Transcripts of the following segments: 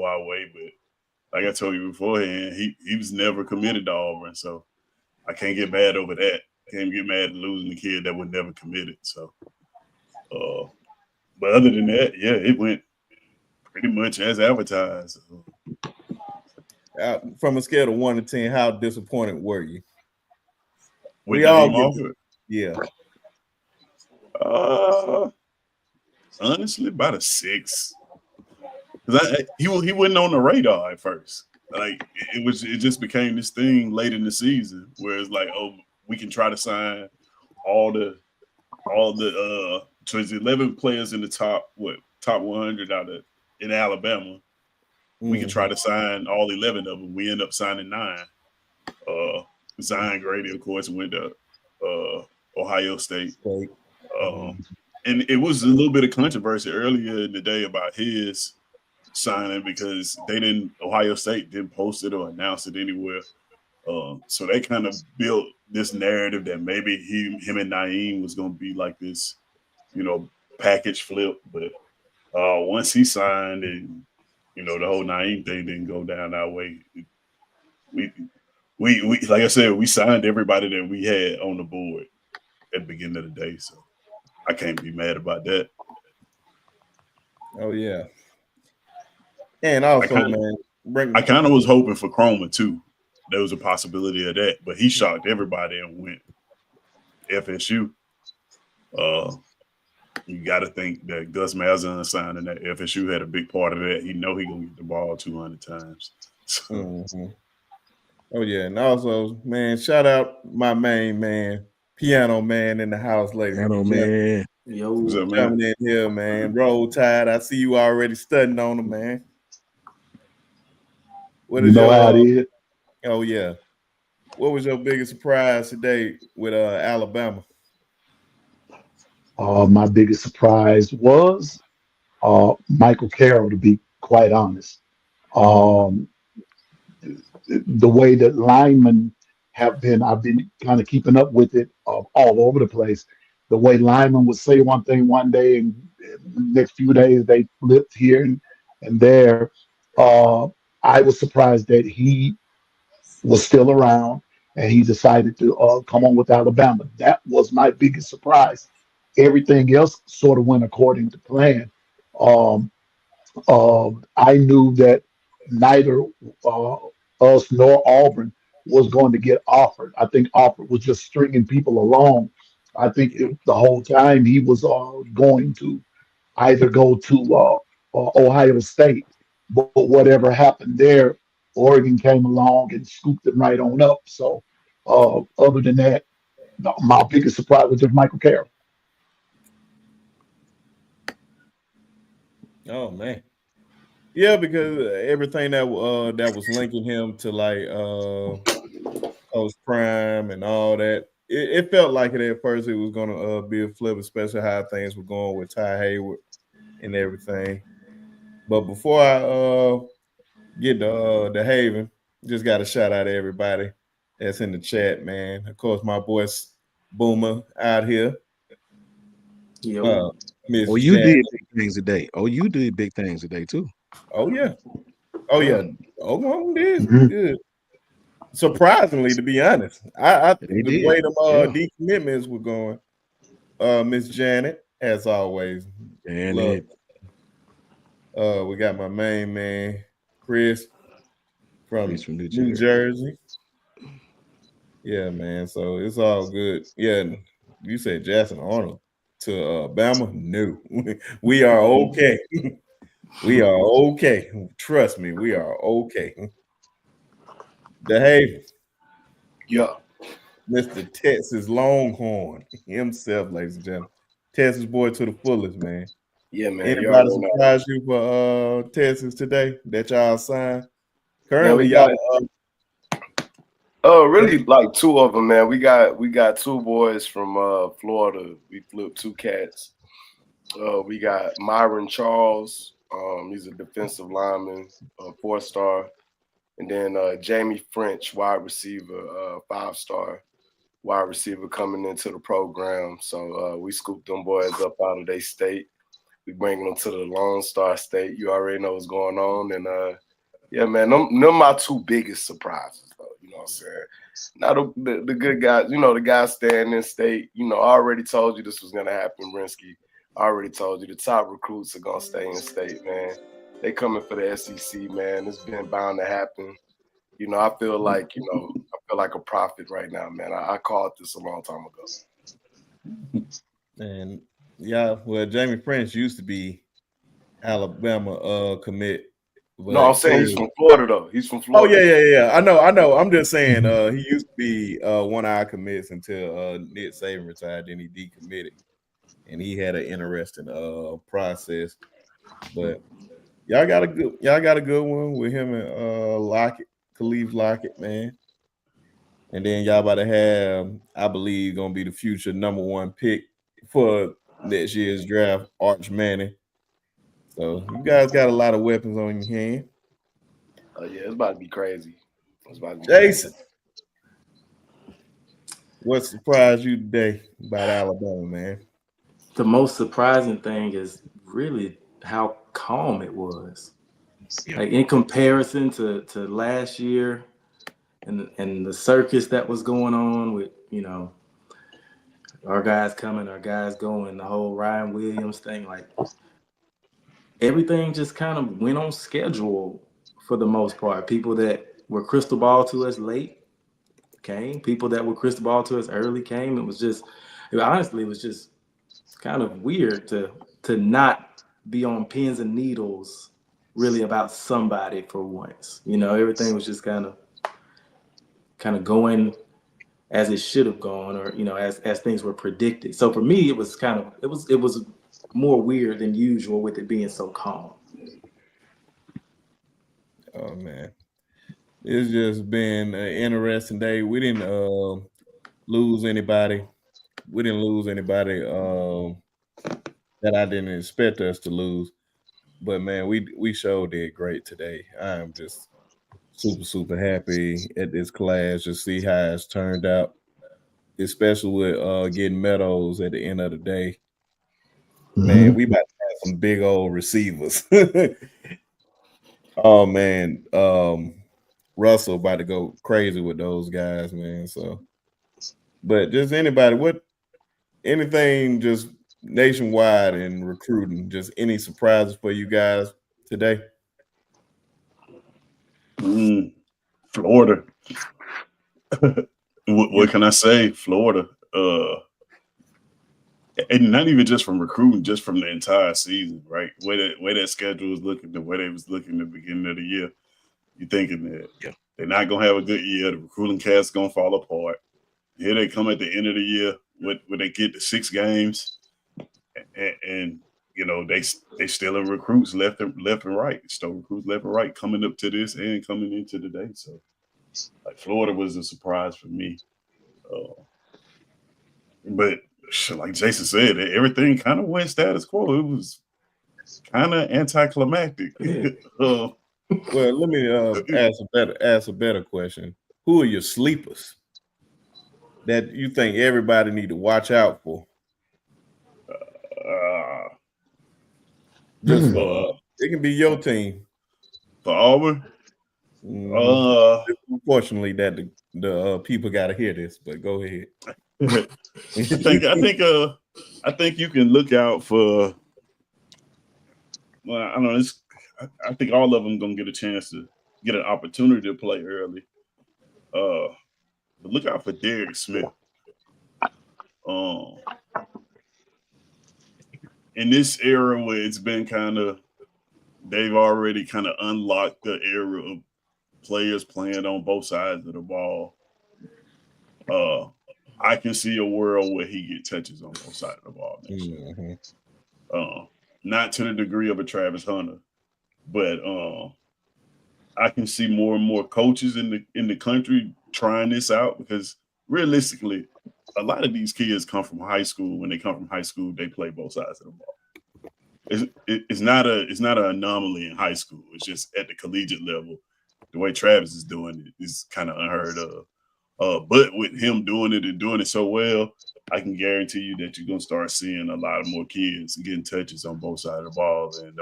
go our way. But like I told you beforehand, he was never committed to Auburn, so I can't get mad over that. Can't get mad at losing the kid that was never committed. So, uh, but other than that, yeah, it went pretty much as advertised. From a scale of 1 to 10, how disappointed were you? With We all Naeem get Offord, yeah. uh, honestly, about a 6. Because he wasn't on the radar at first. Like it just became this thing late in the season where it's like, oh, we can try to sign all the so it's 11 players in the top 100 out of in Alabama. We can try to sign all 11 of them. We end up signing 9. Zion Grady, of course, went to Ohio State. And it was a little bit of controversy earlier in the day about his signing because Ohio State didn't post it or announce it anywhere. So they kind of built this narrative that maybe him and Naeem was going to be like this, package flip. But once he signed and, the whole Naeem thing didn't go down our way, we like I said, we signed everybody that we had on the board at the beginning of the day. So I can't be mad about that. Oh, yeah. And also, I kind of was hoping for Chroma too. There was a possibility of that, but he shocked everybody and went FSU. You got to think that Gus Malzahn signing that FSU had a big part of that. He know he gonna get the ball 200 times. So. Oh yeah, and also, man, shout out my main man, Piano Man in the house, ladies. Piano Man. Yo, what's up, man? Coming in here, man. Roll Tide. I see you already studying on him, man. What is how it is? Oh yeah. What was your biggest surprise today with Alabama? My biggest surprise was Michael Carroll, to be quite honest. The way that linemen have been, I've been kind of keeping up with it all over the place. The way linemen would say one thing one day, and the next few days they flipped here and there. I was surprised that he was still around and he decided to come on with Alabama. That was my biggest surprise. Everything else sort of went according to plan. Um, I knew that neither us nor Auburn was going to get offered. I think Auburn was just stringing people along. I think the whole time he was going to either go to Ohio State, but whatever happened there, Oregon came along and scooped it right on up. So, other than that, my biggest surprise was just Michael Carroll. Oh man, yeah, because everything that was linking him to like Coach Prime and all that, it felt like it at first. It was gonna be a flip, especially how things were going with Ty Hayward and everything. But before I get the Haven, just got to shout out to everybody that's in the chat, man. Of course, my boy Boomer out here. Oh, you did big things today. Oh, you did big things today too. Oh yeah. Oh yeah. Oklahoma did good. Surprisingly, to be honest, I think the way them decommitments were going. Miss Janet, as always. Janet. We got my main man, Chris from New Jersey. Yeah, man. So it's all good. Yeah, you said Jackson Arnold to Bama? No, we are okay. We are okay. Trust me, we are okay. DeHaven. Yeah. Mr. Texas Longhorn himself, ladies and gentlemen. Texas boy to the fullest, man. Yeah, man. Anybody surprise you for Texas today that y'all signed? Currently, y'all really like 2 of them, man. We got 2 boys from Florida. We flipped 2 cats. We got Myron Charles. He's a defensive lineman, 4-star. And then Jamie French, wide receiver, 5-star wide receiver coming into the program. So we scooped them boys up out of their state. We bringing them to the Lone Star State. You already know what's going on. And yeah, man, them my two biggest surprises, though. You know what I'm saying? Now the good guys, the guys staying in state. I already told you this was gonna happen, Rinsky. I already told you the top recruits are gonna stay in state, man. They coming for the SEC, man. It's been bound to happen. I feel like, a prophet right now, man. I called this a long time ago. And yeah, well, Jamie French used to be Alabama commit. No, I'm saying he's from Florida, though. He's from Florida. Oh, yeah. I know. I'm just saying he used to be one of our commits until Nick Saban retired. Then he decommitted, and he had an interesting process. But y'all got a good one with him and Lockett, Khalif Lockett, man. And then y'all about to have, I believe, gonna be the future #1 pick for next year's draft, Arch Manning. So you guys got a lot of weapons on your hand. Oh yeah, it's about to be crazy. Jason, what surprised you today about Alabama, man? The most surprising thing is really how calm it was. Yeah. Like in comparison to last year and the circus that was going on with, our guys coming, our guys going, the whole Ryan Williams thing, like everything just kind of went on schedule for the most part. People that were crystal ball to us late came. People that were crystal ball to us early came. It was just kind of weird to not be on pins and needles really about somebody for once. Everything was just kind of going as it should have gone, or as things were predicted. So for me, it was more weird than usual with it being so calm. Oh man, it's just been an interesting day. We didn't lose anybody. We didn't lose anybody that I didn't expect us to lose. But man, we sure did great today. I am just super happy at this class to see how it's turned out, especially with getting Meadows at the end of the day. Man, we about to have some big old receivers. Oh man, Russell about to go crazy with those guys, man. So, but just anything just nationwide in recruiting, just any surprises for you guys today? Florida. What can I say? Florida. And not even just from recruiting, just from the entire season, right? Way that schedule was looking, the way they was looking at the beginning of the year. You're thinking that they're not gonna have a good year. The recruiting cast is gonna fall apart. Here they come at the end of the year when they get to 6 games, and they still in recruits left and right. Still recruits left and right coming up to this and coming into the day. So, like Florida was a surprise for me, but like Jason said, everything kind of went status quo. It was kind of anticlimactic. Well, let me ask a better question. Who are your sleepers that you think everybody need to watch out for? It can be your team. For Auburn. Unfortunately, that the people got to hear this, but go ahead. I think you can look out for. Well, I don't know. I think all of them gonna get a chance to get an opportunity to play early. But look out for Derek Smith. In this era where it's been they've already kind of unlocked the era of players playing on both sides of the ball. I can see a world where he get touches on both sides of the ball next year. Not to the degree of a Travis Hunter, but I can see more and more coaches in the country trying this out, because realistically, a lot of these kids come from high school. When they come from high school, they play both sides of the ball. It's not an anomaly in high school. It's just at the collegiate level, the way Travis is doing it is kind of unheard of. But with him doing it and doing it so well, I can guarantee you that you're gonna start seeing a lot of more kids getting touches on both sides of the ball, and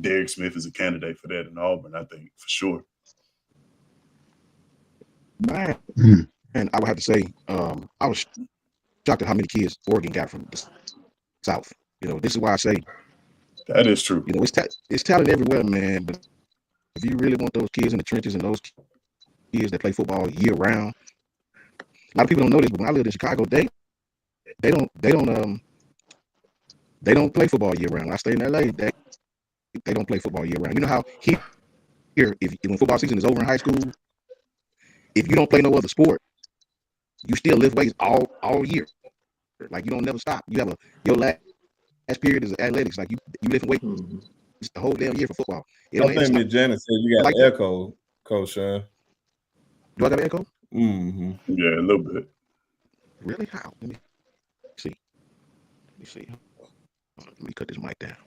Derek Smith is a candidate for that in Auburn, I think, for sure. Man, and I would have to say, I was shocked at how many kids Oregon got from the South. This is why I say that is true. It's talent everywhere, man. But if you really want those kids in the trenches and those kids that play football year round, a lot of people don't know this, but when I lived in Chicago, they don't play football year round. When I stayed in LA, they don't play football year round. You know how here if when football season is over in high school, if you don't play no other sport, you still lift weights all year. Like you don't never stop. You have your last period is athletics. Like you lift weights the whole damn year for football. I think Miss Janet said you got like an echo, Coach Sean. Do I got an echo? Mm-hmm. Yeah, a little bit. Really? How? Let me see. Let me cut this mic down.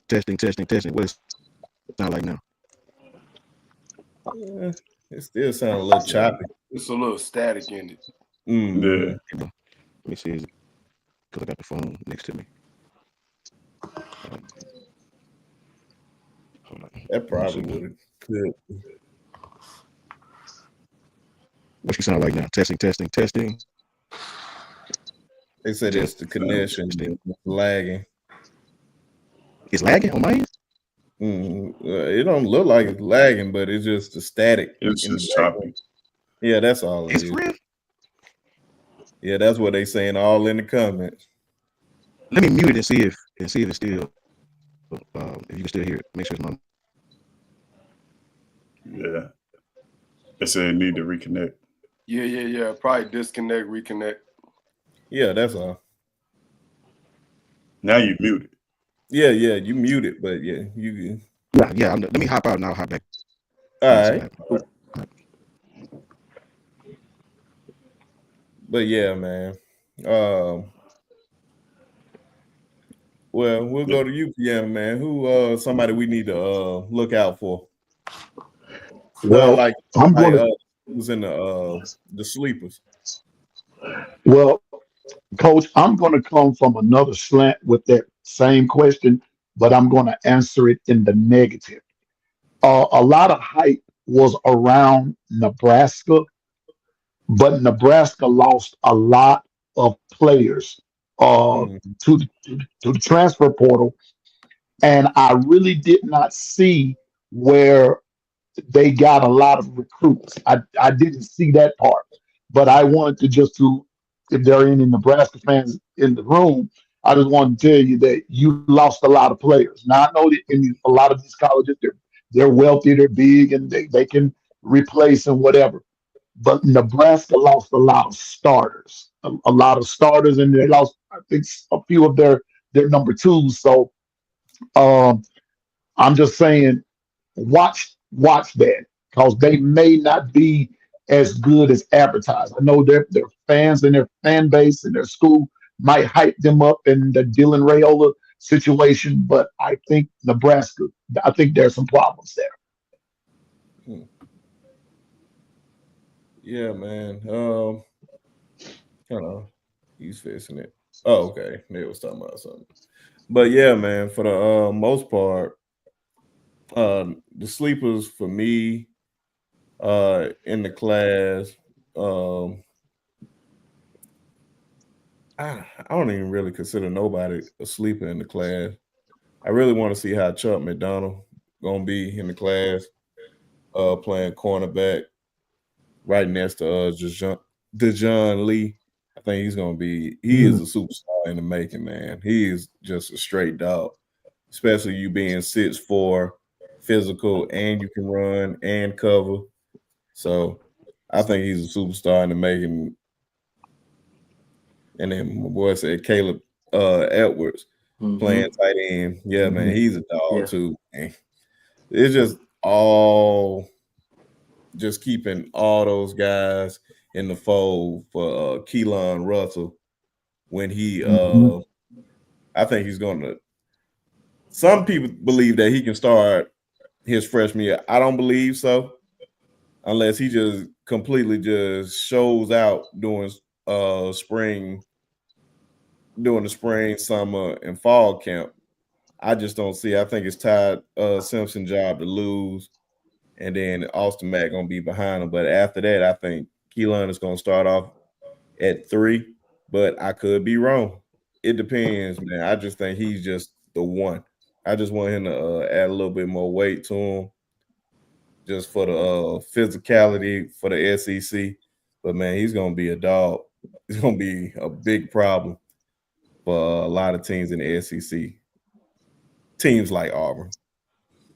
Testing. What does it sound like now? Yeah, it still sounds a little choppy. It's a little static in it. Mm-hmm. Yeah. Let me see. Because I got the phone next to me. Hold on. That probably would have could. What you sound like now? Testing. They said it's the connection lagging. It's lagging on my end? It don't look like it's lagging, but it's just the static. It's just choppy. Yeah, that's all it It's is. real. Yeah, that's what they saying all in the comments. Let me mute it and see if it's still if you can still hear it. Make sure it's not. Yeah. They said it need to reconnect. Yeah. Probably disconnect, reconnect. Yeah, that's all. Now you muted. Yeah, you muted, but yeah, you. Yeah. Let me hop out and I'll hop back. All right. But yeah, man. Well, we'll go to UPM, man. Who somebody we need to look out for? Well, I'm going to was in the sleepers. Well, Coach, I'm going to come from another slant with that same question, but I'm going to answer it in the negative. A lot of hype was around Nebraska, but Nebraska lost a lot of players to the transfer portal, and I really did not see where they got a lot of recruits. I didn't see that part, but I wanted to if there are any Nebraska fans in the room, I just wanted to tell you that you lost a lot of players. Now I know that in a lot of these colleges, they're wealthy, they're big, and they can replace and whatever. But Nebraska lost a lot of starters, a lot of starters, and they lost, I think, a few of their number twos. So I'm just saying, watch that because they may not be as good as advertised. I know their fans and their fan base and their school might hype them up in the Dylan Raiola situation, but I think Nebraska, I think there's some problems there. Yeah, man. He's fixing it. Oh, okay. They was talking about something. But yeah, man, for the most part, the sleepers for me in the class, I don't even really consider nobody a sleeper in the class. I really want to see how Chuck McDonald gonna be in the class, playing cornerback right next to DeJohn Lee. I think he's gonna be. He is a superstar in the making, man. He is just a straight dog, especially you being 6'4", physical, and you can run and cover. So I think he's a superstar in the making. And then my boy said Caleb Edwards playing tight end. Yeah, man, he's a dog too. Man. It's just all just keeping all those guys in the fold for Keelan Russell when he I think he's gonna. Some people believe that he can start his freshman year. I don't believe so. unless he just completely just shows out during spring, during the spring, summer, and fall camp. I just don't see. I think it's Todd Simpson's job to lose, and then Austin Mack gonna be behind him. But after that, I think Keelan is gonna start off at 3. But I could be wrong. It depends, man. I just think he's just the one. I just want him to add a little bit more weight to him, just for the physicality for the SEC. But man, he's gonna be a dog. He's gonna be a big problem for a lot of teams in the SEC. Teams like Auburn,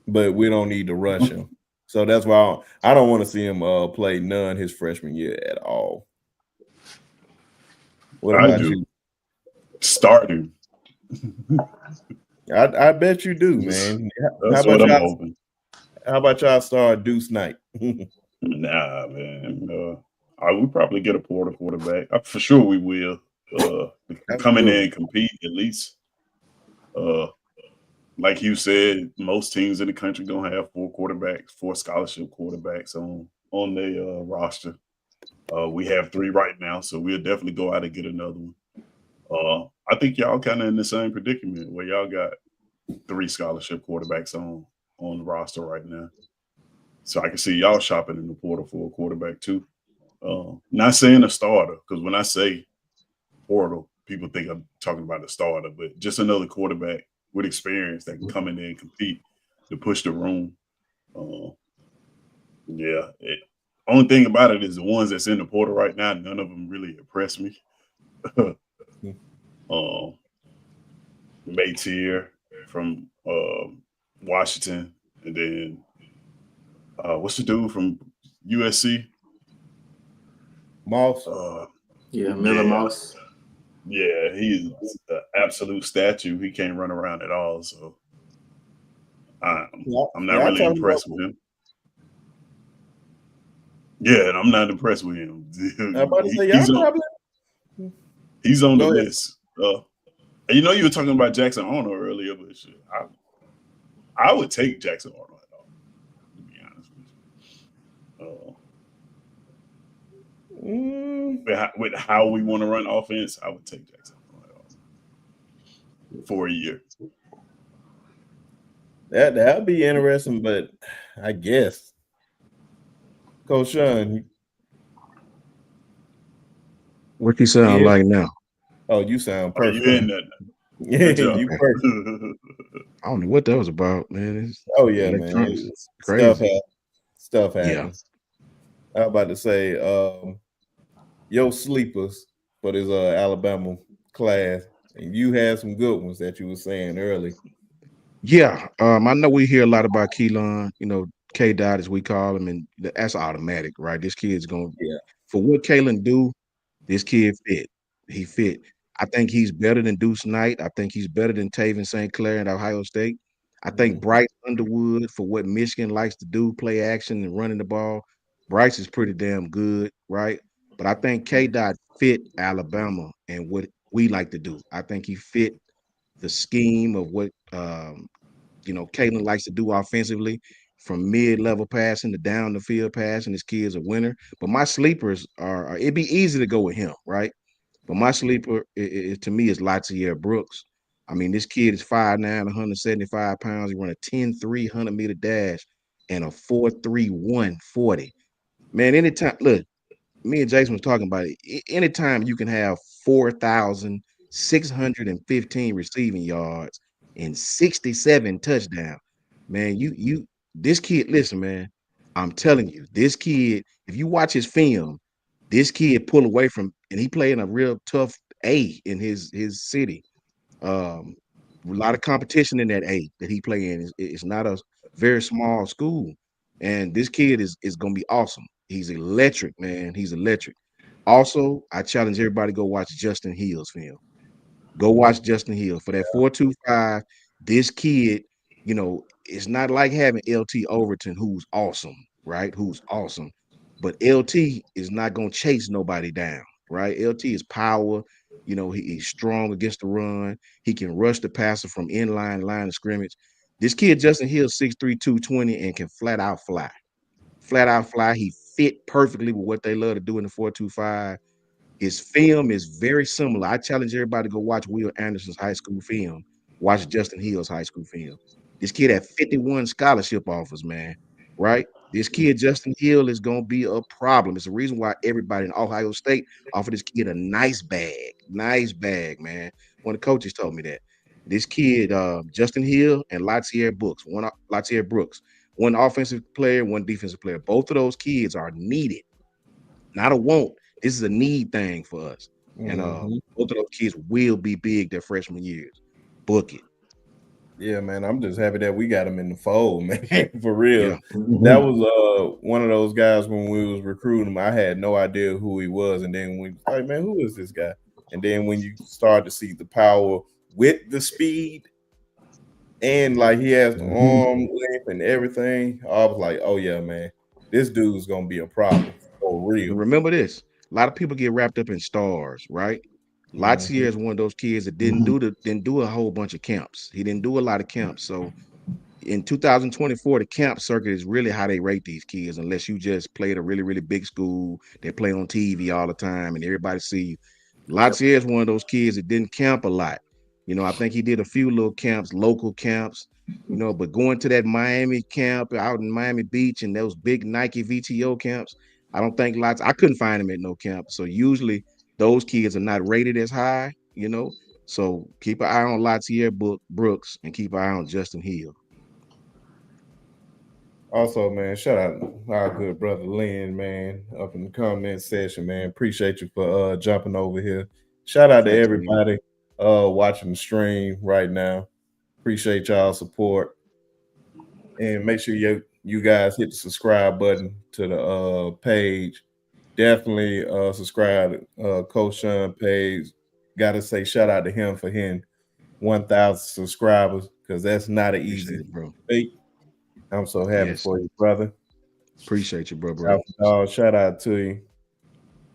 but we don't need to rush him. So that's why I don't want to see him play none his freshman year at all. What I about do. you? Starting. I bet you do, That's man. what I'm hoping. How about y'all start Deuce Knight? Nah, man. We probably get a Porter quarterback. For sure we will. Come in there and compete at least. Like you said, most teams in the country gonna have 4 scholarship quarterbacks on their roster. We have 3 right now, so we'll definitely go out and get another one. I think y'all kind of in the same predicament where y'all got 3 scholarship quarterbacks on the roster right now. So I can see y'all shopping in the portal for a quarterback too. Not saying a starter, because when I say portal, people think I'm talking about a starter, but just another quarterback with experience that can come in there and compete to push the room. Only thing about it is the ones that's in the portal right now, none of them really impress me. Mateer from Washington, and then what's the dude from USC? Moss. Miller Moss. Yeah, he's an absolute statue. He can't run around at all, so I'm not really impressed with him. Yeah, and I'm not impressed with him. He's on the list. You know, you were talking about Jackson Arnold earlier, but shit, I would take Jackson Arnold at all, to be honest with you. With how we want to run offense, I would take Jackson Arnold at all for a year. That'd be interesting, but I guess Coach Sean. What you sound like now? Oh, you sound perfect. You in that? Yeah, you perfect. I don't know what that was about, man. Man. Crazy. Stuff happens. Yeah. I was about to say, your sleepers for this Alabama class, and you had some good ones that you were saying early. Yeah, I know we hear a lot about Keelan, K-Dot as we call him, and that's automatic, right? This kid's going for what Kalen do, this kid fit. He fit. I think he's better than Deuce Knight. I think he's better than Taven St. Clair at Ohio State. I think Bryce Underwood, for what Michigan likes to do, play action and running the ball, Bryce is pretty damn good, right? But I think K-Dot fit Alabama and what we like to do. I think he fit the scheme of what Kalen likes to do offensively, from mid-level passing to down the field passing. This kid's a winner. But my sleepers are it'd be easy to go with him, right? But my sleeper to me is Latier Brooks. I mean, this kid is 5'9", 175 pounds. He run a 10-3 100-meter dash and a 4.31 40. Man, anytime, look, me and Jason was talking about it. Anytime you can have 4,615 receiving yards and 67 touchdowns, man, this kid, listen, man, I'm telling you, this kid, if you watch his film, this kid pull away from, and he played in a real tough A in his city. A lot of competition in that A that he play in. It's not a very small school, and this kid is gonna be awesome. He's electric, man. He's electric. Also, I challenge everybody to go watch Justin Hill's film. Go watch Justin Hill for that 4.25. This kid, it's not like having LT Overton, who's awesome, right? Who's awesome. But LT is not going to chase nobody down, right? LT is power. He's strong against the run. He can rush the passer from line of scrimmage. This kid, Justin Hill, 6'3", 220, and can flat out fly. flat out fly. He fit perfectly with what they love to do in the 4.25. His film is very similar. I challenge everybody to go watch Will Anderson's high school film. Watch Justin Hill's high school film. This kid had 51 scholarship offers, man. Right? This kid, Justin Hill, is gonna be a problem. It's the reason why everybody in Ohio State offered this kid a nice bag, man. One of the coaches told me that. This kid, Justin Hill and Latier Brooks, one offensive player, one defensive player. Both of those kids are needed, not a want. This is a need thing for us. And both of those kids will be big their freshman years. Book it. Yeah, man. I'm just happy that we got him in the fold, man. For real. Yeah. That was one of those guys when we was recruiting him. I had no idea who he was. And then we like, man, who is this guy? And then when you start to see the power with the speed and like he has the arm length and everything, I was like, oh yeah, man, this dude's gonna be a problem for real. And remember this: a lot of people get wrapped up in stars, right? Latier is one of those kids that didn't do a whole bunch of camps. He didn't do a lot of camps. So in 2024, the camp circuit is really how they rate these kids, unless you just play at a really, really big school. They play on TV all the time and everybody see you. Latier is one of those kids that didn't camp a lot. You know, I think he did a few little camps, local camps, you know, but going to that Miami camp out in Miami Beach and those big Nike VTO camps, I don't think I couldn't find him at no camp. So usually those kids are not rated as high, you know. So keep an eye on Latier Brooks and keep an eye on Justin Hill. Also, man, shout out our good brother Lynn, man, up in the comment section, man. Appreciate you for jumping over here. Shout out to everybody watching the stream right now. Appreciate y'all support. And make sure you guys hit the subscribe button to the page. Definitely subscribe to Coach Sean page. Gotta say shout out to him for hitting 1,000 subscribers, because that's not an easy feat. I'm so happy for you, brother. Appreciate you, bro. Shout out to you.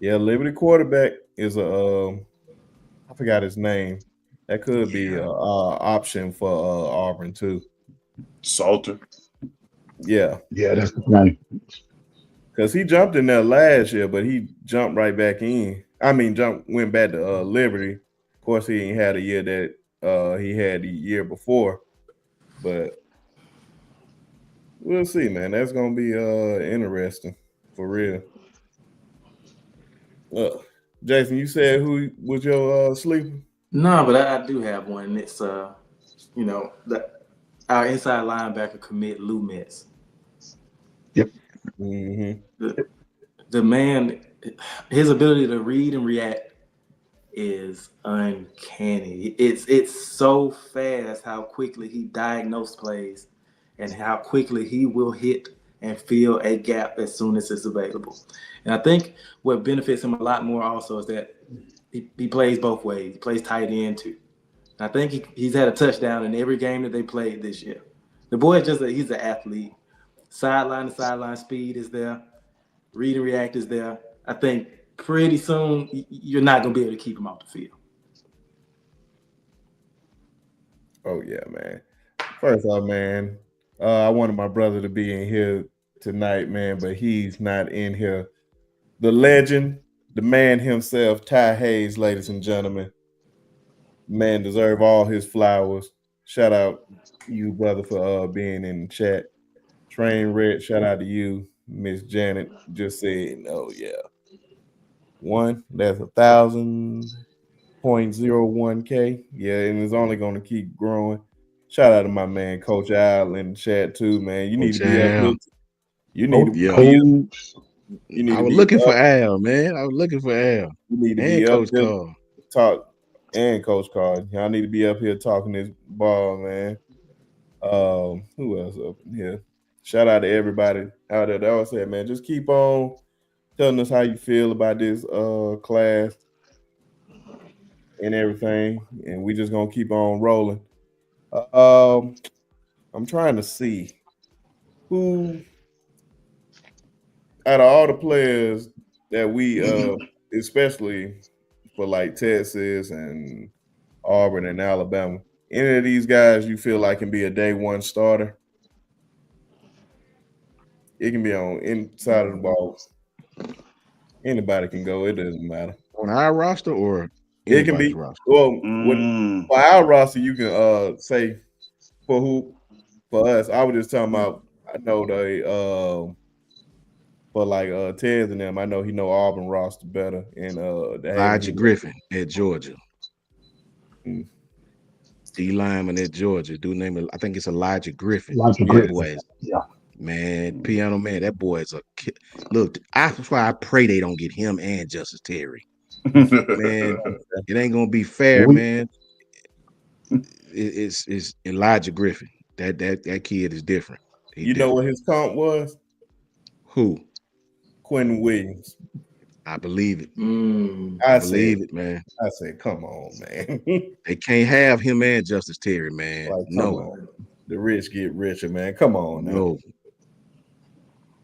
Yeah, Liberty quarterback is I forgot his name. That could be an option for Auburn too. Salter. Yeah, that's the name. Because he jumped in there last year, but he jumped right back in. I mean, went back to Liberty. Of course, he ain't had a year that he had the year before, but we'll see, man. That's gonna be interesting for real. Jason, you said who was your sleeper? No, but I do have one. It's our inside linebacker commit Lou Metz. Yep. The man, his ability to read and react is uncanny. It's so fast how quickly he diagnoses plays and how quickly he will hit and fill a gap as soon as it's available. And I think what benefits him a lot more also is that he plays both ways. He plays tight end too. And I think he's had a touchdown in every game that they played this year. The boy he's an athlete. Sideline to sideline speed is there. Read and react is there. I think pretty soon you're not going to be able to keep him off the field. Oh, yeah, man. First off, man, I wanted my brother to be in here tonight, man, but he's not in here. The legend, the man himself, Ty Hayes, ladies and gentlemen. Man deserve all his flowers. Shout out you, brother, for being in the chat. Train Red, shout out to you. Miss Janet just said, oh, yeah. That's 1,000.01K. Yeah, and it's only going to keep growing. Shout out to my man, Coach Al, in the chat, too, man. You need to be up here. You need to be up. I was looking for Al, man. I was looking for Al. You need to be up here. Talk and Coach Carr. Y'all need to be up here talking this ball, man. Who else up in here? Shout out to everybody out there. That was said, man. Just keep on telling us how you feel about this class and everything, and we just gonna keep on rolling. I'm trying to see who out of all the players that we especially for like Texas and Auburn and Alabama, any of these guys you feel like can be a day one starter? It can be on inside of the ball. Anybody can go. It doesn't matter. On our roster or It can anybody's be roster? well Mm. for our roster. You can say for us. I was just talking about. I know they for like Tez and them. I know he know Auburn roster better and the Elijah Griffin at Georgia. Mm. D lineman at Georgia. Dude named I think it's Elijah Griffin. Elijah That Griffin. boy is, Yeah. man, piano man. That boy is a kid. Look, that's why I pray they don't get him and Justice Terry. Man, it ain't gonna be fair, We- man. It's Elijah Griffin. That kid is different. He You know different. what his comp was? Who? Quentin Williams. I believe it. Mm. I believe it, man. I said, come on, man. They can't have him and Justice Terry, man. Like, come No, on. The rich get richer, man. Come on now. no.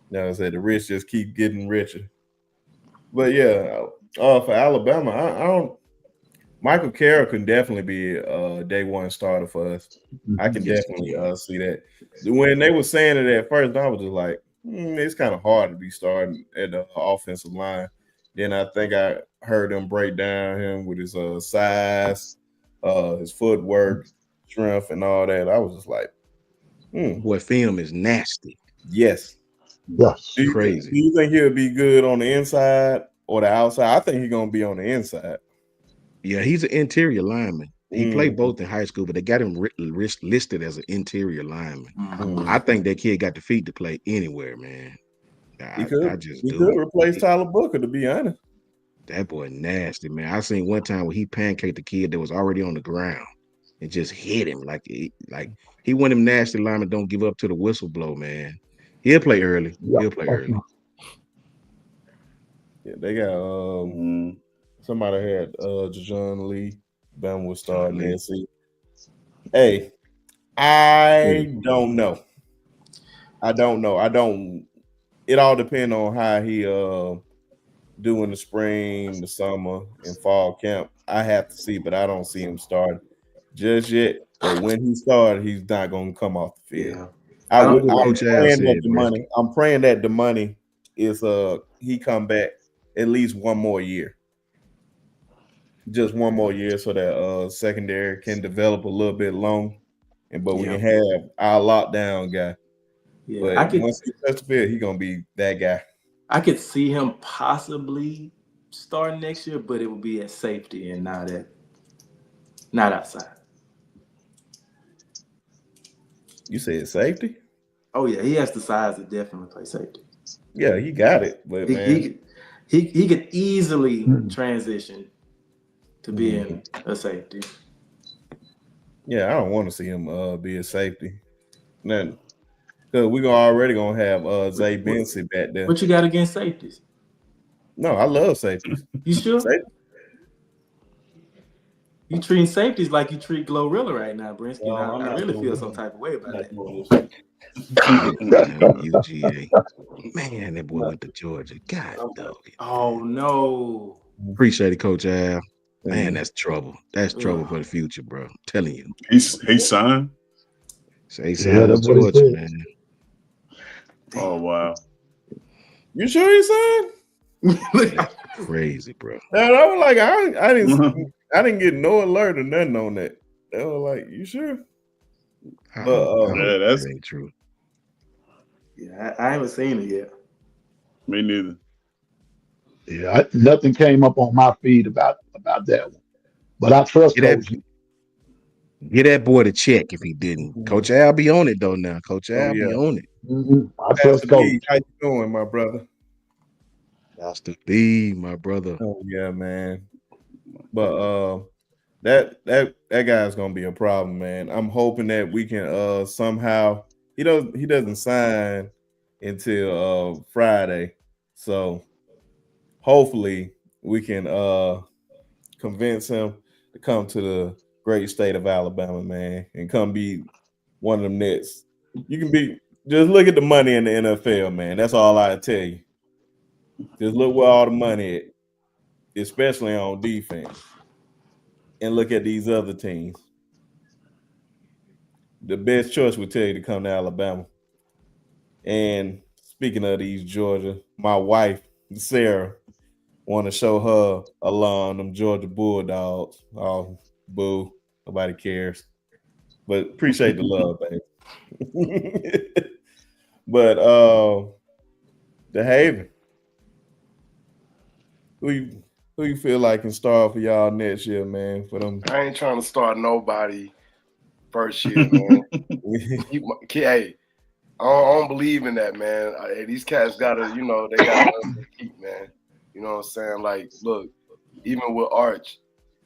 Now I said the rich just keep getting richer. But yeah, for Alabama, I don't. Michael Carroll can definitely be a day one starter for us. I can Yes, definitely see that. When they were saying it at first, I was just like, it's kind of hard to be starting at the offensive line. Then I think I heard them break down him with his size, his footwork, strength, and all that. I was just like, Boy, film is nasty. yes. Yes. Crazy. Do you think he'll be good on the inside or the outside? I think he's gonna be on the inside. Yeah, he's an interior lineman. He played Mhm. both in high school, but they got him listed as an interior lineman. Mhm. I think that kid got the feet to play anywhere, man. He I just could do. replace Tyler Booker, to be honest. That boy nasty, man. I seen one time where he pancaked the kid that was already on the ground and just hit him like he one of them nasty linemen. Don't give up to the whistle blow, man. He'll play early. Yeah. He'll play early. Yeah, they got Mm. somebody had Jajon Lee. Bama was starting Lee. there. See, hey, I don't know. I don't. It all depends on how he do in the spring, the summer, and fall camp. I have to see, but I don't see him start just yet. But when he started, he's not going to come off the field. Yeah. I'm Coach Al praying said, that the money. I'm praying that the money is he come back at least one more year. Just one more year so that secondary can develop a little bit long. But we can have our lockdown guy. Yeah, But once he touch the field, he's gonna be that guy. I could see him possibly starting next year, but it would be at safety and not outside. You said safety? Oh yeah, he has the size to definitely play safety. Yeah, he got it. But he could easily transition to being a safety. Yeah, I don't want to see him be a safety. Nothing. Because we're already gonna have Zay Benson back there. What you got against safeties? No, I love safeties. You sure? Safety? You treating safeties like you treat Glorilla right now, Brinsky. No, I really feel some type of way about that. UGA. Man, that boy went to Georgia. God dog. Oh no. Appreciate it, Coach Al. Man, that's trouble. That's trouble for the future, bro. I'm telling you. He signed. Say something that's what he Georgia, said. man. Oh wow. You sure he signed? That's crazy, bro. Man, I was like, I didn't get no alert or nothing on that. They were like, you sure? But Yeah, that's that ain't true. Yeah, I haven't seen it yet. me neither. Yeah, nothing came up on my feed about that one. But I trust Coach. Get that boy to check if he didn't. Coach Al be on it though now. Coach Al be on it. I trust Coach. How you doing, my brother? That's to be, my brother. Oh yeah, man. But that guy's gonna be a problem, man. I'm hoping that we can somehow he doesn't sign until Friday. So hopefully we can convince him to come to the great state of Alabama, man, and come be one of them Nets. You can be just look at the money in the NFL, man. That's all I tell you. Just look where all the money is, especially on defense. And look at these other teams. The best choice would tell you to come to Alabama. And speaking of these Georgia, my wife Sarah want to show her along them Georgia Bulldogs. Oh, boo, nobody cares, but appreciate the love, baby. But the Haven, who you feel like can start for y'all next year, man? For them, I ain't trying to start nobody first year, man. Hey, I don't believe in that, man. These cats gotta, they gotta earn their keep, man. You know what I'm saying? Like, look, even with Arch,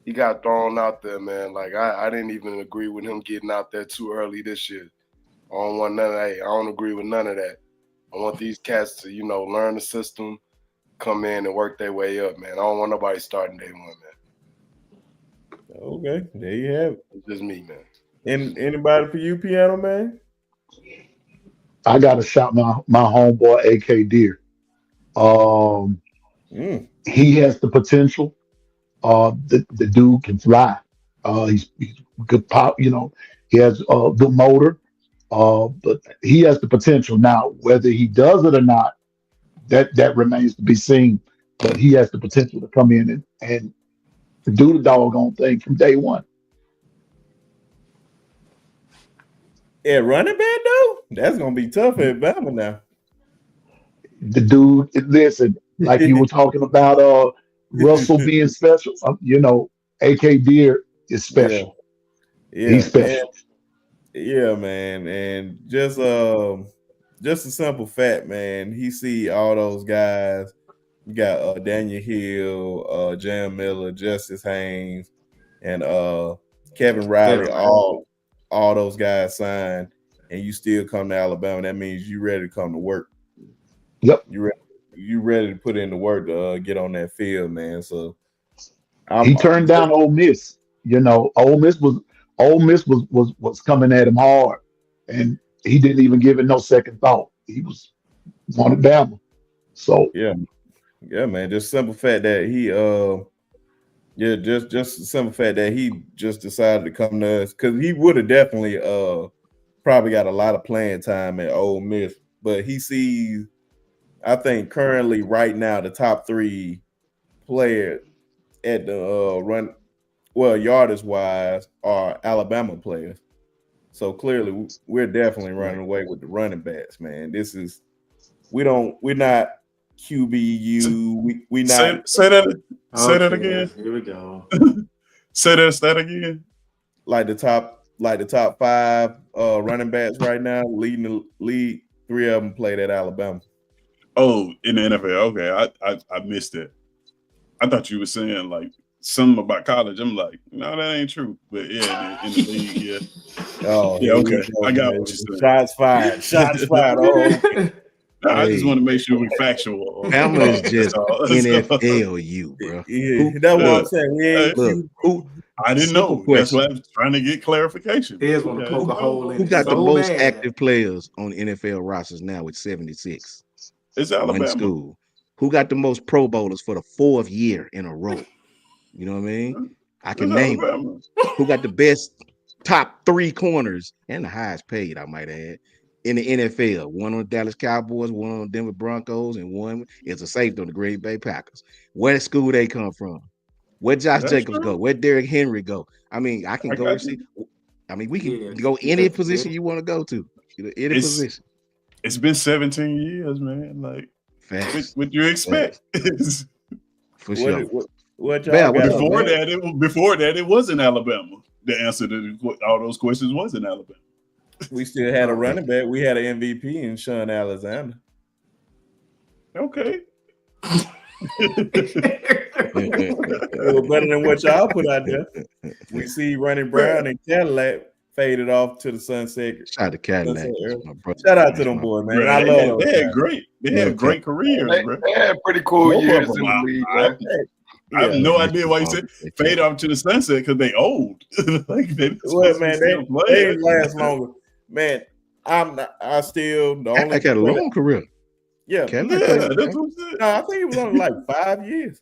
he got thrown out there, man. Like, I didn't even agree with him getting out there too early this year. I don't want none of that. I don't agree with none of that. I want these cats to, learn the system, come in and work their way up, man. I don't want nobody starting day one, man. Okay, there you have it. It's just me, man. And anybody for you, Piano Man? I gotta shout my homeboy AK Deer. He has the potential. The dude can fly. He's good pop. He has a good motor. But he has the potential. Now, whether he does it or not, that remains to be seen. But he has the potential to come in and do the doggone thing from day one. Yeah, running back though, that's gonna be tough at Bama now. The dude, listen, like you were talking about Russell being special. AK Deer is special. Yeah, he's special. Yeah, man, and just a simple fact, man. He see all those guys. You got Daniel Hill, Jam Miller, Justice Haynes, and Kevin Riley. All those guys signed, and you still come to Alabama. That means you ready to come to work. Yep, you ready to put in the work to get on that field, man. So he turned down Ole Miss. Ole Miss was coming at him hard, and he didn't even give it no second thought. He was wanted Bama. So yeah, man. Just simple fact that he just the simple fact that he just decided to come to us, because he would have definitely probably got a lot of playing time at Ole Miss, but he sees, I think currently right now, the top 3 players at the yardage wise are Alabama players. So clearly we're definitely running away with the running backs, man. We're not QBU. We not say that again. Here we go. Say that stat again. Like the top 5 running backs right now, leading the league. 3 of them played at Alabama. Oh, in the NFL. Okay, I missed it. I thought you were saying like something about college. I'm like, no, that ain't true. But yeah, in the league, yeah. Oh, yeah, okay. I got what you said. Shots fired. Oh, okay. No, I just want to make sure we're factual. Bama is just NFLU, bro. Yeah, that's what I'm saying. Look, I didn't know. That's why I was trying to get clarification. Here's one to poke a hole in. Who got the most active players on NFL rosters now with 76? It's Alabama. One school. Who got the most Pro Bowlers for the 4th year in a row? You know what I mean? I can name them. Who got the best top 3 corners and the highest paid, I might add, in the NFL? One on the Dallas Cowboys, one on the Denver Broncos, and one is a safety on the Green Bay Packers. Where school they come from? Where Josh Jacobs go? Where Derrick Henry go? I mean, I can go and see. I mean, we can go any position you want to go to. Any position. It's been 17 years, man. Like, what you expect? For sure. Before that, it wasn't Alabama. The answer to all those questions wasn't Alabama. We still had a running back. We had an MVP in Sean Alexander. Okay. It was better than what y'all put out there. We see Running Brown and Cadillac faded off to the sunset. Shout out to Cadillac. Shout out to them boys, man. I love them. They had great careers, bro. They had pretty cool years in the league, man. I have no idea why you said fade off to the sunset, because they old. Like they ain't last longer. Man, I still the only got a long career. Yeah, that's what I'm saying. No, I think it was only like 5 years.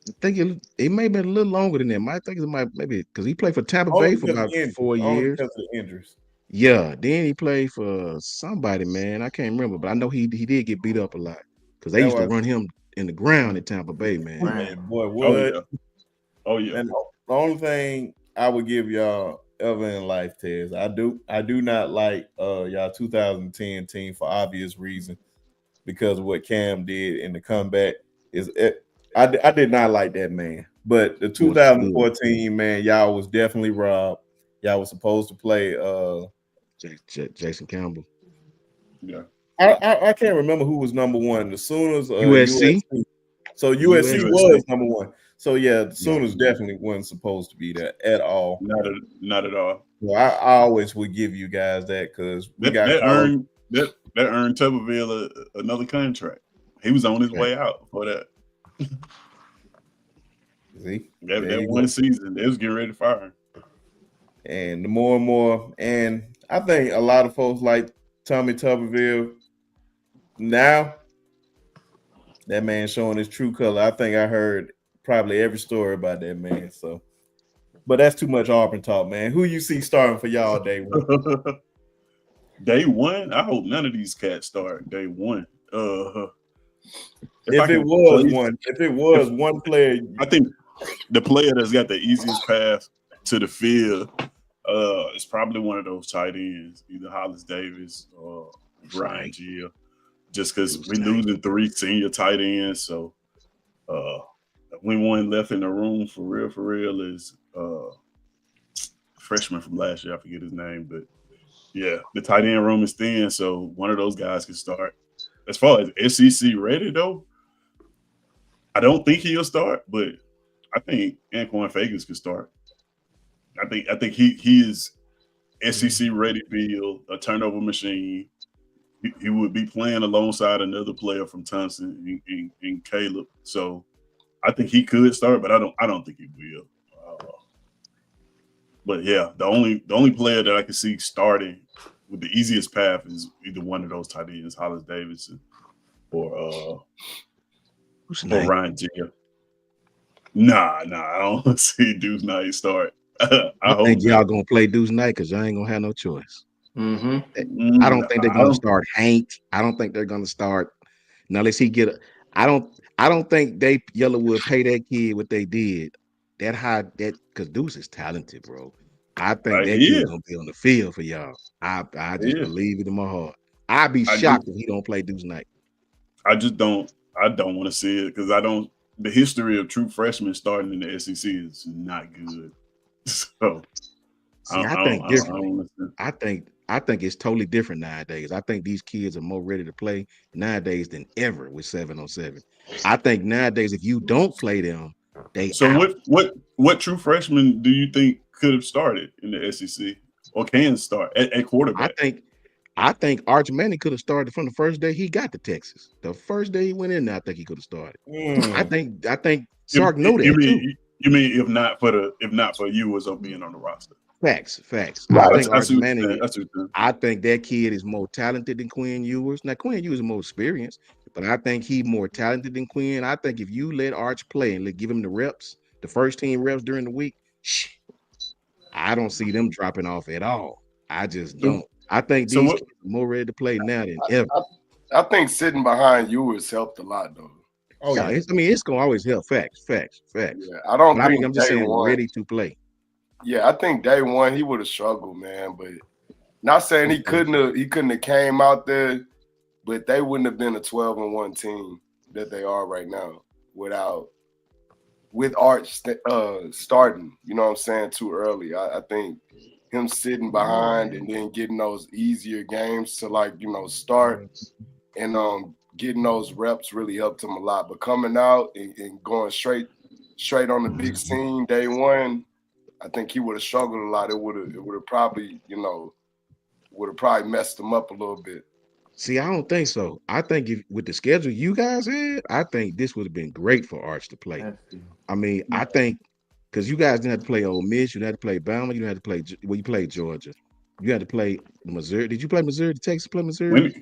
I think it may have been a little longer than that. I think it might maybe because he played for Tampa Bay for about 4 years. Because of injuries. Yeah, then he played for somebody, man. I can't remember, but I know he did get beat up a lot because they That used to was run him in the ground at Tampa Bay, man. man, boy, Oh what? yeah. Oh yeah. And the only thing I would give y'all ever in life, Tez, I do not like y'all 2010 team for obvious reason because of what Cam did in the comeback. I did not like that man. But the It was good. 2014 man, y'all was definitely robbed. Y'all was supposed to play. Jason Campbell. Yeah. I can't remember who was number one. The Sooners, USC. So USC USC. was number one. So yeah, the Yeah. Sooners definitely wasn't supposed to be there at all. Not at all. Well, I always would give you guys that because we got That Carlos. earned Tuberville another contract. He was on his way out for that. See, That one season, they was getting ready to fire him. and the more and more, and I think a lot of folks like Tommy Tuberville now. That man showing his true color. I think I heard probably every story about that man. So, but that's too much Auburn talk, man. Who you see starting for y'all day one? Day one? I hope none of these cats start day one. If it was one player, I think the player that's got the easiest path to the field is probably one of those tight ends, either Hollis Davis or Brian Gill. Just because we're losing 3 senior tight ends, so when one left in the room for real is freshman from last year. I forget his name, but yeah, the tight end room is thin, so one of those guys can start. As far as SEC ready though, I don't think he'll start, but I think Anquan Fagans can start. I think he is SEC ready build, a turnover machine. He would be playing alongside another player from Thompson and Caleb. So I think he could start, but I don't think he will. But yeah, the only player that I can see starting with the easiest path is either one of those tight ends, Hollis Davidson or Ryan Gill. Nah, I don't see Deuce Knight start. I think y'all gonna play Deuce Knight because y'all ain't gonna have no choice. Mm-hmm. I don't think they're gonna start Hank. I don't think they're gonna start now. Unless he get a. I don't think they Yellowwood pay that kid what they did. That high that because Deuce is talented, bro. I think that kid's gonna be on the field for y'all. I just believe it in my heart. I'd be shocked if he don't play Deuce Knight. I don't want to see it because I don't. The history of true freshmen starting in the SEC is not good. So see, I think differently. I think it's totally different nowadays. I think these kids are more ready to play nowadays than ever with 7-on-7. I think nowadays if you don't play them, they so out. What true freshmen do you think could have started in the SEC or can start at quarterback? I think Arch Manning could have started from the first day he got to Texas. The first day he went in there, I think he could have started. I think Sark know that too. You mean if not for you as of being on the roster? Facts. Right. I think Arch Manning. I think that kid is more talented than Quinn Ewers. Now Quinn Ewers is more experienced, but I think he's more talented than Quinn. I think if you let Arch play and give him the reps, the first team reps during the week, I don't see them dropping off at all. I just don't. I think these kids are more ready to play now than ever. I think sitting behind you has helped a lot, though. Oh yeah, it's gonna always help. Facts. Yeah, I don't think I'm just saying ready to play. Yeah, I think day one he would have struggled, man. But not saying he couldn't have came out there, but they wouldn't have been a 12-1 team that they are right now with Arch starting. You know what I'm saying? Too early. I think him sitting behind and then getting those easier games to start and getting those reps really helped him a lot. But coming out and going straight on the big scene day one, I think he would have struggled a lot. It would have probably messed him up a little bit. See, I don't think so. I think with the schedule you guys had, I think this would have been great for Arch to play. I mean, I think because you guys didn't have to play Ole Miss, you didn't have to play Bama, you didn't have to play. Well, you played Georgia. You had to play Missouri. Did you play Missouri? Did Texas play Missouri?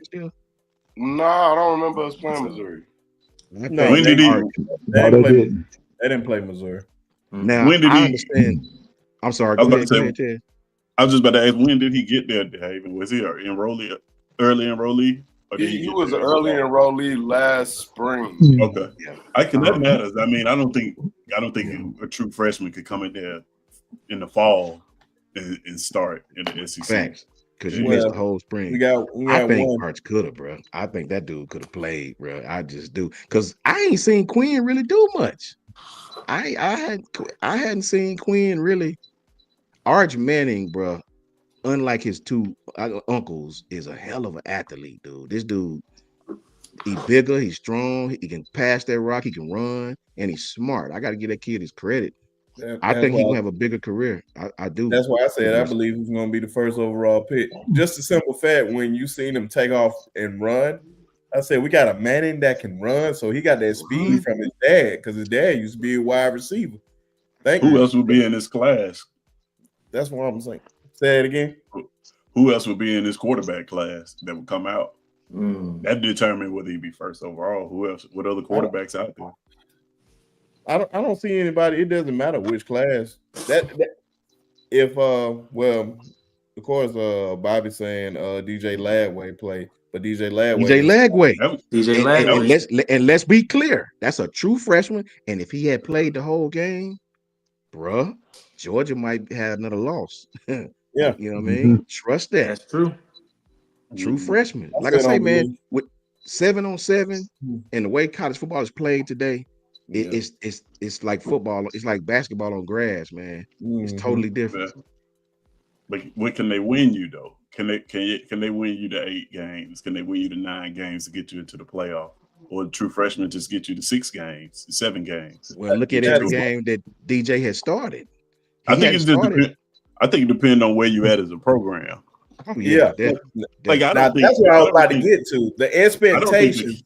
No, I don't remember us playing Missouri. No, when did he? They didn't play Missouri. Now I understand. I'm sorry. Go ahead, Chad. I was just about to ask, when did he get there, Dave? Was he early enrollee? Or did He get was there an in the early fall? enrollee last spring. Okay. Yeah. That matters. I mean, I don't think a true freshman could come in there in the fall and start in the SEC. Facts. Because you Yeah. missed the whole spring. We got I think one. Arch could have, bro. I think that dude could have played, bro. I just do. Because I ain't seen Quinn really do much. I hadn't seen Quinn really. Arch Manning, bro, unlike his two uncles, is a hell of an athlete, dude. This dude, he bigger, he's strong, he can pass that rock, he can run, and he's smart. I got to give that kid his credit. I think he gonna have a bigger career. I do. That's why I said I believe he's gonna be the first overall pick. Just a simple fact, when you seen him take off and run, I said we got a Manning that can run, so he got that speed from his dad, because his dad used to be a wide receiver. Who else would be in this class? That's what I'm saying. Say it again. Who else would be in this quarterback class that would come out? That determined whether he'd be first overall. Who else? What other quarterbacks out there? I don't see anybody. It doesn't matter which class. If well, of course, Bobby's saying DJ Ladway play, but DJ Ladway. And let's be clear, that's a true freshman. And if he had played the whole game, bruh, Georgia might have another loss. Yeah, you know what I mean. Trust that. That's true. True freshman. Like I say, man, with 7-on-7 and the way college football is played today, it's like football. It's like basketball on grass, man. It's totally different. But what can they win you though? Can they win you to 8 games? Can they win you to 9 games to get you into the playoff? Or the true freshman just get you to 6 games, 7 games? Well, look at every game that DJ has started. I think it depends on where you at as a program. Oh, yeah. That's what I was about to get to. The expectations.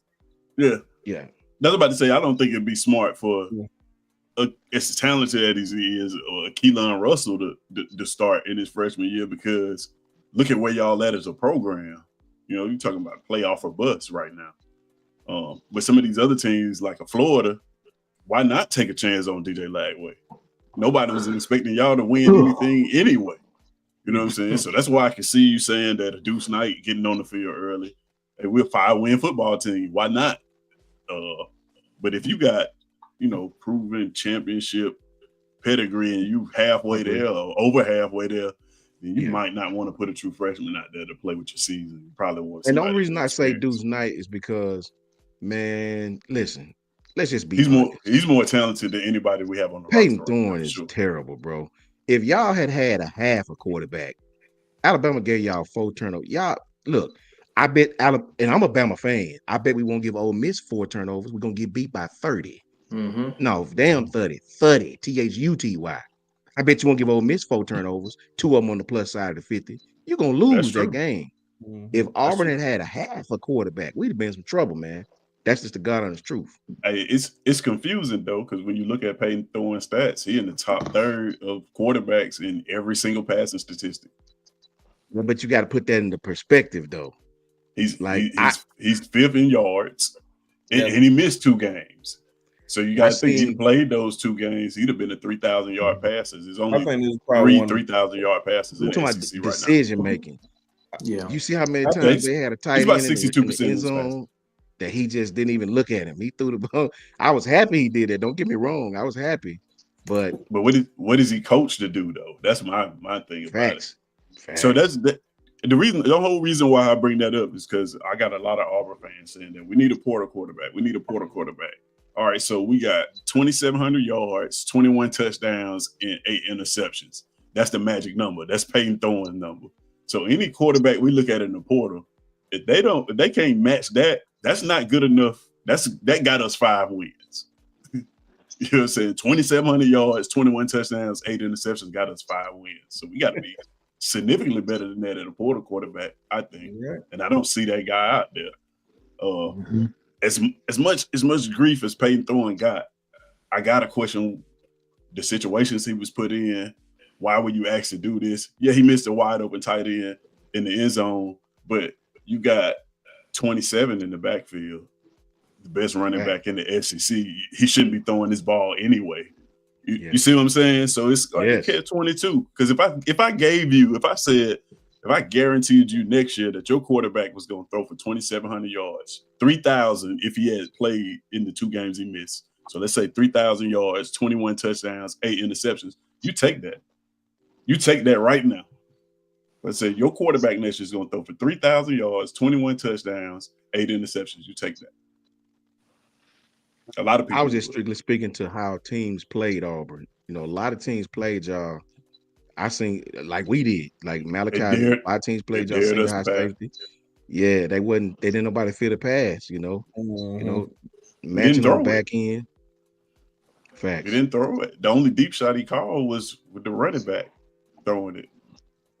Yeah. That's about to say, I don't think it'd be smart for as talented as he is, or Keelan Russell to start in his freshman year, because look at where y'all at as a program. You know, you're talking about playoff or bust right now. But some of these other teams, like a Florida, why not take a chance on DJ Ladway? Nobody was expecting y'all to win anything anyway. You know what I'm saying? So that's why I can see you saying that a Deuce Knight getting on the field early, and we're a 5-win football team. Why not? But if you got, proven championship pedigree and you halfway there or over halfway there, then you might not want to put a true freshman out there to play with your season. You probably want. And the only reason I say Deuce Knight is because, man, listen, let's just be honest. He's more talented than anybody we have on the roster. Peyton Thorne is terrible, bro. If y'all had a half a quarterback, Alabama gave y'all 4 turnovers. Y'all look, I bet and I'm a Bama fan. I bet we won't give Ole Miss 4 turnovers. We're gonna get beat by 30. No, damn 30. 30. THUTY. I bet you won't give Ole Miss 4 turnovers, 2 of them on the plus side of the 50. You're gonna lose that game. If Auburn had a half a quarterback, we'd have been in some trouble, man. That's just the God honest truth. Hey, it's confusing though, because when you look at Peyton Thorne's stats, he in the top third of quarterbacks in every single passing statistic. Well, but you got to put that into perspective, though. He's 5th in yards, and he missed 2 games. So you got to think he played those 2 games. He'd have been a 3,000-yard passes. There's only 3,000-yard passes in the SEC right now. Decision making. Yeah, you see how many times they had a tight end in the end zone that he just didn't even look at him. He threw the ball. I was happy he did it. Don't get me wrong. I was happy, but what is he coached to do though? That's my thing about it. So that's the whole reason why I bring that up is because I got a lot of Auburn fans saying that we need a portal quarterback. We need a portal quarterback. All right, so we got 2,700 yards, 21 touchdowns, and 8 interceptions. That's the magic number. That's Peyton Thorne's number. So any quarterback we look at in the portal, if they can't match that, that's not good enough. That got us 5 wins. You know what I'm saying? 2,700 yards, 21 touchdowns, 8 interceptions got us 5 wins. So we got to be significantly better than that at a portal quarterback, I think. Right. And I don't see that guy out there. As much grief as Peyton Thorne got, I gotta question the situations he was put in. Why were you asked to do this? Yeah, he missed a wide open tight end in the end zone, but you got 27 in the backfield, the best running back in the SEC. He shouldn't be throwing this ball anyway. You see what I'm saying? So it's like a catch-22. Because if I guaranteed you next year that your quarterback was going to throw for 2,700 yards, 3,000 if he had played in the 2 games he missed. So let's say 3,000 yards, 21 touchdowns, 8 interceptions. You take that. You take that right now. Let's say your quarterback next year is going to throw for 3,000 yards, 21 touchdowns, 8 interceptions. You take that. A lot of people. I was just strictly speaking to how teams played Auburn. You know, a lot of teams played y'all. I seen like we did, like Malachi. A lot of teams played y'all senior high safety. Yeah, they didn't nobody fit a pass. You know, matching on back end. Facts. He didn't throw it. The only deep shot he called was with the running back throwing it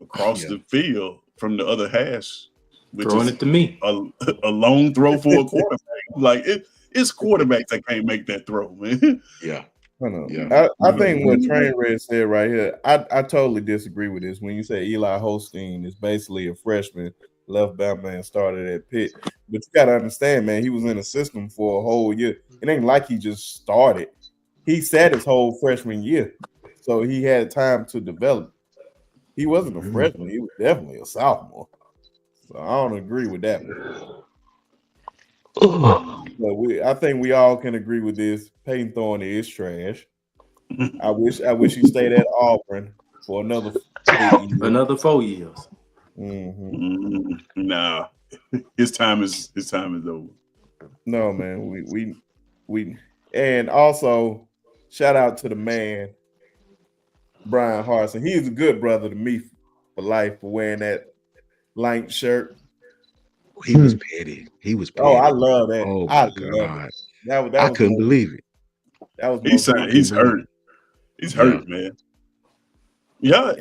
across the field from the other hash, throwing it to me. A long throw for a quarterback. Like it's quarterbacks that can't make that throw, man. Yeah. I think what Train Red said right here, I totally disagree with this. When you say Eli Holstein is basically a freshman, left Bama and started at Pitt. But you got to understand, man, he was in the system for a whole year. It ain't like he just started. He sat his whole freshman year. So he had time to develop. He wasn't a freshman. He was definitely a sophomore. So I don't agree with that one. But I think we all can agree with this. Peyton Thorne is trash. I wish he stayed at Auburn for another 4 years. Nah, his time is over. No, man, we and also shout out to the man Brian Harson. He's a good brother to me for life for wearing that light shirt. He was petty. He was petty. Oh, I love that. Oh I my God. That I couldn't believe it. That was he's hurt. He's hurt, man. Y'all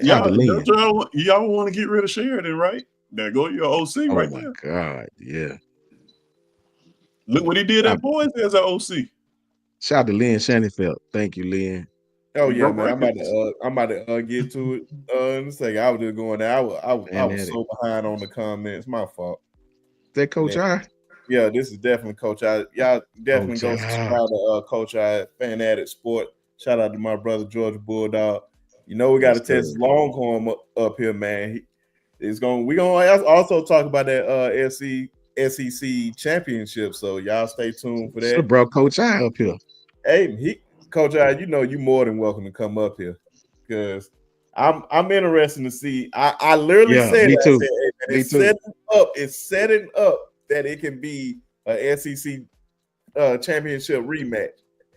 want to get rid of Sheridan, right? There go your OC right there. Oh my God, yeah. Look what he did at Boys as an OC. Shout out to Lynn Shannonfeld. Thank you, Lynn. Oh yeah, man. I'm about to get to it in a second. I was just going there. I was so behind on the comments. My fault. Is that Coach I? Yeah, this is definitely Coach I. Y'all definitely go subscribe to Coach I Fanatic Sport. Shout out to my brother Georgia Bulldog. You know we got to test Longhorn up here, man. We're gonna also talk about that SEC championship. So y'all stay tuned for that. So bro, Coach I up here. Hey, Coach I, you know you more than welcome to come up here because I'm interested to see. I literally said me too. It's setting up that it can be a SEC championship rematch.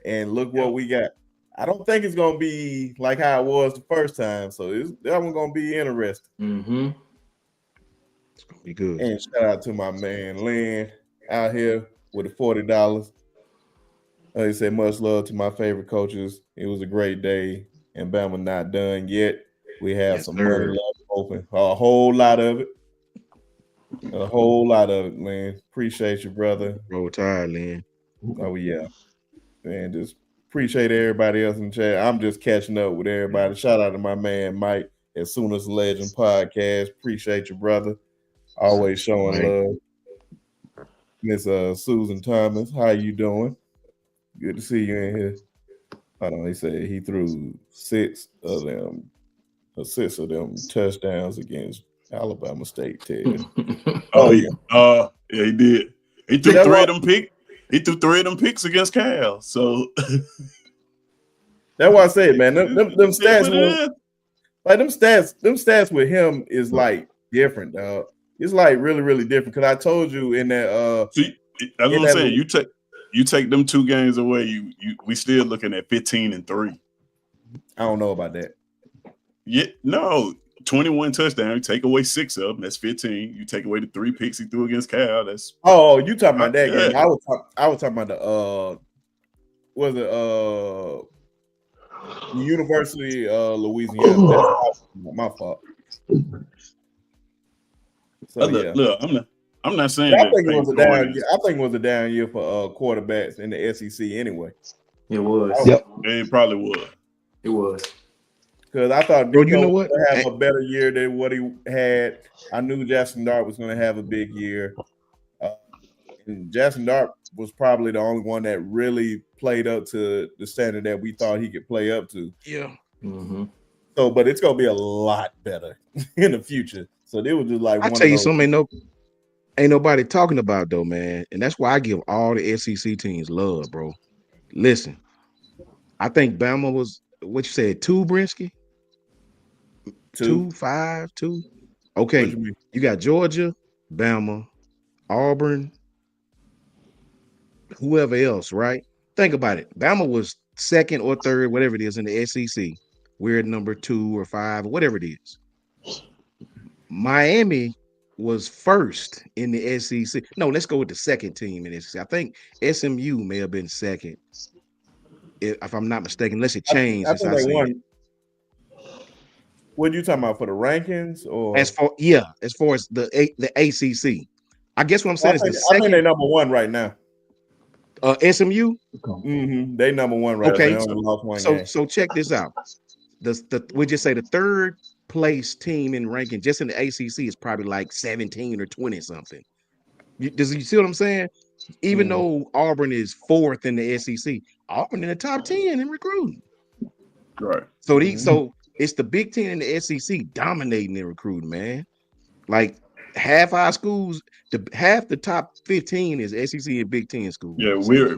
And look what we got. I don't think it's gonna be like how it was the first time. So that one's gonna be interesting. Mm-hmm. It's gonna be good. And shout out to my man Lynn out here with the $40. He said, much love to my favorite coaches. It was a great day, and Bama not done yet. We have some money left open. A whole lot of it. A whole lot of it, man. Appreciate you, brother. Roll Tide, Lynn. Oh, yeah. Man, just appreciate everybody else in the chat. I'm just catching up with everybody. Shout out to my man Mike at Sooners Legend Podcast. Appreciate you, brother. Always showing love. Miss Susan Thomas, how you doing? Good to see you in here. Hold on, he said he threw six of them touchdowns against Alabama State. Ted. Yeah, he did. He threw three of them picks. He threw 3 of them picks against Cal. So that's why I said, man, them stats them stats with him is like different, dog. It's like really, really different. Because I told you in that that's what I'm saying. You take them 2 games away, we still looking at 15-3. I don't know about that. Yeah, no, 21 touchdowns. Take away 6 of them, that's 15. You take away the 3 picks he threw against Cal. That's you talking about that game? I was talking about the University of Louisiana. That's my fault. So look, I'm not saying I that. think it was a down year. I think it was a down year for quarterbacks in the SEC anyway. It was. Yep. It probably was. It was. Because I thought Bro, you know what? would have a better year than what he had. I knew Jackson Dart was going to have a big year. and Jackson Dart was probably the only one that really played up to the standard that we thought he could play up to. Yeah. Mm-hmm. So, but it's gonna be a lot better in the future. So they were just like I one tell of you those. something ain't nobody talking about though, man. And that's why I give all the SEC teams love, bro. Listen, I think Bama was what you said, 2, Brinsky? 2, 5, 2. Okay, What you mean? you got Georgia, Bama, Auburn, whoever else, right? Think about it. Bama was 2nd or 3rd, whatever it is, in the SEC. We're at number 2 or 5, whatever it is. Miami was 1st in the SEC. No, let's go with the 2nd team in the SEC. I think SMU may have been 2nd, if I'm not mistaken, unless it changed I since think I they said it. won. What are you talking about for the rankings? Or As far as the ACC, I guess what I'm saying is the I think they're second number 1 right now. SMU. Mm-hmm. They number 1 right now. Okay, They only lost 1 game. so check this out. We just say the 3rd place team in ranking just in the ACC is probably like 17 or 20 something. You see what I'm saying? Even though Auburn is 4th in the SEC, Auburn in the top 10 in recruiting. Right. So it's the Big Ten in the SEC dominating in recruiting, man. Like half our schools, half the top 15 is SEC and Big Ten schools. Yeah, we're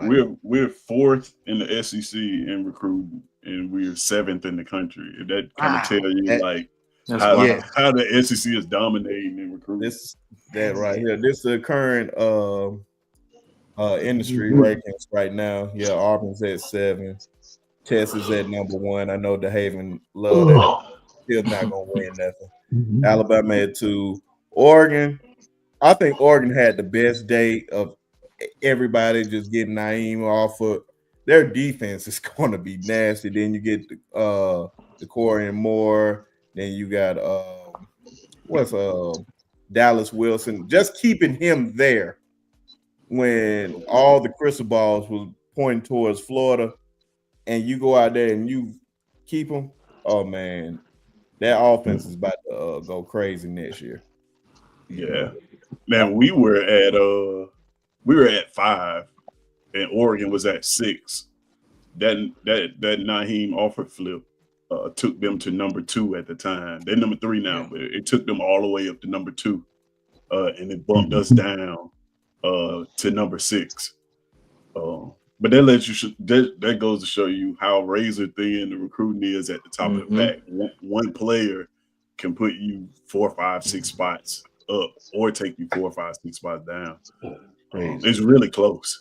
4th in the SEC in recruiting, and we're 7th in the country. That kind of tell you how the SEC is dominating in recruiting. That right here. This is the current industry rankings right now. Yeah, Auburn's at 7. Texas at number 1. I know DeHaven love that. Still not gonna win nothing. Alabama at 2. Oregon. I think Oregon had the best day of everybody just getting Naeem off of their defense is going to be nasty. Then you get the Corey and Moore. Then you got Dallas Wilson. Just keeping him there when all the crystal balls was pointing towards Florida, and you go out there and you keep them. Oh man, that offense is about to go crazy next year. Yeah, man, we were at 5, and Oregon was at 6. That Naheem Offord flip took them to number 2 at the time. They're number 3 now, but it took them all the way up to number 2, and it bumped us down to number 6. But that lets you that goes to show you how razor thin the recruiting is at the top of the pack. One player can put you 4, 5, 6 spots up, or take you 4, 5, 6 spots down. It's really close.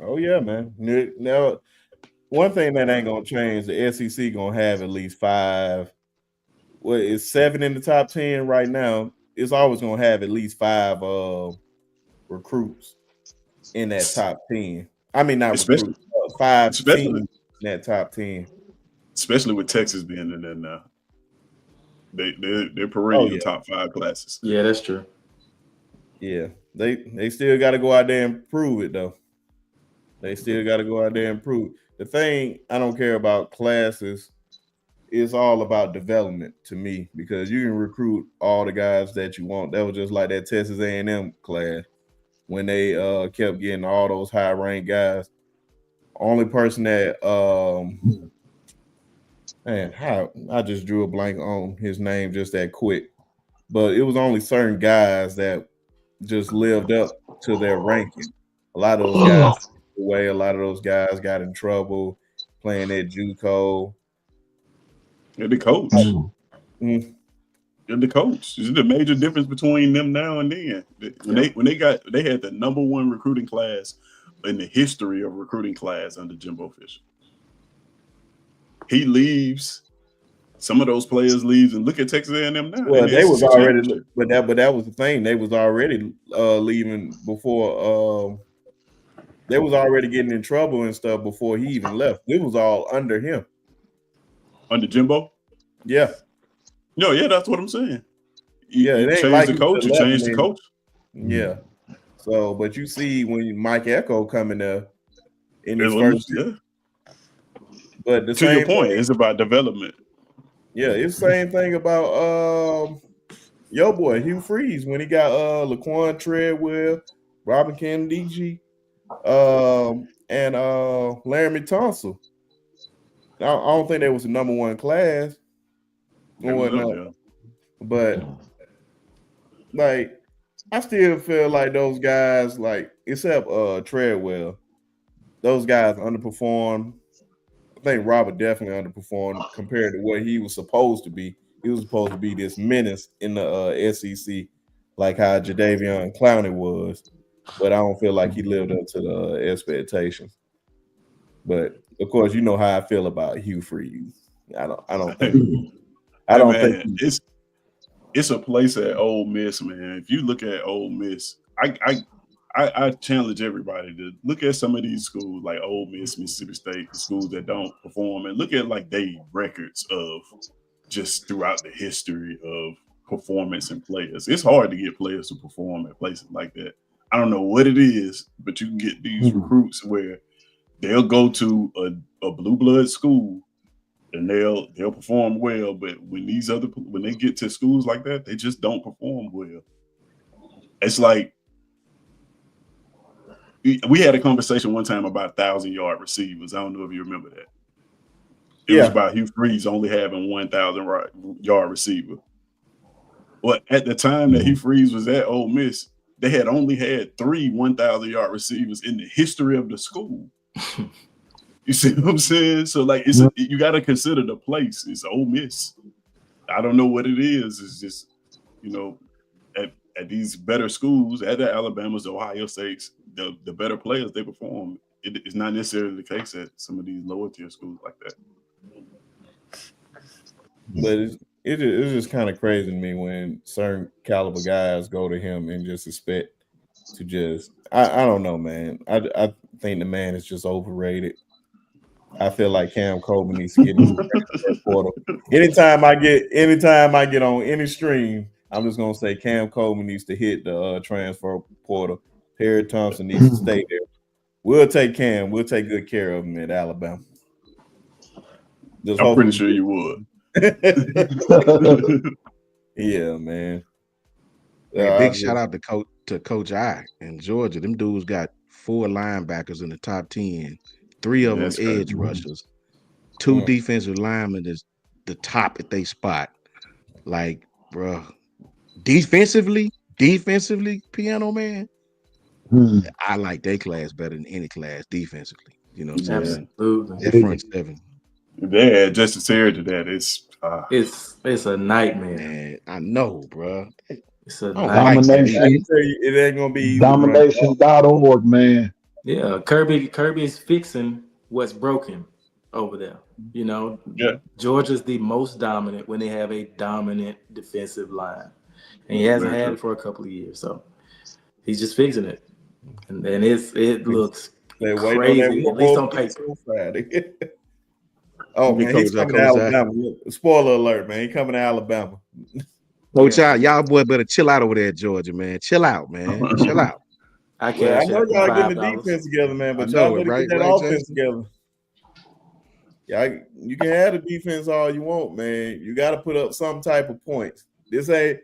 Oh yeah, man. Now, one thing that ain't gonna change, the SEC gonna have at least 5. Well, it's 7 in the top 10 right now. It's always gonna have at least 5 recruits in that top 10. I mean, not recruits, 5 teams in that top 10. Especially with Texas being in there now. They're perennial top 5 classes. Yeah, that's true. Yeah, they still got to go out there and prove it though. They still got to go out there and prove it. The thing I don't care about classes, it's all about development to me, because you can recruit all the guys that you want. That was just like that Texas A&M class when they kept getting all those high ranked guys. Only person that I just drew a blank on his name just that quick, but it was only certain guys that just lived up to their ranking. A lot of those guys away. A lot of those guys got in trouble playing at JUCO. And the coach. And the coach. This is the major difference between them now and then. When they had the number 1 recruiting class in the history of recruiting class under Jimbo Fisher. He leaves. Some of those players leaves, and look at Texas A&M now. Well, they was already, but that was the thing. They was already leaving before. They was already getting in trouble and stuff before he even left. It was all under him. Under Jimbo? Yeah. No, yeah, that's what I'm saying. You it change like the coach. You change the coach. Yeah. So, but you see when Mike Echo coming there in his first year. But to your point, it's about development. Yeah, it's the same thing about your boy Hugh Freeze when he got Laquan Treadwell, Robin Kennedy, and Laramie Tunsil. I don't think they was the number one class They or was up whatnot, there. but like I still feel like those guys, like except Treadwell, those guys underperformed. I think Robert definitely underperformed compared to what he was supposed to be. He was supposed to be this menace in the SEC, like how Jadeveon Clowney was, but I don't feel like he lived up to the expectations. But of course, you know how I feel about Hugh Freeze. I don't think. I Hey don't think. man, it's a place at Ole Miss, man. If you look at Ole Miss, I challenge everybody to look at some of these schools like Ole Miss, Mississippi State, the schools that don't perform, and look at like they records of just throughout the history of performance and players. It's hard to get players to perform at places like that. I don't know what it is, but you can get these recruits where they'll go to a blue blood school and they'll perform well, but when they get to schools like that, they just don't perform well. It's like we had a conversation one time about 1,000-yard receivers. I don't know if you remember that. It was about Hugh Freeze only having 1,000-yard receiver. Well, at the time that Hugh Freeze was at Ole Miss, they had only had 3 1,000-yard receivers in the history of the school. You see what I'm saying? So like, you got to consider the place. It's Ole Miss. I don't know what it is. It's just, at these better schools, at the Alabamas, the Ohio States, the better players they perform. It's not necessarily the case at some of these lower tier schools like that. But it's just kind of crazy to me when certain caliber guys go to him and just expect to just I don't know, man. I think the man is just overrated. I feel like Cam Coleman needs to get in the transfer portal. Anytime I get on any stream, I'm just gonna say Cam Coleman needs to hit the transfer portal. Perry Thompson needs to stay there. We'll take Cam. We'll take good care of him at Alabama. I'm pretty sure you would. Yeah, man. Big shout out to Coach I in Georgia. Them dudes got 4 linebackers in the top 10, 3 of them edge rushers, 2 defensive linemen is the top at they spot. Like, bro, defensively, Piano Man, I like their class better than any class defensively. You know what I'm saying? Absolutely. That front 7. Yeah, just to say to that, it's a nightmare. Man, I know, bro. It's a domination. I can tell you, it ain't gonna be easy. Domination.org, man. Yeah, Kirby is fixing what's broken over there. Georgia's the most dominant when they have a dominant defensive line, and he hasn't had it for a couple of years. So he's just fixing it, and it looks crazy, at least on paper. Oh man, he's coming to Alabama. Spoiler alert, man. He's coming to Alabama. Coach, y'all boy better chill out over there at Georgia, man. Chill out, man. Chill out. I know y'all getting the defense together, man, but y'all better get that offense together. Yeah, you can have the defense all you want, man. You got to put up some type of points. This was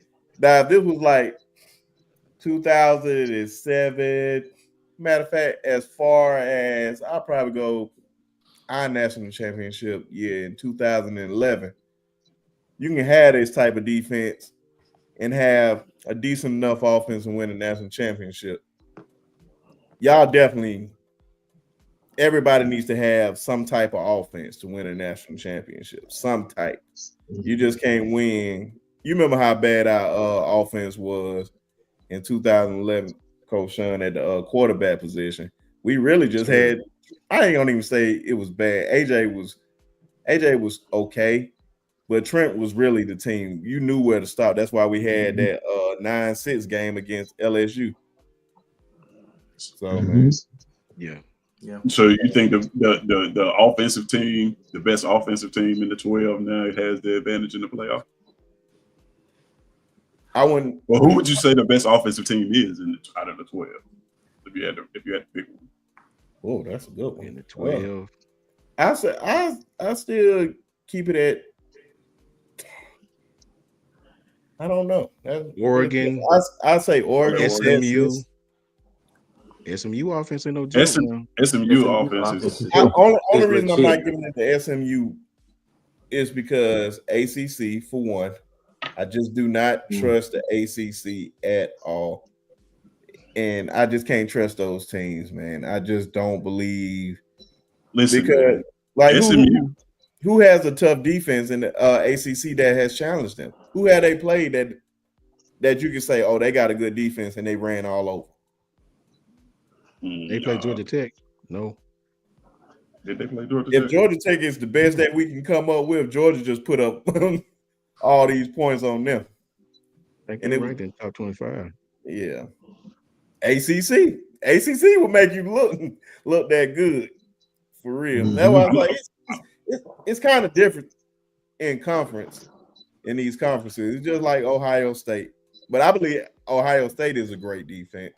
like 2007. Matter of fact, as far as I'll probably go our national championship year in 2011, you can have this type of defense and have a decent enough offense and win a national championship. Y'all everybody needs to have some type of offense to win a national championship. Some type. You just can't win. You remember how bad our offense was in 2011, Coach Sean, at the quarterback position. We really just had. I ain't gonna even say it was bad. AJ was okay, but Trent was really the team. You knew where to stop. That's why we had that 9-6 game against LSU. So man, yeah. So you think the offensive team, the best offensive team in the 12 now, has the advantage in the playoff? I wouldn't. Well, who would you say the best offensive team is out of the 12? If you had to pick one. Oh, that's a good one. In the 12. I still keep it at. I don't know. Oregon. I say Oregon. SMU. SMU offense ain't no joke. SMU SMU offense offense is is- Only It's reason I'm legit. not giving it to SMU is because ACC, for one, I just do not trust the ACC at all. And I just can't trust those teams, man. I just don't believe listen, because man. like SMU. who has a tough defense in the ACC that has challenged them? Who had they played that you could say, oh, they got a good defense and they ran all over? They play Georgia Tech. No. Did they play Georgia If Tech? Georgia Tech is the best that we can come up with, Georgia just put up all these points on them. I think And they're it- ranked in top 25. Yeah. ACC will make you look that good for real. That's why I was like, it's kind of different in conference in these conferences. It's just like Ohio State, but I believe Ohio State is a great defense,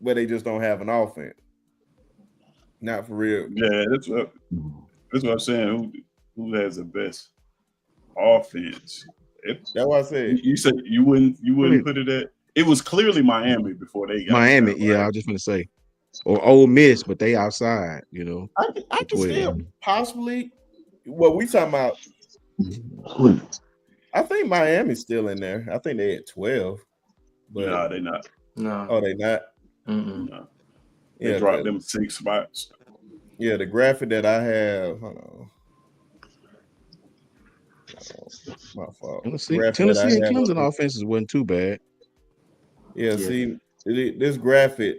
but they just don't have an offense. Not for real. Yeah, that's what I'm saying. Who has the best offense? That's why I said You said you wouldn't put it at. It was clearly Miami before they got Miami, there, yeah, right? I was just gonna say, or Ole Miss, but they outside, you know. I can 12. still possibly. What we talking about? I think Miami's still in there. I think they at 12. But No, they not. No. oh, they not. No. They Yeah, dropped them 6 spots. yeah. The graphic that I have. Hold on. My fault. Tennessee, Graphic Tennessee that I and have Clemson up here. offenses wasn't too bad. Yeah, Yeah. see this graphic,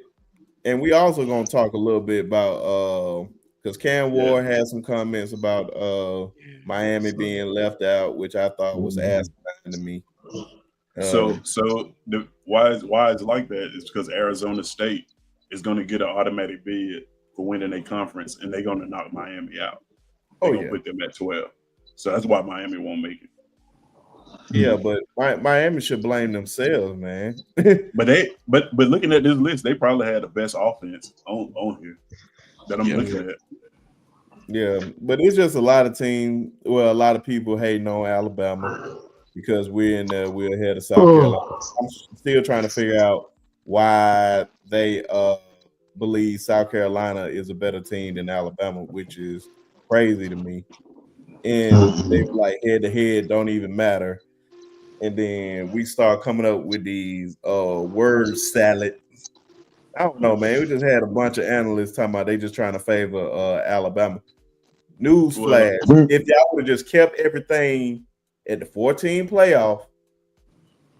and we also gonna talk a little bit about because Cam Ward had some comments about Miami being left out, which I thought was asinine to me. So why it's like that is because Arizona State is going to get an automatic bid for winning a conference, and they're going to knock Miami out. They're going to put them at 12. So that's why Miami won't make it. Yeah, but Miami should blame themselves, man. but looking at this list, they probably had the best offense on here that I'm looking at. Yeah, but it's just a lot of teams. Well, a lot of people hating on Alabama because we're ahead of South Carolina. I'm still trying to figure out why they believe South Carolina is a better team than Alabama, which is crazy to me. And they like head to head don't even matter. And then we start coming up with these word salad. I don't know, man. We just had a bunch of analysts talking about they just trying to favor Alabama. Newsflash: if y'all would have just kept everything at the 14 playoff,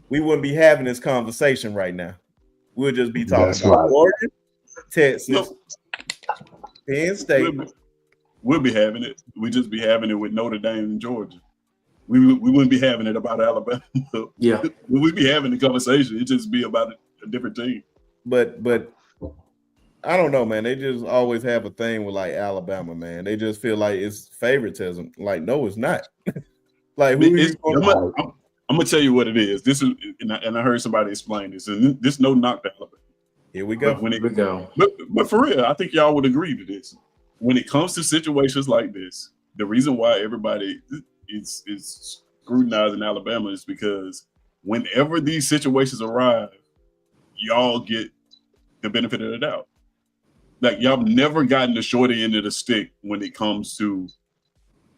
we wouldn't be having this conversation right now. We'll just be talking about Oregon, Texas, Penn State. We'll be having it. We just be having it with Notre Dame and Georgia. We wouldn't be having it about Alabama. Yeah, we'd be having the conversation. It'd just be about a different team. But I don't know, man. They just always have a thing with like Alabama, man. They just feel like it's favoritism. Like, no, it's not. Like, who I'm gonna tell you what it is. This is, and I heard somebody explain this, and this no knock to Alabama. Here we go. But for real, I think y'all would agree to this. When it comes to situations like this, the reason why everybody is scrutinizing Alabama is because whenever these situations arrive, y'all get the benefit of the doubt. Like, y'all never gotten the shorty end of the stick when it comes to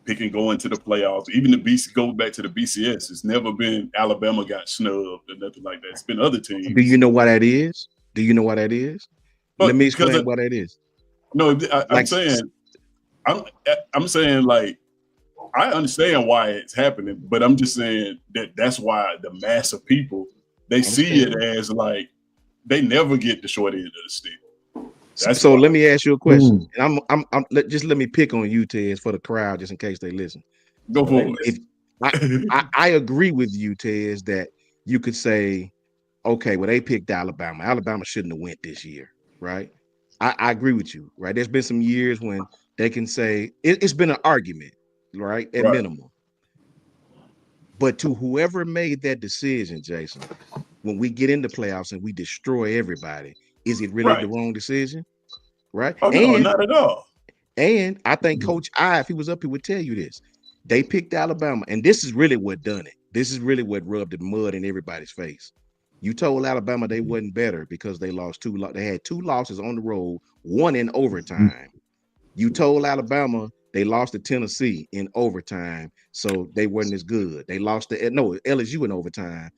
picking going to the playoffs. Even the BC, go back to the BCS. It's never been Alabama got snubbed or nothing like that. It's been other teams. Do you know why that is? Let me explain why that is. No, I'm saying like I understand why it's happening, but I'm just saying that's why the mass of people they see it as like they never get the short end of the stick. So let me ask you a question. And let me pick on you, Tez, for the crowd, just in case they listen. Go for it. I agree with you, Tez, that you could say, okay, well, they picked Alabama. Alabama shouldn't have went this year, right? I agree with you, right? There's been some years when they can say it's been an argument, right? At minimum. But to whoever made that decision, Jason, when we get into playoffs and we destroy everybody, is it really the wrong decision? Right? Oh, no, not at all. And I think Coach I, if he was up, he would tell you this. They picked Alabama, and this is really what done it. This is really what rubbed the mud in everybody's face. You told Alabama they wasn't better because they lost they had 2 losses on the road, 1 in overtime. You told Alabama they lost to Tennessee in overtime, so they wasn't as good. They lost to LSU in overtime.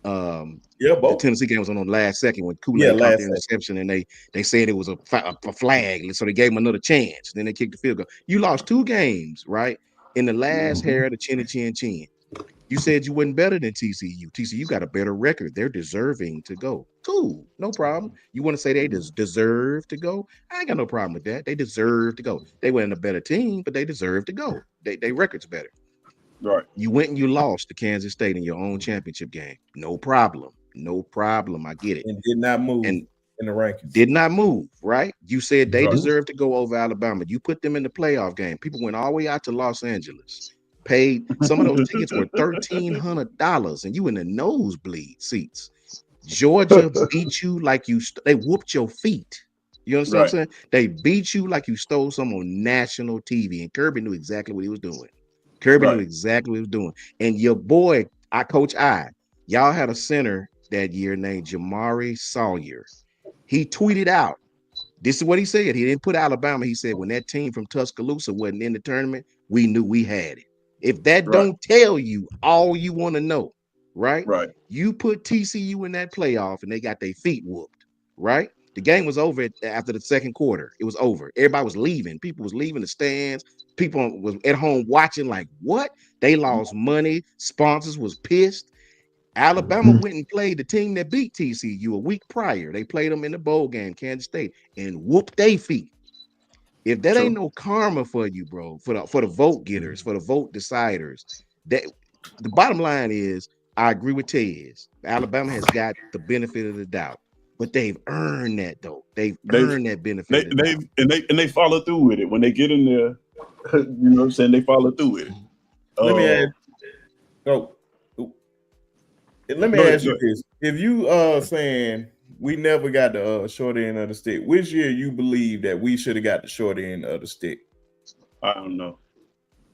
The both. Tennessee game was on the last second when Kool-Aid caught last the interception, and they said it was a flag, so they gave him another chance. Then they kicked the field goal. You lost 2 games, right? In the last hair of the chin. You said you wasn't better than TCU. TCU got a better record. They're deserving to go. Cool, no problem. You want to say they deserve to go? I ain't got no problem with that. They deserve to go. They weren't a better team, but they deserve to go. They record's better. Right. You went and you lost to Kansas State in your own championship game. No problem. I get it. And did not move in the rankings. Did not move, right? You said they deserve to go over Alabama. You put them in the playoff game. People went all the way out to Los Angeles. Paid some of those tickets were $1,300, and you in the nosebleed seats. Georgia beat you like they whooped your feet. You understand what I'm saying? They beat you like you stole some on national TV, and Kirby knew exactly what he was doing. Knew exactly what he was doing. And your boy, Coach y'all had a center that year named Jamari Sawyer. He tweeted out, this is what he said. He didn't put Alabama. He said, when that team from Tuscaloosa wasn't in the tournament, we knew we had it. If that don't tell you all you want to know, right? You put TCU in that playoff and they got their feet whooped, right? The game was over after the second quarter. It was over. Everybody was leaving. People was leaving the stands. People was at home watching like, what? They lost money. Sponsors was pissed. Alabama went and played the team that beat TCU a week prior. They played them in the bowl game, Kansas State, and whooped their feet. If that ain't no karma for you, bro, for the vote getters, for the vote deciders, that the bottom line is, I agree with Tez. Alabama has got the benefit of the doubt, but they've earned that though. They've earned that benefit. They follow through with it when they get in there. You know what I'm saying? They follow through with it. Let me ask you this: if you saying we never got the short end of the stick, which year you believe that we should have got the short end of the stick? I don't know.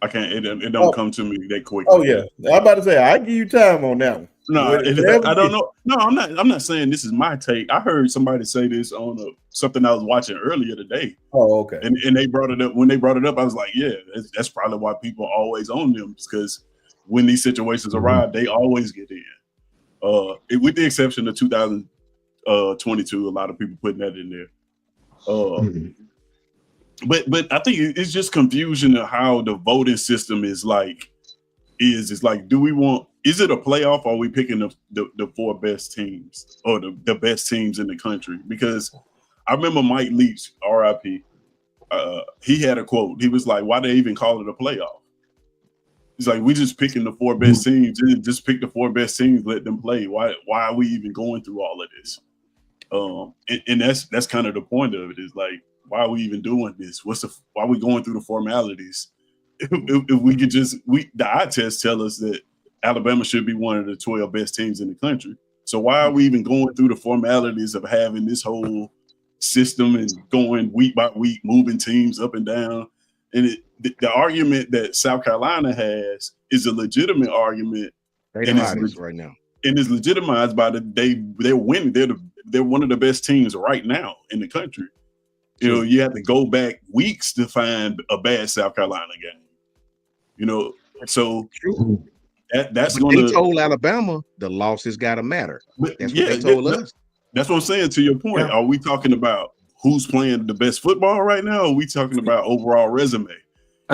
I can't. It don't come to me that quick. Oh yeah, I'm about to say I give you time on that one. No, I don't know. No, I'm not saying this is my take. I heard somebody say this on something I was watching earlier today. Oh, okay. And they brought it up. When they brought it up, I was like, yeah, that's probably why people always own them, because when these situations arrive, they always get in. With the exception of 2022, a lot of people putting that in there. But I think it's just confusion of how the voting system is like. It's like, is it a playoff, or are we picking the 4 best teams or the best teams in the country? Because I remember Mike Leach, RIP, he had a quote. He was like, why they even call it a playoff? He's like, we just picking the 4 best teams, and just pick the 4 best teams, let them play. Why are we even going through all of this? And that's kind of the point of it, is like, why are we even doing this? Why are we going through the formalities? If we could the eye tests tell us that Alabama should be one of the 12 best teams in the country. So why are we even going through the formalities of having this whole system and going week by week, moving teams up and down? And the argument that South Carolina has is a legitimate argument. They're the hottest right now. And it's legitimized by they're winning. They're one of the best teams right now in the country. You know, you have to go back weeks to find a bad South Carolina game. You know, so that's going to. They told Alabama the losses got to matter. That's what they told us. That's what I'm saying. To your point, are we talking about who's playing the best football right now? Or are we talking about overall resume?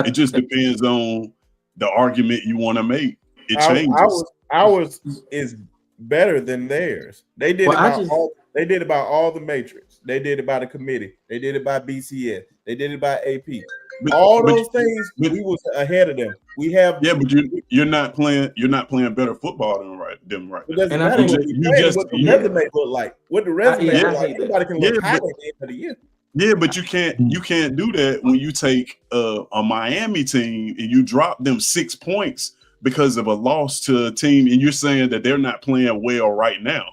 It just depends on the argument you want to make. It changes. Ours is better than theirs. They did about all the matrix. They did it by the committee. They did it by BCS. They did it by AP. All those things, we was ahead of them. We have, but you're not playing better football than them right now. And I think what the resume look like. What the resume look like. Everybody can look high at the end of the year. Yeah, but you can't do that when you take a Miami team and you drop them 6 points because of a loss to a team, and you're saying that they're not playing well right now.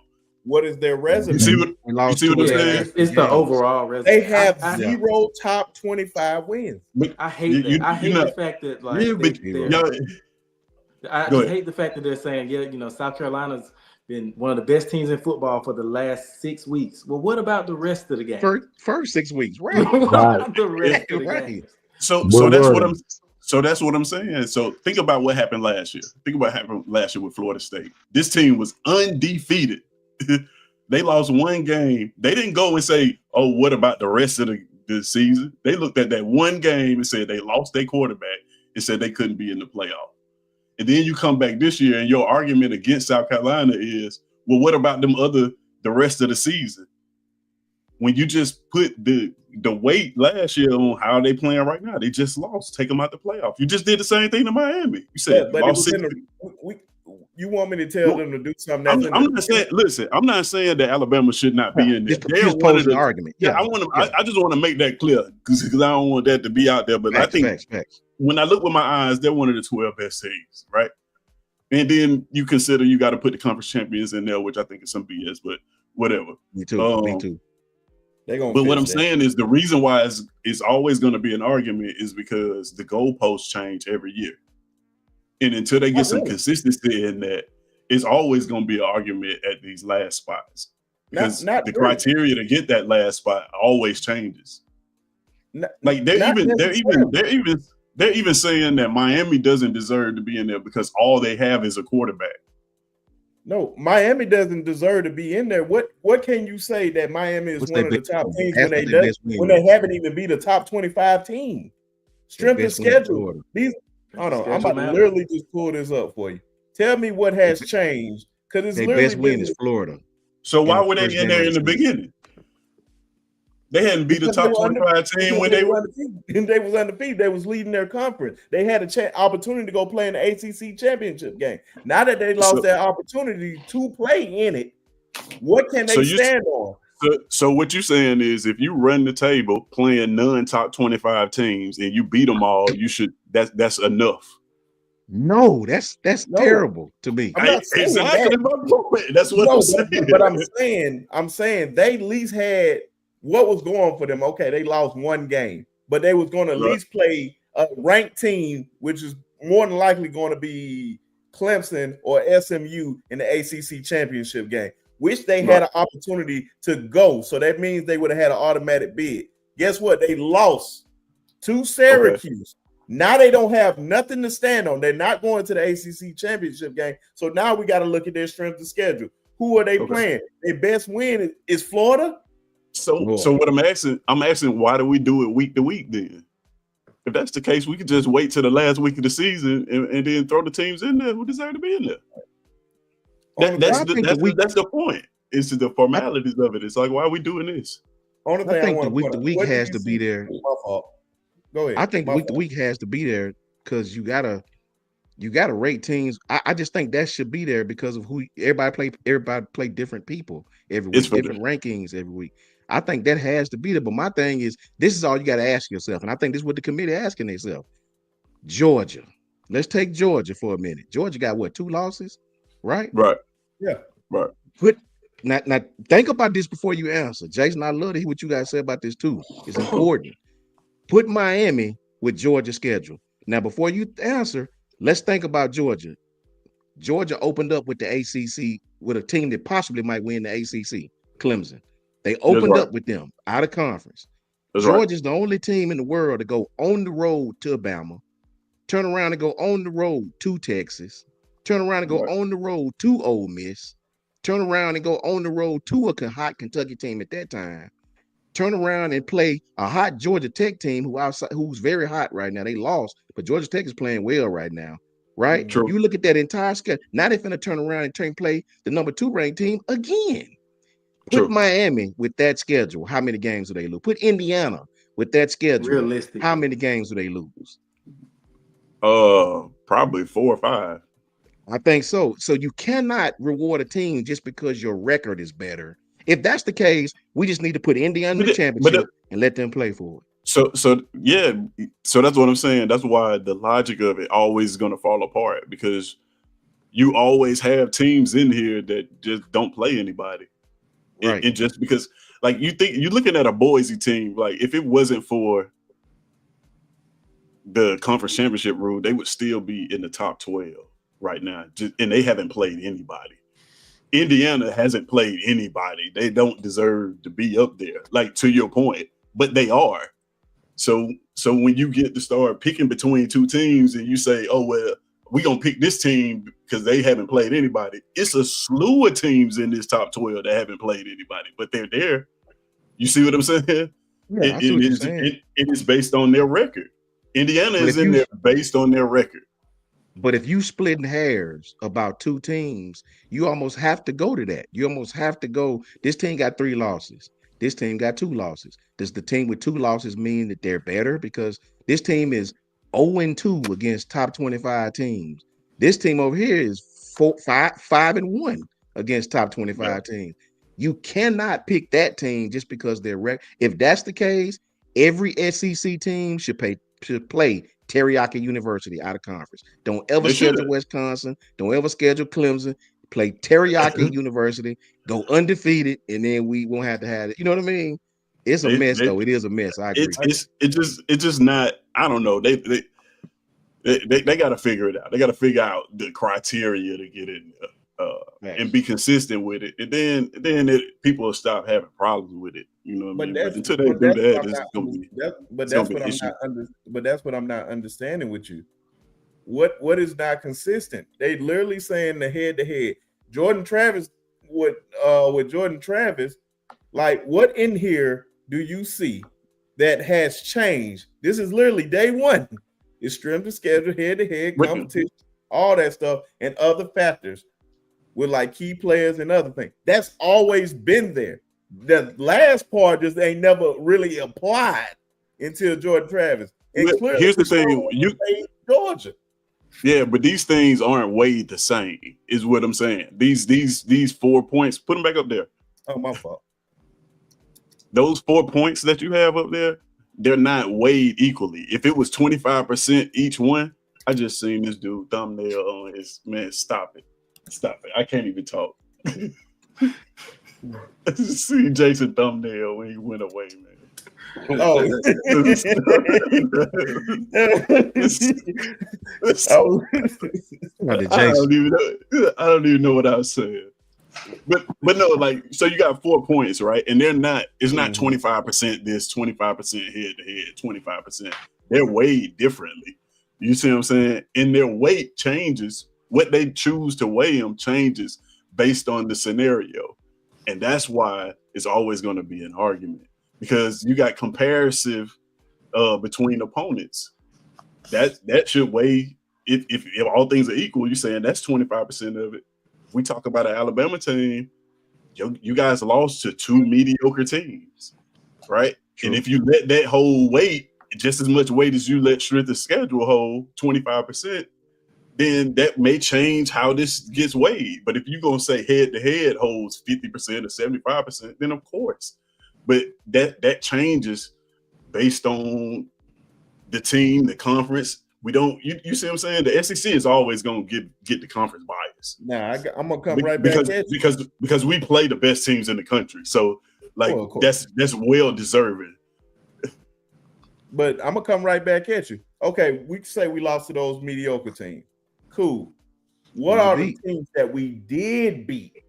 What is their resume? You see what I'm saying? It's the overall resume. They have 0 top 25 wins. But I hate that. I hate the fact that I hate the fact that they're saying, South Carolina's been one of the best teams in football for the last 6 weeks. Well, what about the rest of the game? First 6 weeks, right? What Right. about the rest of the Right. game? So We're that's what worried. that's what I'm saying. So think about what happened last year. Think about what happened last year with Florida State. This team was undefeated. They lost one game. They didn't go and say, "Oh, what about the rest of the season?" They looked at that one game and said they lost their quarterback and said they couldn't be in the playoff. And then you come back this year and your argument against South Carolina is, well, what about the rest of the season? When you just put the weight last year on how they playing right now, they just lost. Take them out the playoff. You just did the same thing to Miami. You said But it lost was in 60. you want me to tell them to do something that's I'm not saying. Listen, I'm not saying that Alabama should not be in there. Just posing the argument. Yeah, I just want to make that clear because I don't want that to be out there. But I think facts. when I look with my eyes, they're one of the 12 best teams, right? And then you consider you got to put the conference champions in there, which I think is some BS, but whatever. Me too. But what I'm saying is the reason why it's always going to be an argument is because the goalposts change every year. And until they get some consistency in that, it's always going to be an argument at these last spots. Because the criteria to get that last spot always changes. Like they're even saying that Miami doesn't deserve to be in there because all they have is a quarterback. No, Miami doesn't deserve to be in there. What can you say that Miami is one of the top teams when they haven't even beat a top 25 team? Strength of schedule. Hold on, I'm about to literally just pull this up for you. Tell me what has changed because it's literally best win is Florida. So why were they in there in the beginning? They hadn't beat a top 25 team when they were undefeated. They was undefeated. They was leading their conference. They had an opportunity to go play in the ACC championship game. Now that they lost that opportunity to play in it, what can they stand on? So what you're saying is if you run the table playing non-top 25 teams and you beat them all, you should that's enough. No, that's terrible to me. I'm not saying that. That's what I'm saying. But I'm saying they at least had what was going for them. Okay, they lost one game, but they was going to at least play a ranked team, which is more than likely going to be Clemson or SMU in the ACC championship game, which they had an opportunity to go. So that means they would have had an automatic bid. Guess what? They lost to Syracuse. Now they don't have nothing to stand on. They're not going to the ACC championship game. So now we got to look at their strength of schedule. Who are they playing? Their best win is Florida. So what I'm asking, why do we do it week to week then? If that's the case, we could just wait till the last week of the season and then throw the teams in there who deserve to be in there. That's the point. It's the formalities of it. It's like, why are we doing this? I think the week to week has to be there. Go ahead. I think week to week has to be there because you gotta rate teams. I just think that should be there because of who everybody play different people every week, different rankings every week. I think that has to be there. But my thing is, this is all you got to ask yourself, and I think this is what the committee asking themselves. Georgia. Let's take Georgia for a minute. Georgia got what, 2 losses, right? Right. Yeah. Right. Now think about this before you answer. Jason, I love to hear what you guys say about this too. It's important. Put Miami with Georgia's schedule. Now, before you answer, let's think about Georgia. Georgia opened up with the ACC with a team that possibly might win the ACC, Clemson. They opened up with them out of conference. Georgia's the only team in the world to go on the road to Alabama, turn around and go on the road to Texas, turn around and go on the road to Ole Miss, turn around and go on the road to a hot Kentucky team at that time, turn around and play a hot Georgia Tech team who's very hot right now. They lost, but Georgia Tech is playing well right now, right? True. You look at that entire schedule. Now they're finna turn around and play the number 2 ranked team again. Put Miami with that schedule. How many games do they lose? Put Indiana with that schedule. Realistic. How many games do they lose? Probably 4 or 5. I think so. So you cannot reward a team just because your record is better. If that's the case, we just need to put Indiana in the championship and let them play for it. So that's what I'm saying. That's why the logic of it always is going to fall apart because you always have teams in here that just don't play anybody. Right. And just because, like, you think you're looking at a Boise team, like if it wasn't for the conference championship rule, they would still be in the top 12 right now. And they haven't played anybody. Indiana hasn't played anybody. They don't deserve to be up there, like to your point, but they are. So when you get to start picking between two teams and you say, oh, well, we're going to pick this team because they haven't played anybody. It's a slew of teams in this top 12 that haven't played anybody, but they're there. You see what I'm saying? Yeah, I see what you're saying. It is based on their record. Indiana is in there based on their record. But if you splitting hairs about two teams, you almost have to go to that. You almost have to go. This team got 3 losses. This team got 2 losses. Does the team with 2 losses mean that they're better? Because this team is 0-2 against top 25 teams. This team over here is 5-1 against top 25 teams. You cannot pick that team just because they're if that's the case, every SEC team should play Teriyaki University out of conference. Don't ever schedule Wisconsin. Don't ever schedule Clemson. Play Teriyaki University. Go undefeated, and then we won't have to have it. You know what I mean? It's a mess, though. It is a mess. I agree. It's just not. I don't know. They got to figure it out. They got to figure out the criteria to get in and be consistent with it, and then people will stop having problems with it. You know what I mean? But until they do that, it's going to be. But that's what I'm not understanding with you. What is not consistent? They literally saying the head-to-head. Jordan Travis with Jordan Travis, like what in here do you see that has changed? This is literally day one. It's strength of schedule, head-to-head competition, all that stuff, and other factors with like key players and other things. That's always been there. The last part just ain't never really applied until Jordan Travis. And here's the thing: Georgia. Yeah, but these things aren't weighed the same, is what I'm saying. These 4 points, put them back up there. Oh, my fault. Those 4 points that you have up there, they're not weighed equally. If it was 25% each one, I just seen this dude thumbnail on his man. Stop it. I can't even talk. I just seen Jason thumbnail when he went away, man. Oh, I don't even know what I was saying. But no, like, so you got 4 points, right? And it's not 25% this, 25% head to head, 25%. They're weighed differently. You see what I'm saying? And their weight changes. What they choose to weigh them changes based on the scenario. And that's why it's always going to be an argument, because you got comparative between opponents. That should weigh, if all things are equal, you're saying that's 25% of it. We talk about an Alabama team, you guys lost to 2 mediocre teams, right? True. And if you let that hold weight, just as much weight as you let strength of schedule hold, 25%, then that may change how this gets weighed. But if you're going to say head-to-head holds 50% or 75%, then of course. But that changes based on the team, the conference. We don't. You see what I'm saying? The SEC is always going to get the conference bias. Nah, I'm gonna come right back at you. because we play the best teams in the country. So like that's well deserving. But I'm gonna come right back at you. Okay, we say we lost to those mediocre teams. Cool. What are the teams that we did beat?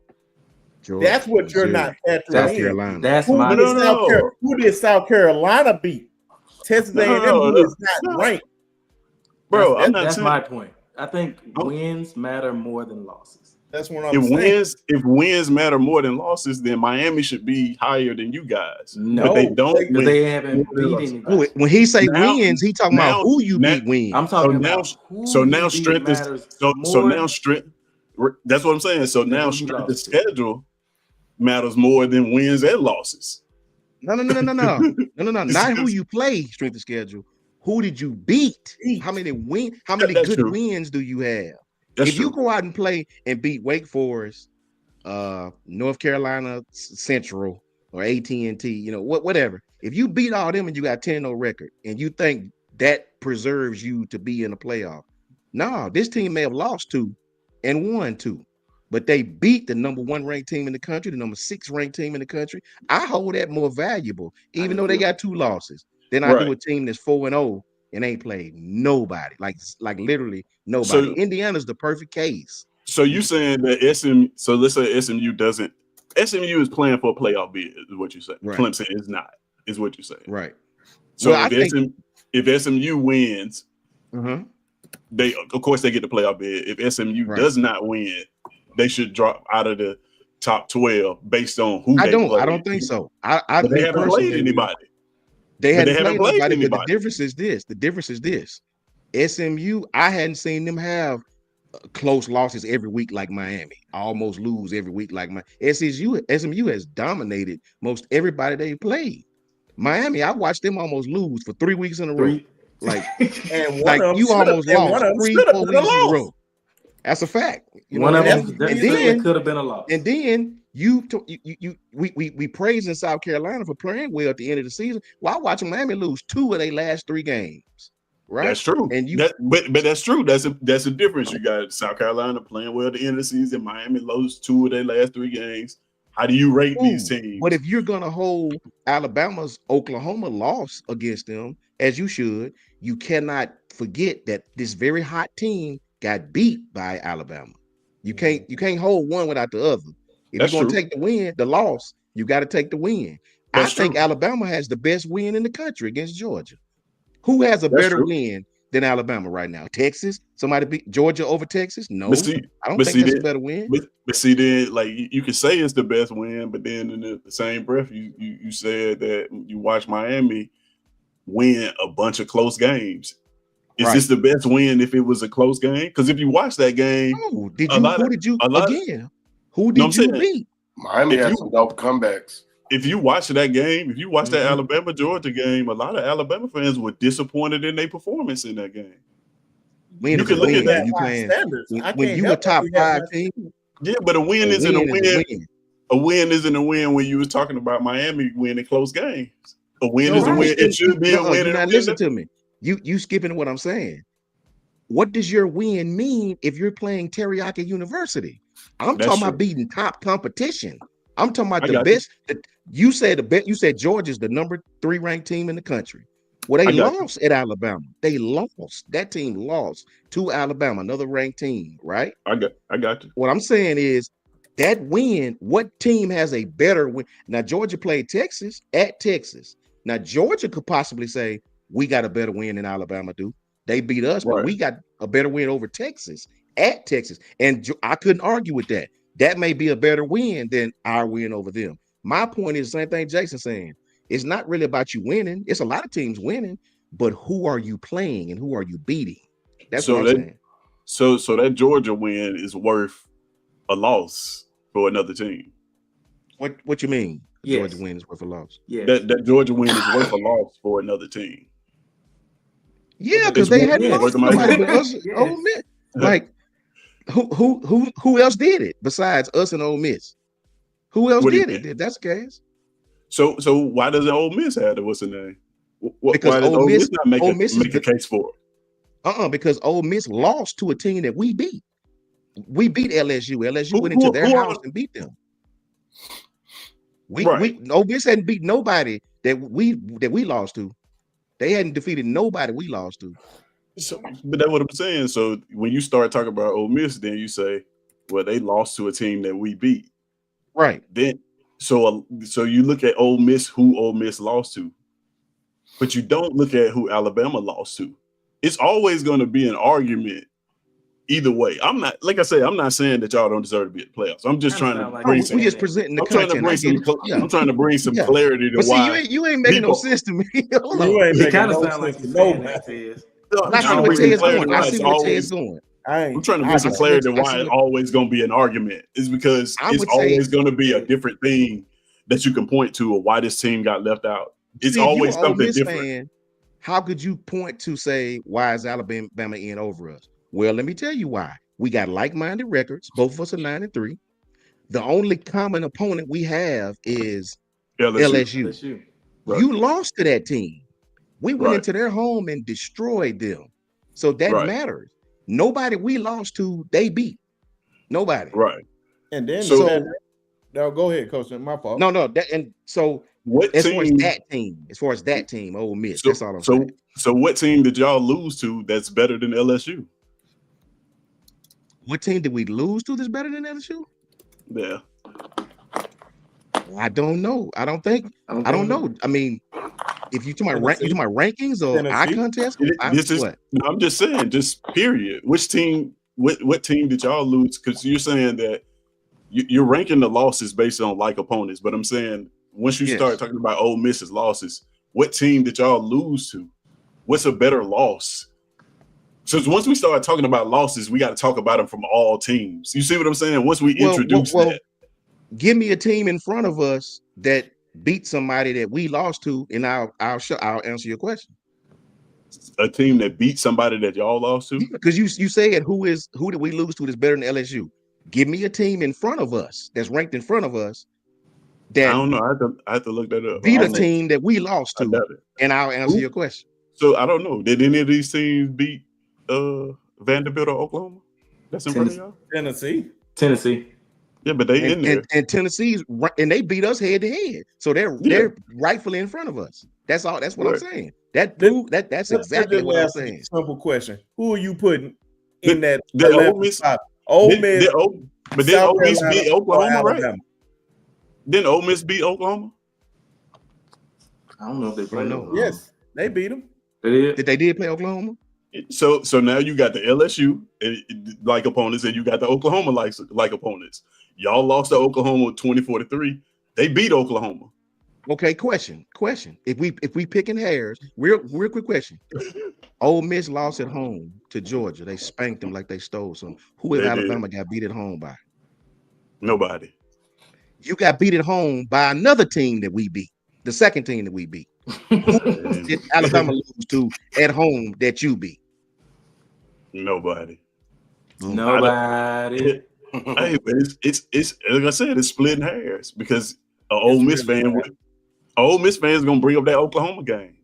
Georgia, that's what you're not factoring in. Carolina. That's who did South Carolina beat? Texas A&M is not ranked. Bro, that's my point. I think wins matter more than losses. That's what I'm saying. If wins matter more than losses, then Miami should be higher than you guys. No, but they don't. Because they haven't beat anybody. When he say wins, he talking about who you beat wins. I'm talking about now strength is so now strength. That's what I'm saying. So now strength of schedule matters more than wins and losses. No. Not who you play. Strength of schedule. Who did you beat? How many good wins do you have? If you go out and play and beat Wake Forest, North Carolina Central, or AT&T, whatever. If you beat all them and you got 10-0 record, and you think that preserves you to be in a playoff, no, this team may have lost 2 and won 2, but they beat the number 1 ranked team in the country, the number 6 ranked team in the country. I hold that more valuable, even though they got 2 losses. Then I do a team that's 4-0 and ain't played nobody, like literally nobody. So, Indiana's the perfect case. So you saying that SMU? So let's say SMU doesn't. SMU is playing for a playoff bid, is what you say. Right. Clemson is not, is what you're saying. Right. So Well, if SMU wins, uh-huh. they of course they get the playoff bid. If SMU Right. does not win, they should drop out of the top 12 based on who I they don't. play. I don't think so. I But they me haven't played personally, anybody. they But they hadn't haven't played played anybody. But the anybody. difference is this. The difference is this. SMU, I hadn't seen them have close losses every week like Miami. Almost lose every week like SMU has dominated most everybody they played. Miami, I watched them almost lose for 3 weeks in a row. Like, And like you almost lost 3-4 weeks in a row. That's a fact. You know One of what I them mean? definitely could have been a loss. And then we praising South Carolina for playing well at the end of the season. While watching Miami lose 2 of their last 3 games. Right. That's true. And but that's true. That's a difference. You got South Carolina playing well at the end of the season. Miami lost 2 of their last 3 games. How do you rate these teams? But if you're gonna hold Alabama's Oklahoma loss against them, as you should, you cannot forget that this very hot team got beat by Alabama. You can't hold one without the other. If That's you're gonna true. take the win, the loss, you got to take the win. That's I think true. Alabama has the best win in the country against Georgia. Who has a That's better true. win than Alabama right now? Texas? Somebody beat Georgia over Texas? No, But see, I don't but think see that's that- a better win. But see, then like you can say it's the best win, but then in the same breath, you said that you watch Miami win a bunch of close games. Is Right. this the best win if it was a close game? Because if you watch that game, No, a lot who of- did you a lot- again? Who No, did I'm you saying- beat? Miami If had you- some dope comebacks. if you watch that game, if you watch that Mhm. Alabama Georgia game, a lot of Alabama fans were disappointed in their performance in that game. Win You is can a look at win that. when you playing. Standards. I When can't you a help top that we have 5 high team, Yeah, but a win a isn't a win is a win. win. A win isn't a win when you was talking about Miami winning close games. A win No, is a right. win. It should be a win. You're and a not win. listening to me. You skipping what I'm saying. What does your win mean if you're playing Teriyaki University? I'm That's talking about true. beating top competition. I'm talking about I the got you. best. You said Georgia's the number 3 ranked team in the country. Well, they I got you. lost at Alabama. They lost. That team lost to Alabama, another ranked team, right? I got you. What I'm saying is that win, what team has a better win? Now, Georgia played Texas at Texas. Now, Georgia could possibly say, we got a better win than Alabama do. They beat us, but Right. we got a better win over Texas at Texas. And I couldn't argue with that. That may be a better win than our win over them. My point is the same thing Jason's saying. It's not really about you winning. It's a lot of teams winning, but who are you playing and who are you beating? That's So what I'm that- saying. So that Georgia win is worth a loss for another team. What you mean? Yes. Georgia win is worth a loss. Yeah. That Georgia win is worth a loss for another team. Yeah, It's because they worth- hadn't yeah, lost worth the money. nobody but us. Yes. Ole Miss. Like who else did it besides us and Ole Miss? Who else What do you did it? mean? If that's the case, So why doesn't Ole Miss have it? What's the name? Because Why does Ole Ole Miss- Miss not make Ole Miss is a case for it? because Ole Miss lost to a team that we beat. We beat LSU. LSU Who- went into who- their who are- house and beat them. Right. Ole Miss hadn't beat nobody that we lost to. They hadn't defeated nobody we lost to. So, but that's what I'm saying. So when you start talking about Ole Miss, then you say, well, they lost to a team that we beat. Right. Then so you look at Ole Miss, who Ole Miss lost to, but you don't look at who Alabama lost to. It's always going to be an argument either way. I'm not saying that y'all don't deserve to be at the playoffs. I'm just Kinda trying to sound like bring we some. We just presenting the I'm trying to content. bring I some. get it. Yeah. I'm trying to bring some Yeah. clarity to But see, why. you ain't making no people- sense to me. Hold You on. ain't It making kind of no sounds like sense you're to saying nobody. that, Tiz. I'm I trying see to where bring some Ted's clarity going. to I why see it's where Ted's always. going. I'm trying to I bring some got clarity to I why see it's what- always going to be an argument. Is because I it's would say- always going to be a different thing that you can point to, or why this team got left out. It's See, if always you're an Ole something Miss different. fan, how could you point to say why is Alabama in over us? Well, let me tell you why. We got like-minded records. Both of us are 9-3. The only common opponent we have is LSU. LSU. Right. You lost to that team. We went Right. into their home and destroyed them. So that Right. matters. Nobody we lost to, they beat. Nobody. Right. And then So- no, go ahead, Coach. My fault. No, that and so What as far as team? that team, Ole Miss, So, that's all I'm saying. so what team did y'all lose to that's better than LSU? What team did we lose to that's better than LSU? Yeah. I don't know. I don't know. I mean, if you talking about rankings or eye Tennessee. contest, This is. what? No, I'm just saying. Just period. Which team? What team did y'all lose? Because you're saying that you're ranking the losses based on like opponents. But I'm saying once you start talking about Ole Miss's losses, what team did y'all lose to? What's a better loss? So once we start talking about losses, we got to talk about them from all teams. You see what I'm saying? Once we introduce that. Give me a team in front of us that beat somebody that we lost to, and I'll answer your question. A team that beat somebody that y'all lost to? Because you said who did we lose to that's better than LSU? Give me a team in front of us that's ranked in front of us that I don't know. I have to look that up. Beat a team that we lost to, and I'll answer your question. So I don't know. Did any of these teams beat Vanderbilt or Oklahoma? That's in front of y'all? Tennessee. Yeah, but they in there. And Tennessee's and they beat us head to head. So they're rightfully in front of us. That's all. That's what I'm saying. That's exactly what I'm saying. Simple question: who are you putting in that? Ole Miss. Ole Miss. But then Ole Miss beat Oklahoma, right? Then Ole Miss beat Oklahoma. I don't know if they played. Yes, they beat them. Did they play Oklahoma? So now you got the LSU like opponents, and you got the Oklahoma like opponents. Y'all lost to Oklahoma 24-3. They beat Oklahoma. Okay, question. If we picking hairs, real quick question. Ole Miss lost at home to Georgia. They spanked them like they stole some. Who in Alabama got beat at home by? Nobody. You got beat at home by another team that we beat. The second team that we beat. Who did Alabama lose to at home that you beat? Nobody. Nobody. Hey, it's like I said, it's splitting hairs because an Ole Miss fan is gonna bring up that Oklahoma game.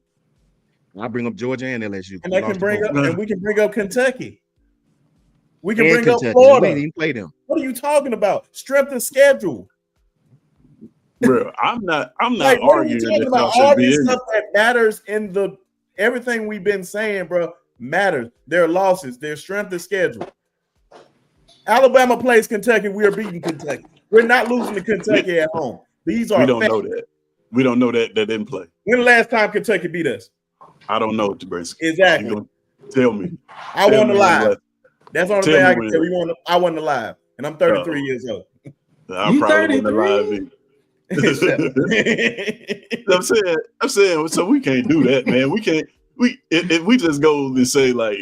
I bring up Georgia and LSU, and they can bring up, and we can bring up Kentucky. We can bring Kentucky. up Florida. We didn't even play them. What are you talking about? Strength of schedule, bro. I'm not like, arguing that about all this stuff that matters in the everything we've been saying, bro. Matters. Their losses, their strength of schedule. Alabama plays Kentucky. We are beating Kentucky. We're not losing to Kentucky at home. These are. We don't know that. We don't know that didn't play. When the last time Kentucky beat us? I don't know, Nebraska. Exactly. You tell me. I won alive. That's the only thing I can say. I won alive, and I'm 33 years old. I probably wasn't alive either. I'm saying. So we can't do that, man. We can't. If we just go and say like,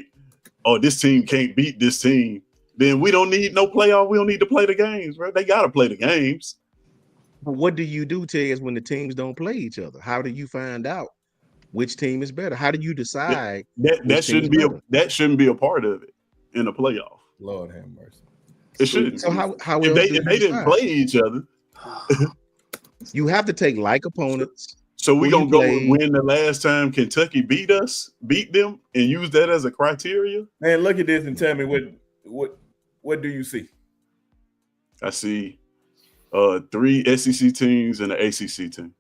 oh, this team can't beat this team, then we don't need no playoff. We don't need to play the games, bro. They got to play the games. But what do you do, Tez, when the teams don't play each other? How do you find out which team is better? How do you decide? That shouldn't be a part of it in a playoff. Lord have mercy. It shouldn't. So how if they didn't play each other, you have to take like opponents. So we gonna go with when the last time Kentucky beat them, and use that as a criteria. Man, look at this and tell me what do you see? I see 3 SEC teams and an ACC team.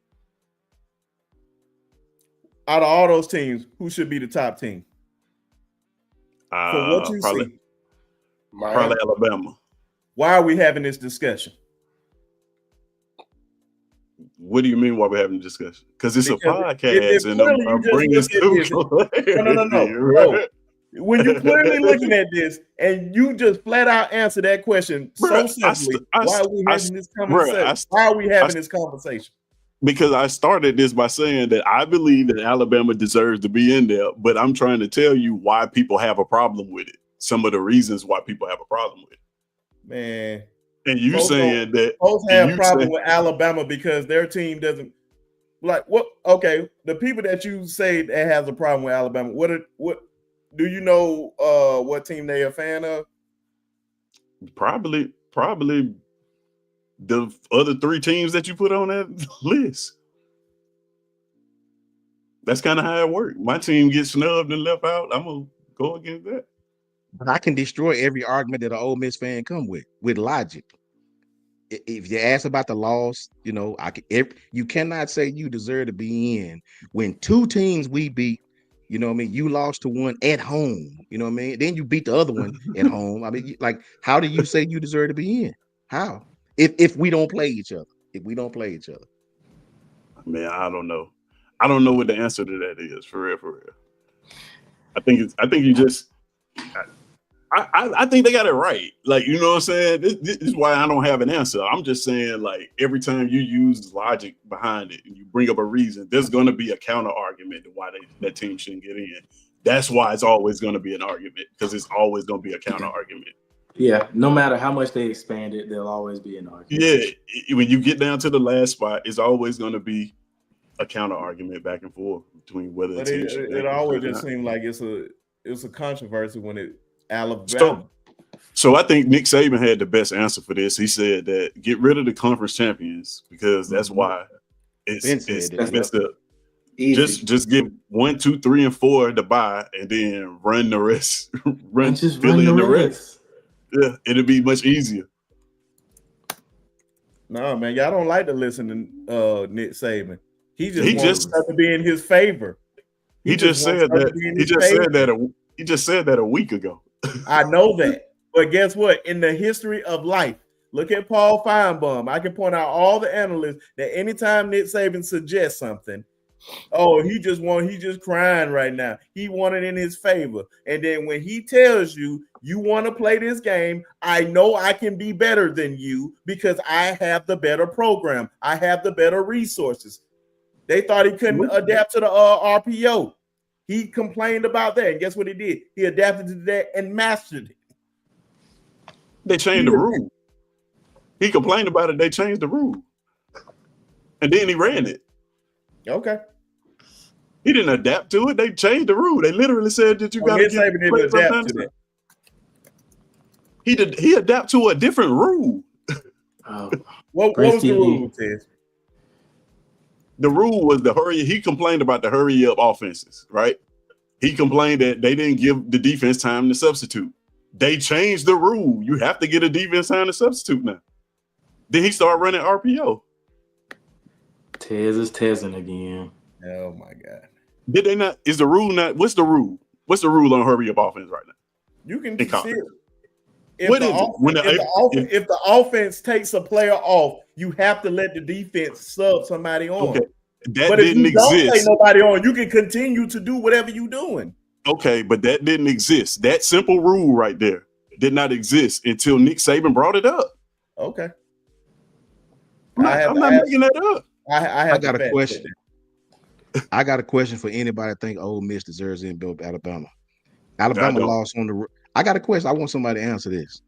Out of all those teams, who should be the top team? For what you see, probably Alabama. Why are we having this discussion? What do you mean? Why we're having a discussion? Because it's a podcast, and I'm bringing neutral. No. When you're clearly looking at this, and you just flat out answer that question so simply, why are we having this conversation? Why are we having this conversation? Because I started this by saying that I believe that Alabama deserves to be in there, but I'm trying to tell you why people have a problem with it. Some of the reasons why people have a problem with it. Man. And you saying that folks have a problem with Alabama because their team doesn't like what? Okay, the people that you say that has a problem with Alabama, what do you know? What team they a fan of? Probably the other 3 teams that you put on that list. That's kind of how it works. My team gets snubbed and left out. I'm gonna go against that. But I can destroy every argument that an Ole Miss fan come with logic. If you ask about the loss, you know, you cannot say you deserve to be in when 2 teams we beat You know what I mean? You lost to one at home. You know what I mean? Then you beat the other one at home. I mean, like, how do you say you deserve to be in? How? If we don't play each other. If we don't play each other. Man, I don't know. I don't know what the answer to that is, for real, for real. I think you just I think they got it right. Like, you know what I'm saying? This is why I don't have an answer. I'm just saying, like, every time you use logic behind it and you bring up a reason, there's going to be a counter argument to why that team shouldn't get in. That's why it's always going to be an argument, because it's always going to be a counter argument. Yeah, no matter how much they expand it, there'll always be an argument. Yeah, when you get down to the last spot, it's always going to be a counter argument back and forth between whether the team should. It always just seems like it's a controversy when it Alabama. So I think Nick Saban had the best answer for this. He said that get rid of the conference champions, because that's why it's messed up. Just get 1, 2, 3, and 4 to buy, and then run the rest. run the rest. Yeah, it'll be much easier. No, man, y'all don't like to listen to Nick Saban. He just wants to be in his favor. He just said that a week ago. I know that. But guess what? In the history of life, look at Paul Feinbaum. I can point out all the analysts that anytime Nick Saban suggests something, he just crying right now. He won it in his favor. And then when he tells you want to play this game, I know I can be better than you because I have the better program. I have the better resources. They thought he couldn't adapt to the RPO. He complained about that. And guess what he did? He adapted to that and mastered it. They changed the rule. He complained about it. They changed the rule. And then he ran it. Okay. He didn't adapt to it. They changed the rule. They literally said that you got to adapt to that. He adapt to a different rule. What was the rule, Ted? The rule was he complained about the hurry up offenses, right? He complained that they didn't give the defense time to substitute. They changed the rule. You have to get a defense time to substitute now. Then he started running RPO. Tez is Tezing again. Oh my God. Did they not? Is the rule not? What's the rule? What's the rule on hurry up offense right now? You can see it. If the offense takes a player off, you have to let the defense sub somebody on. Okay. But didn't exist. Don't play nobody on, you can continue to do whatever you're doing. Okay, but that didn't exist. That simple rule right there did not exist until Nick Saban brought it up. Okay. I'm not making that up. I got a question. I got a question for anybody that think Ole Miss deserves in Alabama. Alabama lost on the road. I got a question. I want somebody to answer this.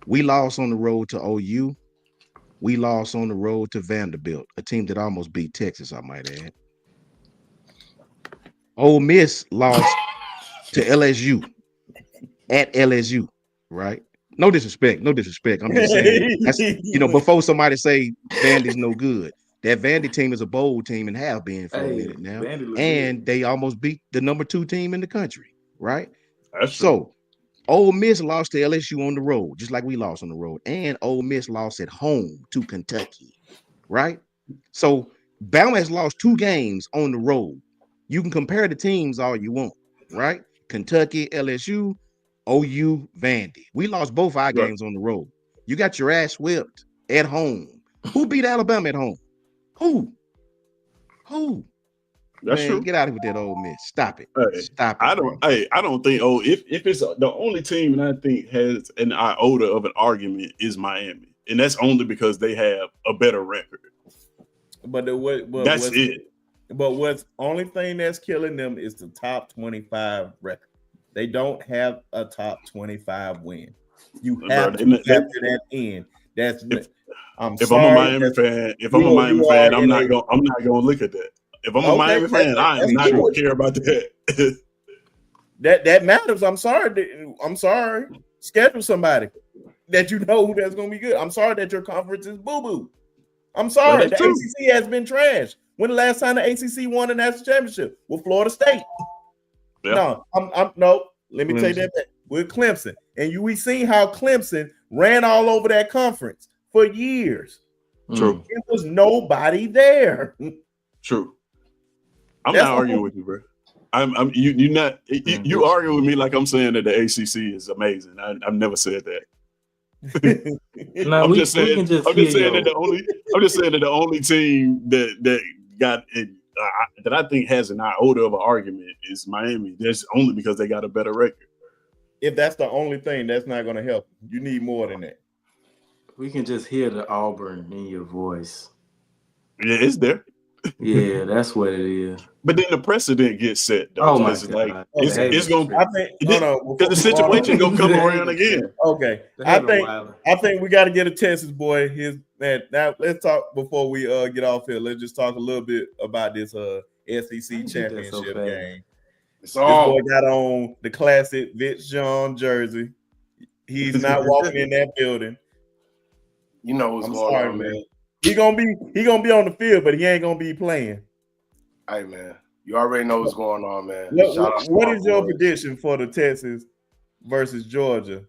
We lost on the road to OU. We lost on the road to Vanderbilt, a team that almost beat Texas, I might add. Ole Miss lost to LSU at LSU, right? No disrespect. I'm just saying, that's, before somebody say Vandy's no good, that Vandy team is a bold team and have been for a minute now. And they almost beat the number 2 team in the country, right? That's true. So Ole Miss lost to LSU on the road, just like we lost on the road. And Ole Miss lost at home to Kentucky, right? So Bama has lost 2 games on the road. You can compare the teams all you want, right? Kentucky, LSU, OU, Vandy. We lost both our games on the road. You got your ass whipped at home. Who beat Alabama at home? Who? That's true. Get out of here with that Ole Miss. Stop it. Stop it. I don't think. If it's the only team that I think has an iota of an argument is Miami, and that's only because they have a better record. That's it. But what's only thing that's killing them is the top 25 record. They don't have a top 25 win. You have to factor that in. If I'm a Miami fan, I'm not gonna look at that. If I'm a Miami fan, I am not going to care about that. that matters. I'm sorry. Schedule somebody that you know that's going to be good. I'm sorry that your conference is boo-boo. I'm sorry. The ACC has been trash. When the last time the ACC won a national championship? With Florida State. Yeah. No, let me take that back. With Clemson. And we seen how Clemson ran all over that conference for years. True. There was nobody there. True. I'm not arguing with you, bro. You not you argue with me like I'm saying that the ACC is amazing. I've never said that. No, I'm just saying can just I'm just saying hear that the only team that got it that I think has an iota of an argument is Miami. That's only because they got a better record. If that's the only thing, that's not going to help. You need more than that. We can just hear the Auburn in your voice. Yeah, it's there. Yeah, that's what it is. But then the precedent gets set though. Oh my It's God. like Okay. it's gonna I think because the situation gonna come around again. Okay. I think we got to get a Texas boy. Now let's talk before we get off here. Let's just talk a little bit about this SEC championship game. This boy got on the classic Vince John jersey. He's not walking in that building. You know what's going on, man. He gonna be on the field, but he ain't gonna be playing. Hey man, you already know what's going on, man. What is your prediction for the Texas versus Georgia?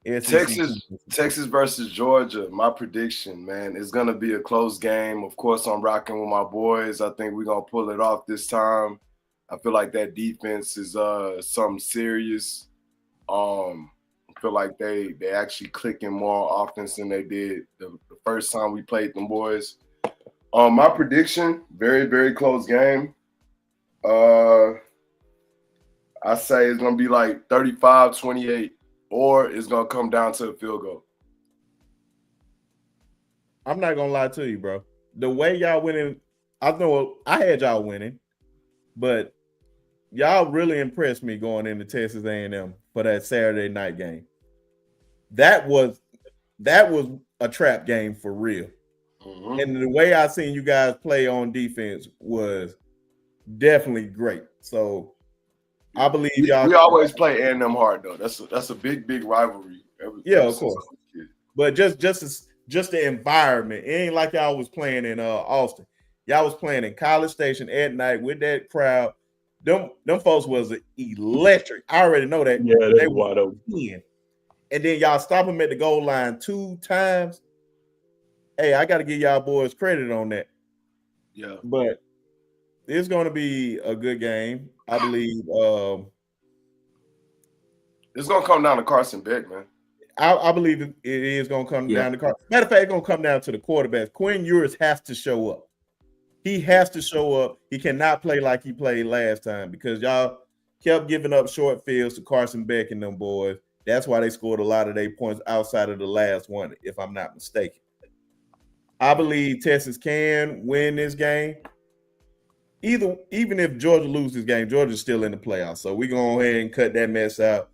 Texas versus Georgia. My prediction, man, is gonna be a close game. Of course, I'm rocking with my boys. I think we're gonna pull it off this time. I feel like that defense is something serious. I feel like they actually clicking more offense than they did the first time we played them boys. My prediction, very, very close game. I say it's going to be like 35-28, or it's going to come down to a field goal. I'm not going to lie to you, bro. The way y'all winning, I know I had y'all winning, but y'all really impressed me going into Texas A&M for that Saturday night game. That was a trap game for real. Mm-hmm. And the way I seen you guys play on defense was definitely great. So I believe y'all. We always play A&M hard though. That's a big rivalry. Of course. But just the environment. It ain't like y'all was playing in Austin. Y'all was playing in College Station at night with that crowd. Them folks was electric. I already know that. Yeah, they were wide open. And then y'all stop them at the goal line 2 times. Hey, I got to give y'all boys credit on that. Yeah. But it's going to be a good game. I believe it's going to come down to Carson Beck, man. I believe it is going to come down to Carson. Matter of fact, it's going to come down to the quarterbacks. Quinn Ewers has to show up. He has to show up. He cannot play like he played last time because y'all kept giving up short fields to Carson Beck and them boys. That's why they scored a lot of their points outside of the last one, if I'm not mistaken. I believe Texas can win this game. Even if Georgia loses this game, Georgia's still in the playoffs. So we're going to go ahead and cut that mess out.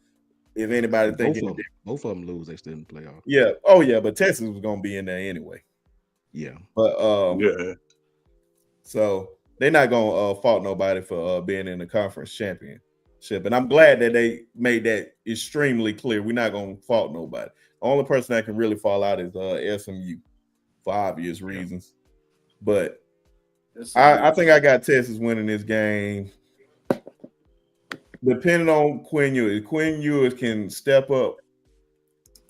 If anybody thinks both of them lose, they still in the playoffs. Yeah. Oh, yeah. But Texas was going to be in there anyway. Yeah. But so they're not going to fault nobody for being in the conference championship. And I'm glad that they made that extremely clear. We're not going to fault nobody. The only person that can really fall out is SMU for obvious reasons. But I think I got Texas winning this game. Depending on Quinn Ewers. If Quinn Ewers can step up,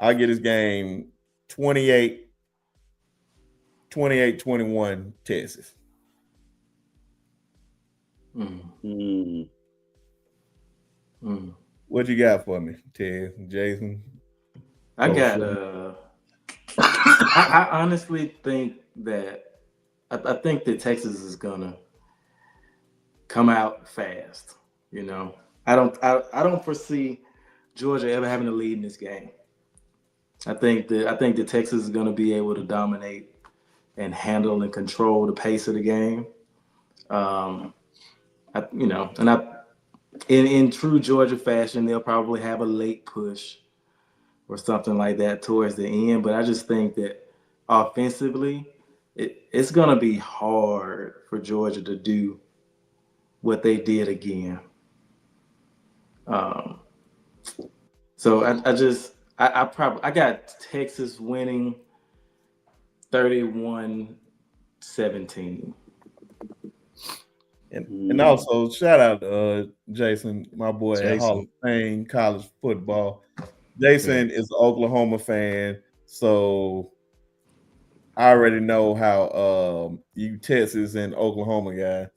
I'll get his game 28-21 Texas. What you got for me, Ted, Jason? I honestly think that I think that Texas is gonna come out fast. You know, I don't foresee Georgia ever having a lead in this game. I think that Texas is gonna be able to dominate and handle and control the pace of the game. In true Georgia fashion, they'll probably have a late push or something like that towards the end. But I just think that offensively, it's going to be hard for Georgia to do what they did again. So I got Texas winning 31-17. And also shout out Jason, my boy at Hall of Fame college football. Jason is an Oklahoma fan, so I already know how you Texas and Oklahoma guy.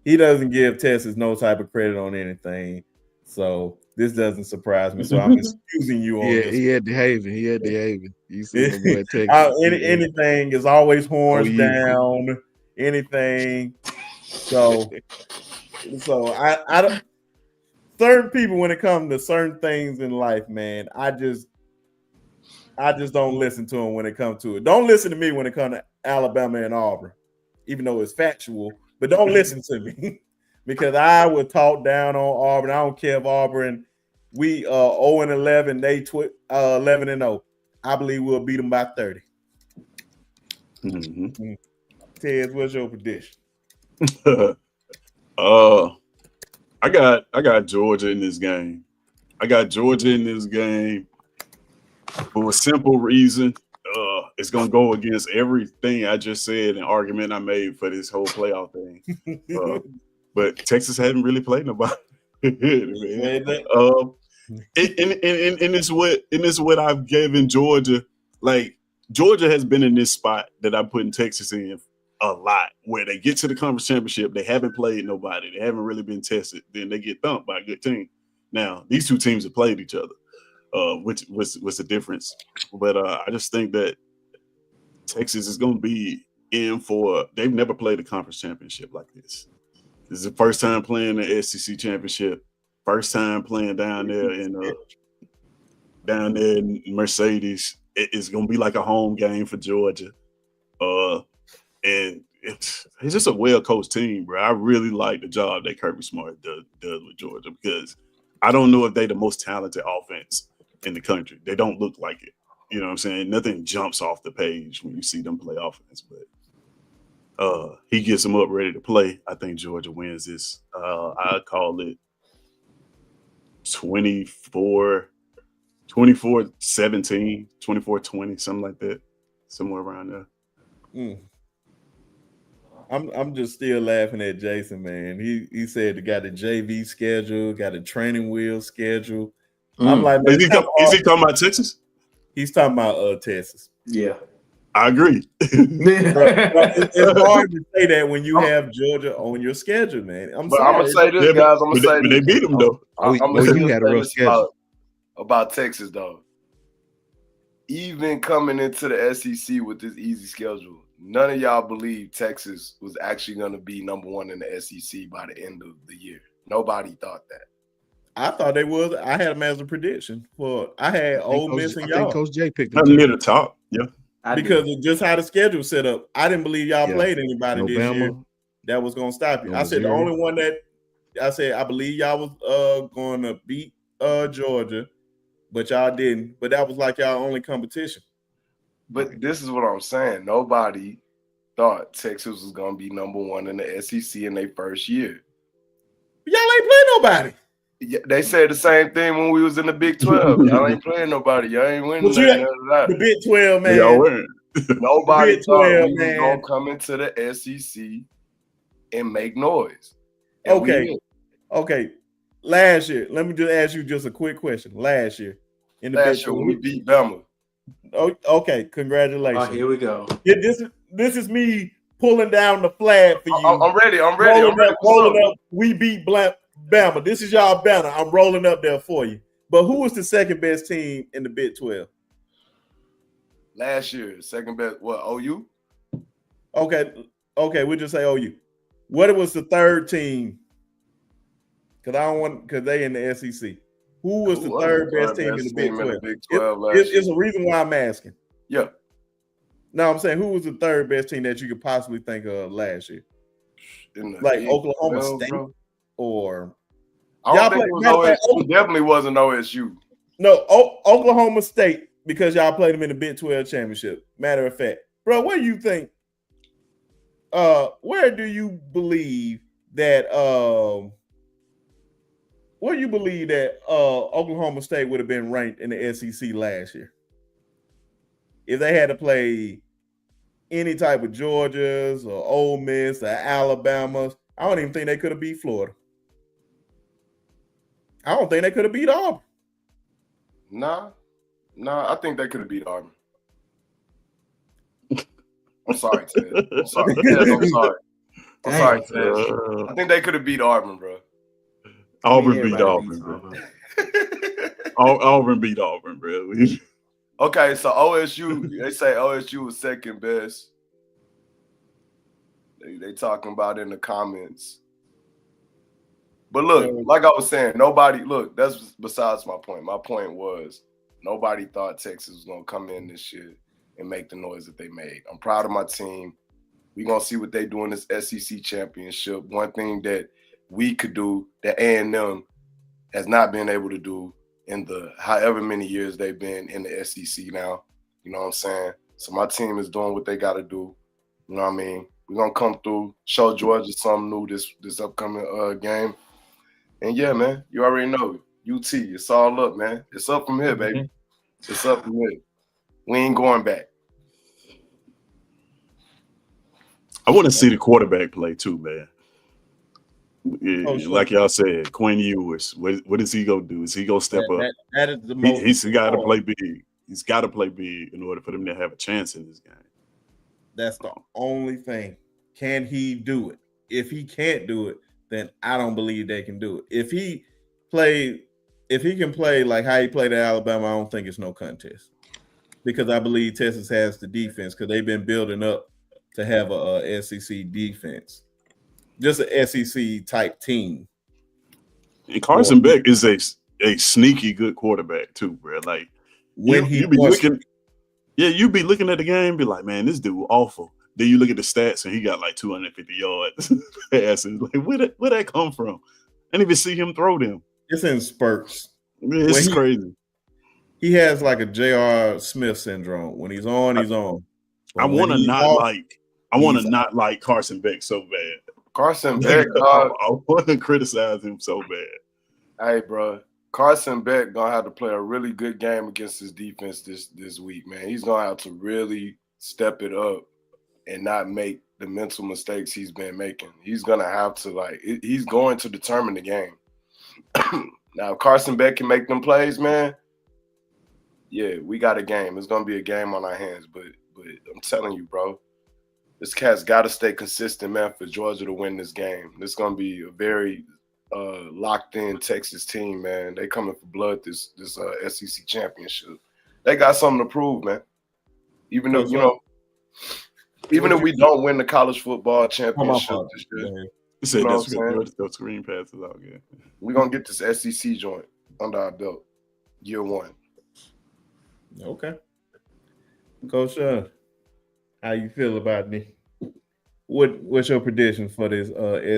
he doesn't give Texas no type of credit on anything. So this doesn't surprise me. So I'm excusing you on this. He had the Haven. He had the Haven. You see my boy Texas. Anything is always horns yeah. down. Anything. So I don't. Certain people, when it comes to certain things in life, man, I just don't listen to them when it comes to it. Don't listen to me when it comes to Alabama and Auburn, even though it's factual. But don't listen to me because I would talk down on Auburn. I don't care if Auburn, we 0-11, they 11-0. I believe we'll beat them by 30. Mm-hmm. Ted, what's your prediction? I got Georgia in this game. I got Georgia in this game for a simple reason. It's gonna go against everything I just said, an argument I made for this whole playoff thing. But Texas hadn't really played nobody. And it's what I've given Georgia. Like Georgia has been in this spot that I'm putting Texas in a lot, where they get to the conference championship, they haven't played nobody, they haven't really been tested, then they get thumped by a good team. Now these two teams have played each other, which was the difference. But I just think that Texas is going to be in for. They've never played a conference championship like this. This is the first time playing the SEC championship. First time playing down there in Mercedes. It's going to be like a home game for Georgia. And it's just a well-coached team, bro. I really like the job that Kirby Smart does with Georgia, because I don't know if they're the most talented offense in the country. They don't look like it. You know what I'm saying? Nothing jumps off the page when you see them play offense, but he gets them up ready to play. I think Georgia wins this. I call it 24-17, 24-20, something like that, somewhere around there. I'm just still laughing at Jason, man. He said they got a JV schedule, got a training wheel schedule. I'm like, man, is he talking about Texas? He's talking about Texas. Yeah, I agree. It's hard to say that when you have Georgia on your schedule, man. I'm gonna say this, guys. I'm gonna say this. They beat them though. I'm gonna you had a rough schedule about Texas, though. Even coming into the SEC with this easy schedule, none of y'all believe Texas was actually going to be number one in the SEC by the end of the year. Nobody thought that. I thought they was. I had them as a prediction. I had Ole Miss and y'all. I think Coach J picked them near the top. Yeah, because of just how the schedule set up. I didn't believe y'all played anybody this year that was going to stop you. I said the only one that I believe y'all was going to beat Georgia, but y'all didn't. But that was like y'all only competition. But this is what I'm saying. Nobody thought Texas was going to be number one in the SEC in their first year. Y'all ain't playing nobody. Yeah, they said the same thing when we was in the Big 12. Y'all ain't playing nobody. Y'all ain't winning the Big 12, man. Nobody thought we was going to come into the SEC and make noise. And okay. Last year, let me just ask you just a quick question. Last year, in the Big 12, we beat Bama. Oh, okay, congratulations. Oh, here we go. This is me pulling down the flag for you. I'm ready. Rolling up. We beat Bama. This is y'all banner. I'm rolling up there for you. But who was the second best team in the Big 12? Last year, second best. What, OU? Okay, we'll just say OU. What was the third team? Because they in the SEC. Who was the third best team in the Big 12? It's a reason why I'm asking. Yeah. No, I'm saying who was the third best team that you could possibly think of last year? Like Oklahoma State, bro. Or I don't think it was OSU. It definitely wasn't OSU. No, Oklahoma State, because y'all played them in the Big 12 championship. Matter of fact, bro, what do you think? Where do you believe that? Where do you believe that Oklahoma State would have been ranked in the SEC last year if they had to play any type of Georgias or Ole Miss or Alabamas? I don't even think they could have beat Florida. I don't think they could have beat Auburn. Nah, I think they could have beat Auburn. I'm sorry, Ted. I'm sorry. I'm sorry, Damn. Tess. I think they could have beat Auburn, bro. Auburn beat everybody Auburn, beats bro. Auburn. Auburn beat Auburn, bro. Okay, so OSU, they say OSU was second best. They talking about in the comments. But look, like I was saying, that's besides my point. My point was nobody thought Texas was going to come in this year and make the noise that they made. I'm proud of my team. We're going to see what they do in this SEC championship. One thing that we could do that A&M has not been able to do in the however many years they've been in the SEC now. You know what I'm saying? So my team is doing what they got to do. You know what I mean? We're going to come through, show Georgia something new this upcoming game. And yeah, man, you already know. UT, it's all up, man. It's up from here, baby. It's up from here. We ain't going back. I want to see the quarterback play too, man. Like y'all said, Quinn Ewers. What is he gonna do? Is he gonna step up? That is the most. He's got to play big. He's got to play big in order for them to have a chance in this game. That's the only thing. Can he do it? If he can't do it, then I don't believe they can do it. If he can play like how he played at Alabama, I don't think it's no contest. Because I believe Texas has the defense because they've been building up to have a SEC defense. Just an SEC type team. And Carson Beck is a sneaky good quarterback too, bro. Like when you be looking at the game, be like, man, this dude awful. Then you look at the stats and he got like 250 yards passes. Like where that come from? I didn't even see him throw them. It's in spurts. It's crazy. He has like a J.R. Smith syndrome. When he's on, he's on. I want to not like Carson Beck so bad. Carson Beck, I want to criticize him so bad. Hey, bro, Carson Beck gonna have to play a really good game against his defense this week, man. He's gonna have to really step it up and not make the mental mistakes he's been making. He's gonna have to he's going to determine the game. Now, if Carson Beck can make them plays, man, yeah, we got a game. It's gonna be a game on our hands, but I'm telling you, bro. This cat's got to stay consistent, man, for Georgia to win this game. This is going to be a very locked-in Texas team, man. They coming for blood this SEC championship. They got something to prove, man. Even if if we don't win the college football championship this year, you said those screen passes out again. We're going to get this SEC joint under our belt year one. Okay. Coach Sean, how you feel about me? What's your prediction for this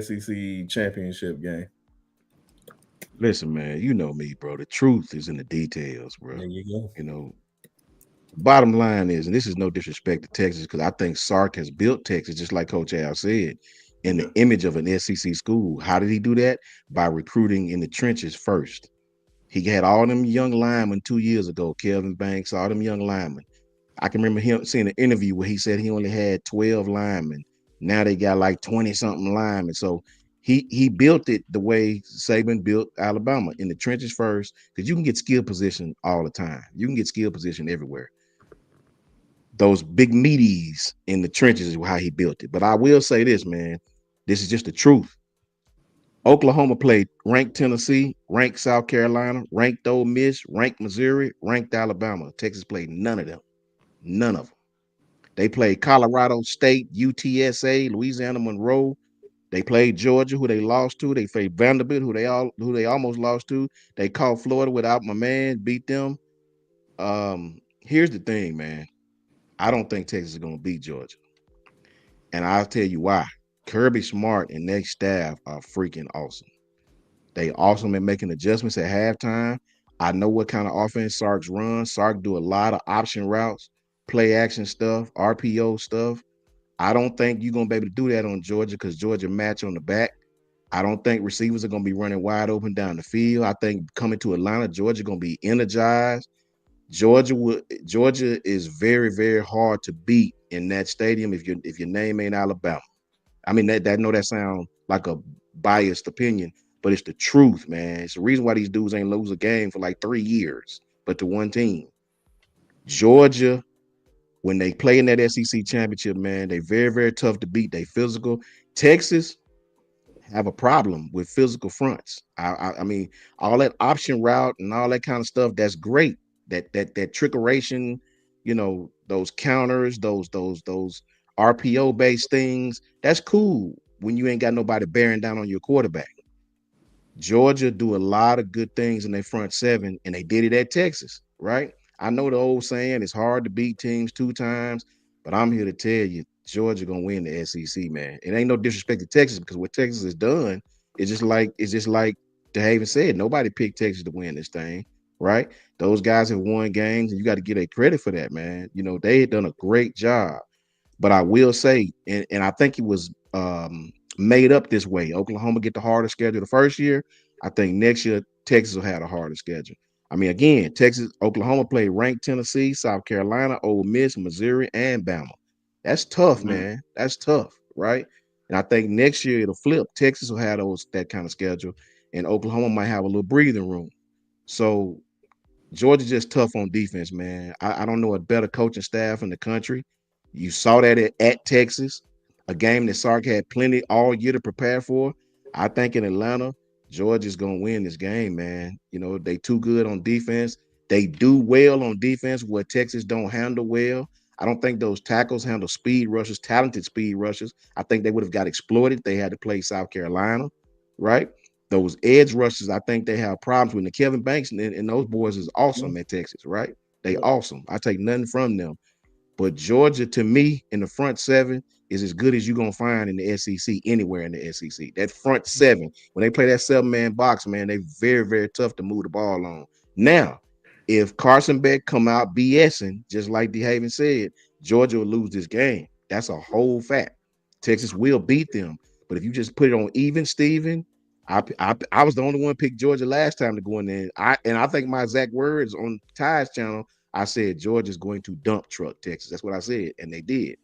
SEC championship game? Listen, man, you know me, bro. The truth is in the details, bro. There you go. You know, bottom line is, and this is no disrespect to Texas, because I think Sark has built Texas, just like Coach Al said, in the image of an SEC school. How did he do that? By recruiting in the trenches first. He had all them young linemen 2 years ago, Kelvin Banks, all them young linemen. I can remember him seeing an interview where he said he only had 12 linemen. Now they got like 20-something linemen. So he built it the way Saban built Alabama, in the trenches first, because you can get skill position all the time. You can get skill position everywhere. Those big meaties in the trenches is how he built it. But I will say this, man. This is just the truth. Oklahoma played ranked Tennessee, ranked South Carolina, ranked Ole Miss, ranked Missouri, ranked Alabama. Texas played none of them. None of them. They played Colorado State, UTSA, Louisiana Monroe. They played Georgia, who they lost to. They played Vanderbilt, who they almost lost to. They caught Florida without my man, beat them. Here's the thing, man. I don't think Texas is going to beat Georgia. And I'll tell you why. Kirby Smart and their staff are freaking awesome. They awesome at making adjustments at halftime. I know what kind of offense Sark's run. Sark do a lot of option routes, play action stuff, RPO stuff. I don't think you're going to be able to do that on Georgia because Georgia match on the back. I don't think receivers are going to be running wide open down the field. I think coming to Atlanta, Georgia going to be energized. Georgia is very, very hard to beat in that stadium if your name ain't Alabama. I mean, that sounds like a biased opinion, but it's the truth, man. It's the reason why these dudes ain't lose a game for like 3 years, but to one team. Georgia when they play in that SEC championship, man, they very, very tough to beat. They physical. Texas have a problem with physical fronts. I mean, all that option route and all that kind of stuff, that's great. That trickeration, those counters, those RPO based things, that's cool when you ain't got nobody bearing down on your quarterback. Georgia do a lot of good things in their front seven, and they did it at Texas, right? I know the old saying, it's hard to beat teams 2 times, but I'm here to tell you, Georgia gonna win the SEC, man. It ain't no disrespect to Texas, because what Texas has done is just like DeHaven said, nobody picked Texas to win this thing, right? Those guys have won games, and you got to get a credit for that, man. They had done a great job. But I will say, and I think it was made up this way. Oklahoma get the harder schedule the first year. I think next year Texas will have a harder schedule. I mean, again, Oklahoma played ranked Tennessee, South Carolina, Ole Miss, Missouri, and Bama. That's tough, man. That's tough, right? And I think next year it'll flip. Texas will have that kind of schedule, and Oklahoma might have a little breathing room. So Georgia's just tough on defense, man. I don't know a better coaching staff in the country. You saw that at Texas, a game that Sark had plenty all year to prepare for. I think in Atlanta, Georgia's going to win this game, man. They too good on defense. They do well on defense where Texas don't handle well. I don't think those tackles handle speed rushers, talented speed rushers. I think they would have got exploited. They had to play South Carolina, right? Those edge rushers, I think they have problems with. The Kevin Banks and those boys is awesome at Texas, right? They awesome. I take nothing from them. But Georgia, to me, in the front seven is as good as you're going to find in the SEC, anywhere in the SEC. That front seven, when they play that 7-man box, man, they very, very tough to move the ball on. Now, if Carson Beck come out BSing, just like DeHaven said, Georgia will lose this game. That's a whole fact. Texas will beat them. But if you just put it on even, Steven, I was the only one picked Georgia last time to go in there. I think my exact words on Ty's channel, I said Georgia's going to dump truck Texas. That's what I said, and they did.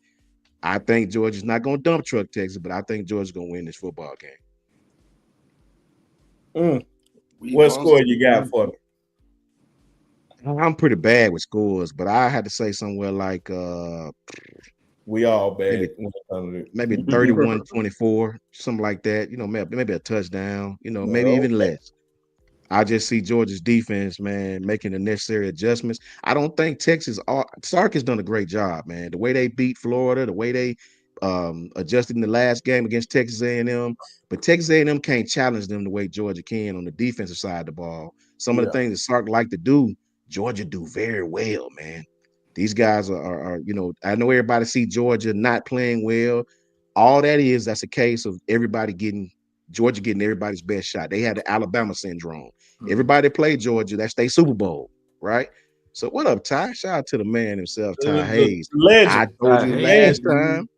I think Georgia's not going to dump truck Texas, but I think Georgia's going to win this football game. What score you got for me? I'm pretty bad with scores, but I had to say somewhere like we all bad. Maybe 31-24, something like that. Maybe a touchdown. Maybe even less. I just see Georgia's defense, man, making the necessary adjustments. I don't think Sark has done a great job, man. The way they beat Florida, the way they adjusted in the last game against Texas A&M, but Texas A&M can't challenge them the way Georgia can on the defensive side of the ball. Some of the things that Sark like to do, Georgia do very well, man. These guys are I know everybody see Georgia not playing well. All that's a case of Georgia getting everybody's best shot. They had the Alabama syndrome. Everybody played Georgia. That's their Super Bowl, right? So what up, Ty? Shout out to the man himself, Ty Hayes. Legend. I told you last time,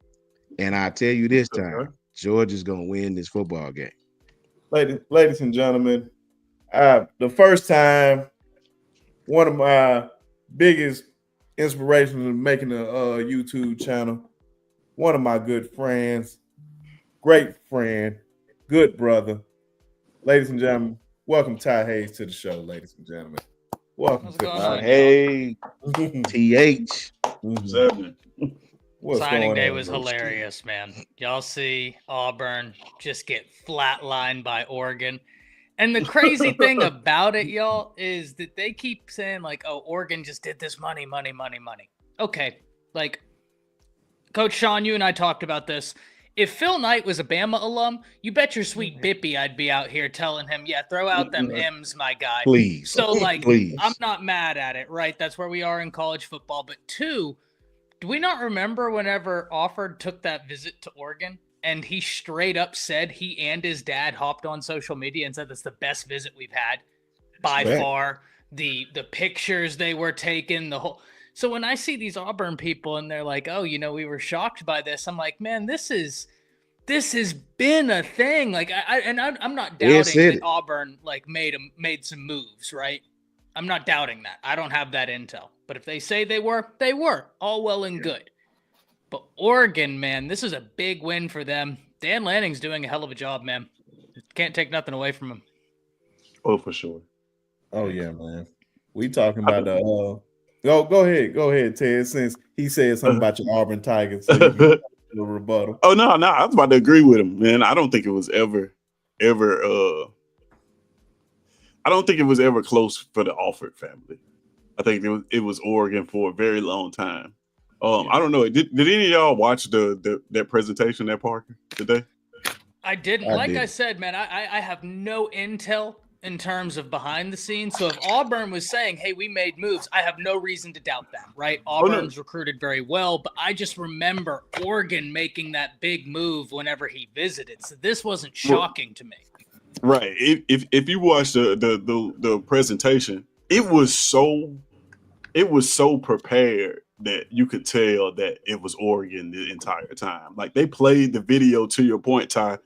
and I tell you this time, Georgia's going to win this football game. Ladies and gentlemen, the first time, one of my biggest inspirations in making a YouTube channel, one of my good friends, great friend, good brother. Ladies and gentlemen, welcome Ty Hayes to the show, ladies and gentlemen. Welcome to Ty Hayes. TH. Signing day was hilarious, man. Y'all see Auburn just get flatlined by Oregon. And the crazy thing about it, y'all, is that they keep saying, like, oh, Oregon just did this money. Okay, like, Coach Sean, you and I talked about this. If Phil Knight was a Bama alum, you bet your sweet Bippy I'd be out here telling him, yeah, throw out them M's, my guy. Please. So, like, please. I'm not mad at it, right? That's where we are in college football. But two, do we not remember whenever Offord took that visit to Oregon and he straight up said he and his dad hopped on social media and said that's the best visit we've had by far. The pictures they were taking, the whole. So when I see these Auburn people and they're like, oh, we were shocked by this. I'm like, man, this has been a thing. Like, I'm not doubting that Auburn like made some moves, right? I'm not doubting that. I don't have that intel. But if they say they were all well and good. But Oregon, man, this is a big win for them. Dan Lanning's doing a hell of a job, man. Can't take nothing away from him. Oh, for sure. Oh yeah, man. We talking about Go ahead, Ted. Since he said something about your Auburn Tigers, so you can do a rebuttal. Oh no, I was about to agree with him, man. I don't think it was ever. I don't think it was ever close for the Alford family. I think it was Oregon for a very long time. I don't know. Did any of y'all watch that presentation at Parker today? I didn't. I said, man, I have no intel in terms of behind the scenes. So if Auburn was saying, hey, we made moves, I have no reason to doubt that, right? Auburn's recruited very well, but I just remember Oregon making that big move whenever he visited. So this wasn't shocking to me. Right. If you watch the presentation, it was so prepared that you could tell that it was Oregon the entire time. Like they played the video, to your point, Ty,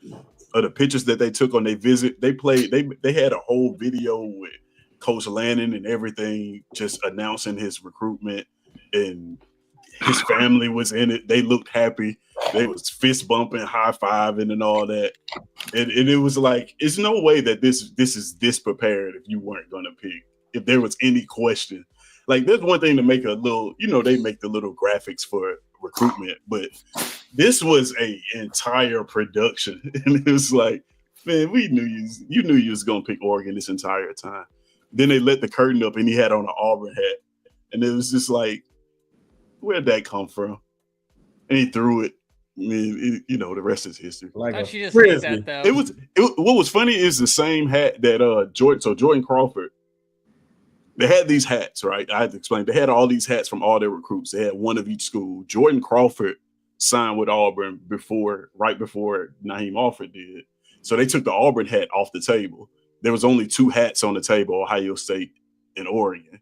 of the pictures that they took on their visit. They had a whole video with Coach Lannon and everything, just announcing his recruitment, and his family was in it. They looked happy. They was fist bumping, high fiving, and all that. And it was like, it's no way that this is this prepared if you weren't gonna pick. If there was any question. Like, there's one thing to make a little, they make the little graphics for recruitment, but this was a entire production. And it was like, man, you knew you was gonna pick Oregon this entire time. Then they let the curtain up and he had on an Auburn hat. And it was just like, where'd that come from? And he threw it. I mean, the rest is history. Like don't you just hate that, though? What was funny is the same hat that Jordan Crawford. They had these hats, right? I had to explain. They had all these hats from all their recruits. They had one of each school. Jordan Crawford signed with Auburn right before Naheem Alford did. So they took the Auburn hat off the table. There was only two hats on the table, Ohio State and Oregon.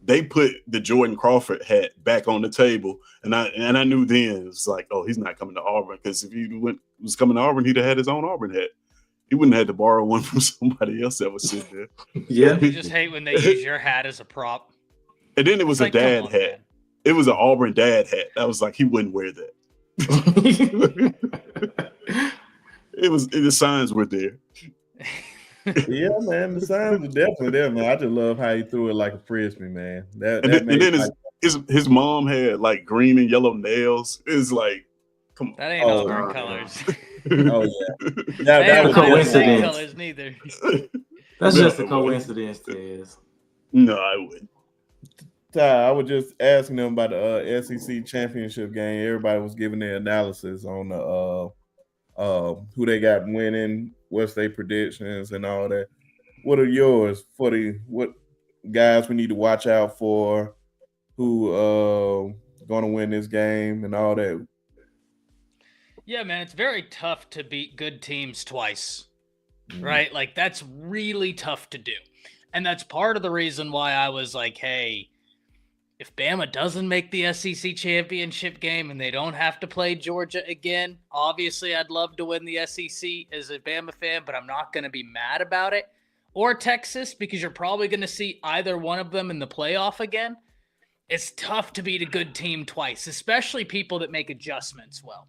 They put the Jordan Crawford hat back on the table, and I knew then it was like, oh, he's not coming to Auburn, because if he was coming to Auburn, he'd have had his own Auburn hat. He wouldn't have had to borrow one from somebody else that was sitting there. Yeah. You just hate when they use your hat as a prop. And then it was a dad hat. Man. It was an Auburn dad hat. I was like, he wouldn't wear that. The signs were there. Yeah, man, the signs were definitely there, man. I just love how he threw it like a frisbee, man. And then his mom had like green and yellow nails. It was like, come on. That ain't Auburn colors. Oh yeah, that was a coincidence. Colors neither. That's just a coincidence, Tez. No, I wouldn't. I was just asking them about the SEC championship game. Everybody was giving their analysis on the who they got winning, what's their predictions, and all that. What are yours for what guys we need to watch out for? Who going to win this game and all that? Yeah, man, it's very tough to beat good teams twice, right? Like, that's really tough to do. And that's part of the reason why I was like, hey, if Bama doesn't make the SEC championship game and they don't have to play Georgia again, obviously I'd love to win the SEC as a Bama fan, but I'm not going to be mad about it. Or Texas, because you're probably going to see either one of them in the playoff again. It's tough to beat a good team twice, especially people that make adjustments well.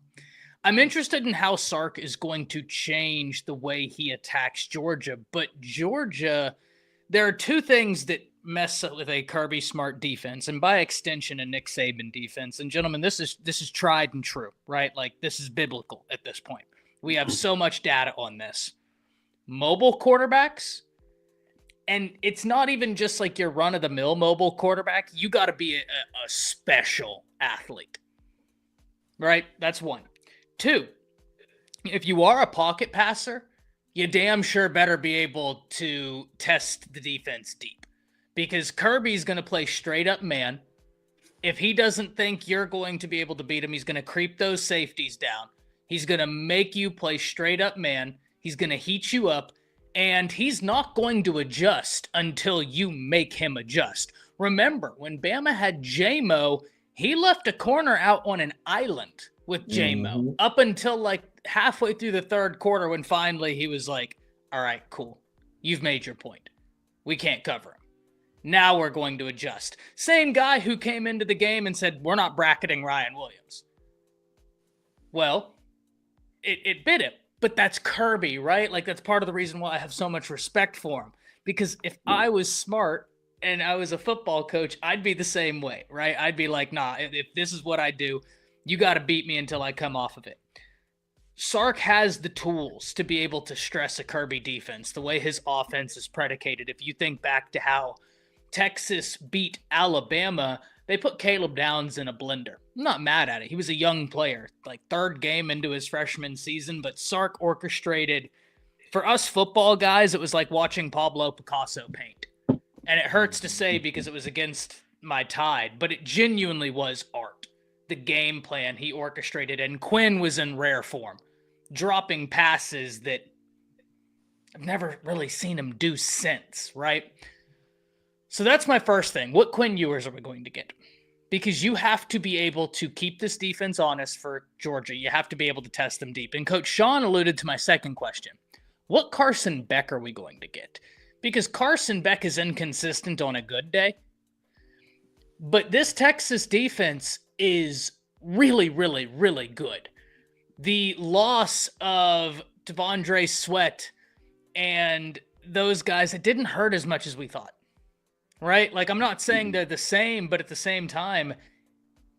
I'm interested in how Sark is going to change the way he attacks Georgia. But Georgia, there are two things that mess up with a Kirby Smart defense, and by extension, a Nick Saban defense. And gentlemen, this is tried and true, right? Like, this is biblical at this point. We have so much data on this. Mobile quarterbacks, and it's not even just like your run-of-the-mill mobile quarterback. You got to be a special athlete, right? That's one. Two, if you are a pocket passer, you damn sure better be able to test the defense deep, because Kirby's going to play straight up man. If he doesn't think you're going to be able to beat him, he's going to creep those safeties down. He's going to make you play straight up man. He's going to heat you up, and he's not going to adjust until you make him adjust. Remember, when Bama had J-Mo, he left a corner out on an island with J-Mo up until like halfway through the third quarter, when finally he was like, all right, cool. You've made your point. We can't cover him. Now we're going to adjust. Same guy who came into the game and said, we're not bracketing Ryan Williams. Well, it bit him, but that's Kirby, right? Like, that's part of the reason why I have so much respect for him. Because if I was smart, and I was a football coach, I'd be the same way, right? I'd be like, nah, if this is what I do, you got to beat me until I come off of it. Sark has the tools to be able to stress a Kirby defense, the way his offense is predicated. If you think back to how Texas beat Alabama, they put Caleb Downs in a blender. I'm not mad at it. He was a young player, like third game into his freshman season, but Sark orchestrated. For us football guys, it was like watching Pablo Picasso paint. And it hurts to say because it was against my Tide, but it genuinely was art. The game plan he orchestrated, and Quinn was in rare form, dropping passes that I've never really seen him do since, right? So that's my first thing. What Quinn Ewers are we going to get? Because you have to be able to keep this defense honest for Georgia. You have to be able to test them deep. And Coach Sean alluded to my second question. What Carson Beck are we going to get? Because Carson Beck is inconsistent on a good day. But this Texas defense is really, really, really good. The loss of Devondre Sweat and those guys, it didn't hurt as much as we thought. Right? Like, I'm not saying they're the same, but at the same time,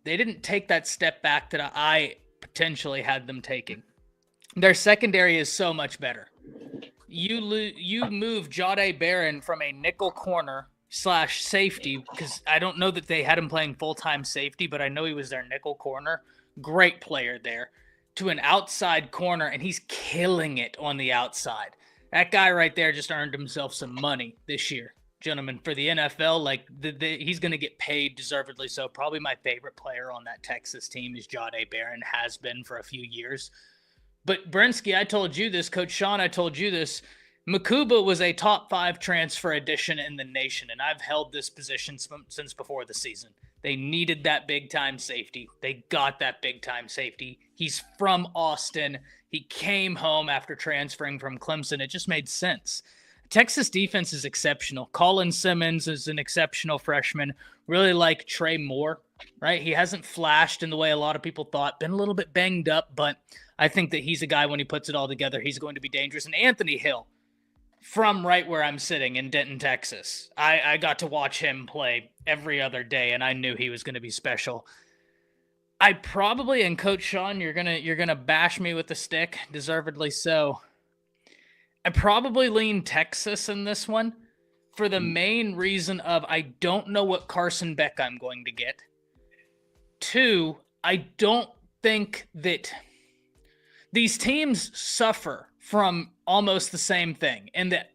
they didn't take that step back that I potentially had them taking. Their secondary is so much better. You move Jahdae Barron from a nickel corner / safety, because I don't know that they had him playing full-time safety, but I know he was their nickel corner. Great player there. To an outside corner, and he's killing it on the outside. That guy right there just earned himself some money this year. Gentlemen, for the NFL, like he's going to get paid deservedly so. Probably my favorite player on that Texas team is Jahdae Barron, has been for a few years. But Brensky, I told you this. Coach Sean, I told you this. Makuba was a top 5 transfer addition in the nation, and I've held this position since before the season. They needed that big-time safety. They got that big-time safety. He's from Austin. He came home after transferring from Clemson. It just made sense. Texas defense is exceptional. Colin Simmons is an exceptional freshman. Really like Trey Moore, right? He hasn't flashed in the way a lot of people thought. Been a little bit banged up, but I think that he's a guy, when he puts it all together, he's going to be dangerous. And Anthony Hill, from right where I'm sitting in Denton, Texas, I got to watch him play every other day, and I knew he was going to be special. I probably, and Coach Sean, you're gonna bash me with the stick, deservedly so. I probably lean Texas in this one for the main reason of I don't know what Carson Beck I'm going to get. 2, I don't think that these teams suffer from almost the same thing. And that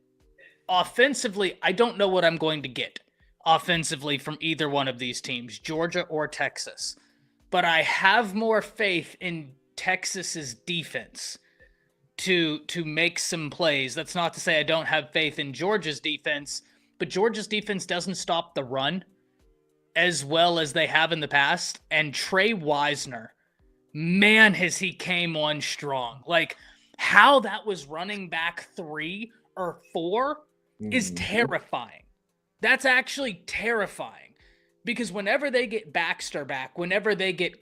offensively, I don't know what I'm going to get offensively from either one of these teams, Georgia or Texas. But I have more faith in Texas's defense to make some plays. That's not to say I don't have faith in Georgia's defense, but Georgia's defense doesn't stop the run as well as they have in the past. And Trey Wisner, man, has he came on strong. Like, how that was running back 3 or 4 is terrifying. That's actually terrifying. Because whenever they get Baxter back, whenever they get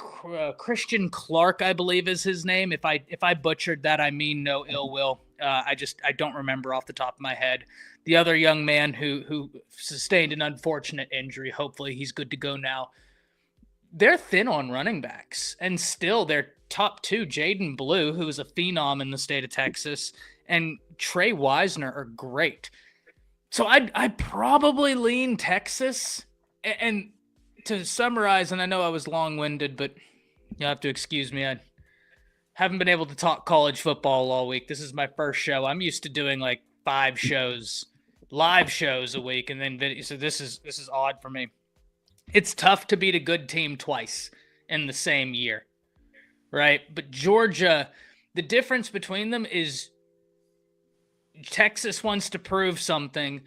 Christian Clark, I believe is his name. If I butchered that, I mean no ill will. I don't remember off the top of my head. The other young man who sustained an unfortunate injury. Hopefully he's good to go now. They're thin on running backs, and still their top 2, Jaden Blue, who is a phenom in the state of Texas, and Trey Wisner are great. So I'd probably lean Texas. And to summarize, and I know I was long-winded, but you'll have to excuse me. I haven't been able to talk college football all week. This is my first show. I'm used to doing like 5 shows, live shows a week, and then video. So this is odd for me. It's tough to beat a good team twice in the same year, right? But Georgia, the difference between them is Texas wants to prove something.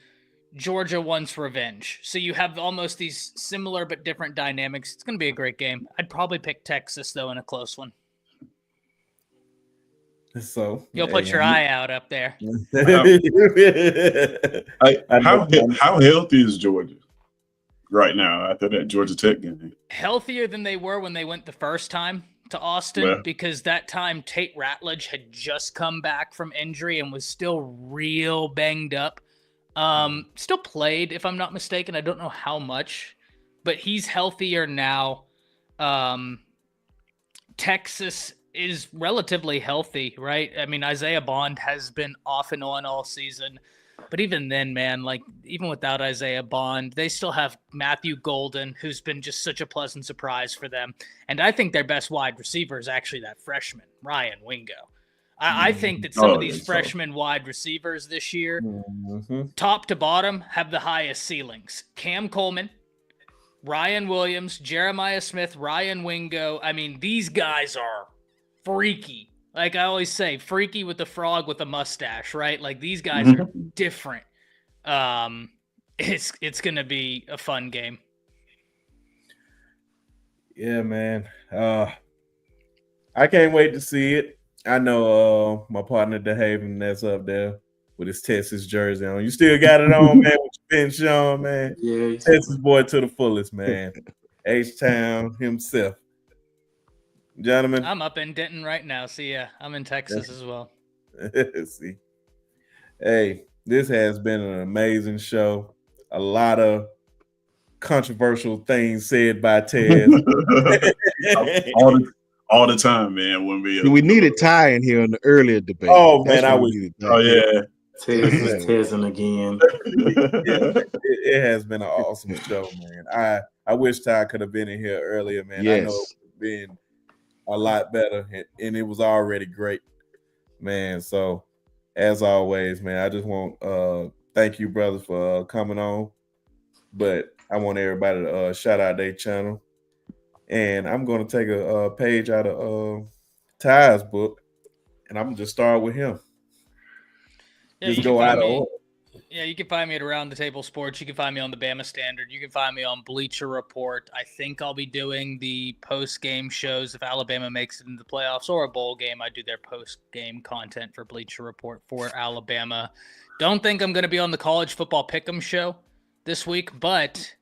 Georgia wants revenge. So you have almost these similar but different dynamics. It's going to be a great game. I'd probably pick Texas, though, in a close one. So you'll put your eye out up there. How healthy is Georgia right now after that Georgia Tech game? Healthier than they were when they went the first time to Austin, because that time Tate Ratledge had just come back from injury and was still real banged up. Still played, if I'm not mistaken. I don't know how much, but he's healthier now. Texas is relatively healthy, right? I mean, Isaiah Bond has been off and on all season, but even then, man, like even without Isaiah Bond, they still have Matthew Golden, who's been just such a pleasant surprise for them. And I think their best wide receiver is actually that freshman, Ryan Wingo. I think that some of these freshman wide receivers this year, top to bottom, have the highest ceilings. Cam Coleman, Ryan Williams, Jeremiah Smith, Ryan Wingo. I mean, these guys are freaky. Like I always say, freaky with the frog with a mustache, right? Like these guys are different. It's gonna be a fun game. Yeah, man. I can't wait to see it. I know my partner DeHaven that's up there with his Texas jersey on. You still got it on, man, with your Ben Sean, man. Yeah. Texas boy to the fullest, man. H-Town himself. Gentlemen. I'm up in Denton right now. See ya. I'm in Texas as well. See. Hey, this has been an amazing show. A lot of controversial things said by Ted. all the time, man. When we needed Ty in here in the earlier debate. Oh man, I was. Oh yeah, Tezin again. It has been an awesome show, man. I wish Ty could have been in here earlier, man. Yes. I know it would have been a lot better, and it was already great, man. So, as always, man, I just want thank you, brothers, for coming on. But I want everybody to shout out their channel. And I'm going to take a page out of Ty's book, and I'm going to just start with him. Yeah, just go out of order. Yeah, you can find me at Around the Table Sports. You can find me on the Bama Standard. You can find me on Bleacher Report. I think I'll be doing the post-game shows if Alabama makes it into the playoffs or a bowl game. I do their post-game content for Bleacher Report for Alabama. Don't think I'm going to be on the College Football Pick'em show this week, but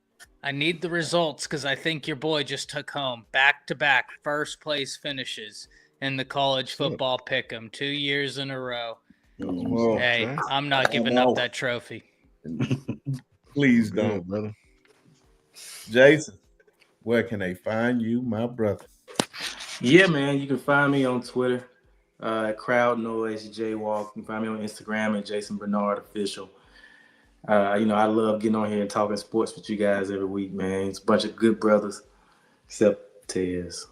I need the results because I think your boy just took home back-to-back first-place finishes in the College Football Pick'em 2 years in a row. Well, hey, I'm not giving up that trophy. Please don't, brother. Jason, where can they find you, my brother? Yeah, man, you can find me on Twitter at Crowd Noise Jaywalk. You can find me on Instagram at Jason Bernard Official. I love getting on here and talking sports with you guys every week, man. It's a bunch of good brothers, except Tez.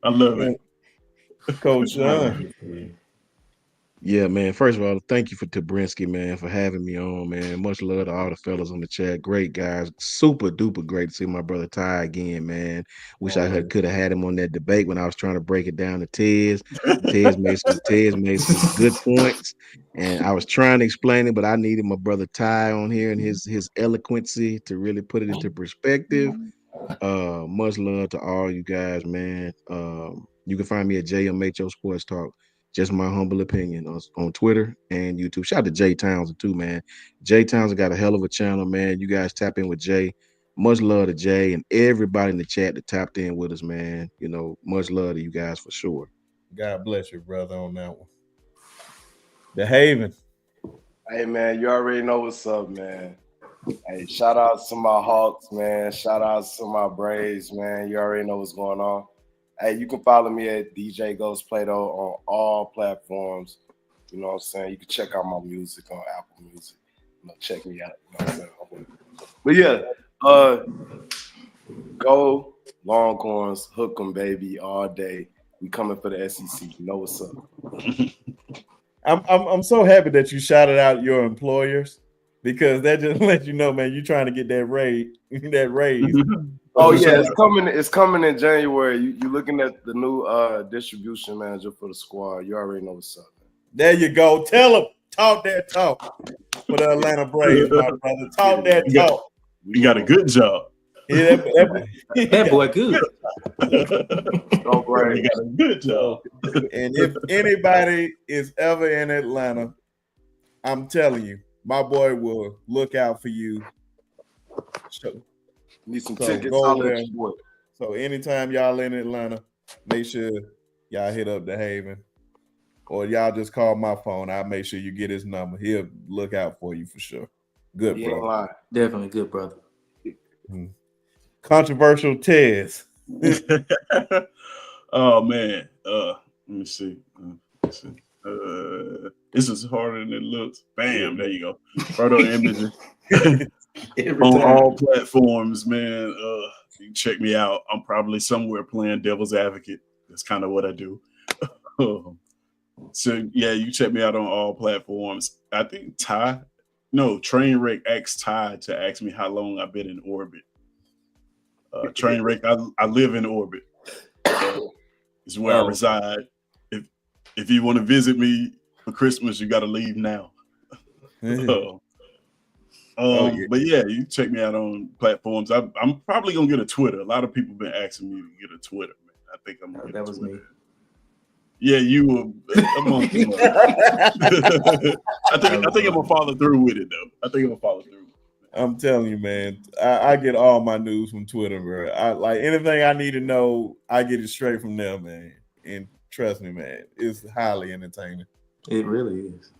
I love it. Coach Sean. Yeah, man. First of all, thank you for Tabrinsky, man, for having me on, man. Much love to all the fellas on the chat. Great guys. Super duper great to see my brother Ty again, man. Wish I could have had him on that debate when I was trying to break it down to Tez. Tez made some good points, and I was trying to explain it, but I needed my brother Ty on here and his eloquency to really put it into perspective. Much love to all you guys, man. You can find me at JMHO Sports Talk. Just my humble opinion on Twitter and YouTube. Shout out to Jay Townsend too, man. Jay Townsend got a hell of a channel, man. You guys tap in with Jay. Much love to Jay and everybody in the chat that tapped in with us, man. Much love to you guys for sure. God bless you, brother, on that one. The Haven. Hey, man, you already know what's up, man. Hey, shout out to my Hawks, man. Shout out to my Braves, man. You already know what's going on. Hey, you can follow me at DJ Ghost Plato on all platforms. You know what I'm saying? You can check out my music on Apple Music. Check me out. You know what I'm saying? But yeah, go Longhorns, hook 'em, baby, all day. We coming for the SEC. You know what's up. I'm so happy that you shouted out your employers because that just lets you know, man, you're trying to get that raise. Oh yeah, it's coming in January. You looking at the new distribution manager for the squad. You already know what's up. There you go. Tell them. Talk that talk for the Atlanta Braves, my brother. Talk that talk. You got a good job. Yeah, that boy good. Oh, right. You got a good job. And if anybody is ever in Atlanta, I'm telling you, my boy will look out for you. Need some So tickets. go there. So anytime y'all in Atlanta, make sure y'all hit up the Haven. or y'all just call my phone. I'll make sure you get his number. He'll look out for you for sure. Good, You ain't brother. lying. Definitely good, brother. Controversial Tez. Oh man. Let me see. This is harder than it looks. Bam, there you go. Photo imaging. On all platforms, man. You can check me out. I'm probably somewhere playing devil's advocate. That's kind of what I do. So yeah, you check me out on all platforms. I think Trainwreck asked Ty to ask me how long I've been in orbit. Trainwreck, I live in orbit. It's where I reside. If you want to visit me for Christmas, you got to leave now. But yeah, you check me out on platforms. I'm probably gonna get a Twitter. A lot of people been asking me to get a Twitter, man. I think I'm gonna get That a was Twitter. me. Yeah, you were amongst them. I think I'm gonna follow through with it though. I think I'm gonna follow through. I'm telling you, man. I get all my news from Twitter, bro. I like anything I need to know, I get it straight from there, man. And trust me, man, it's highly entertaining. It really is.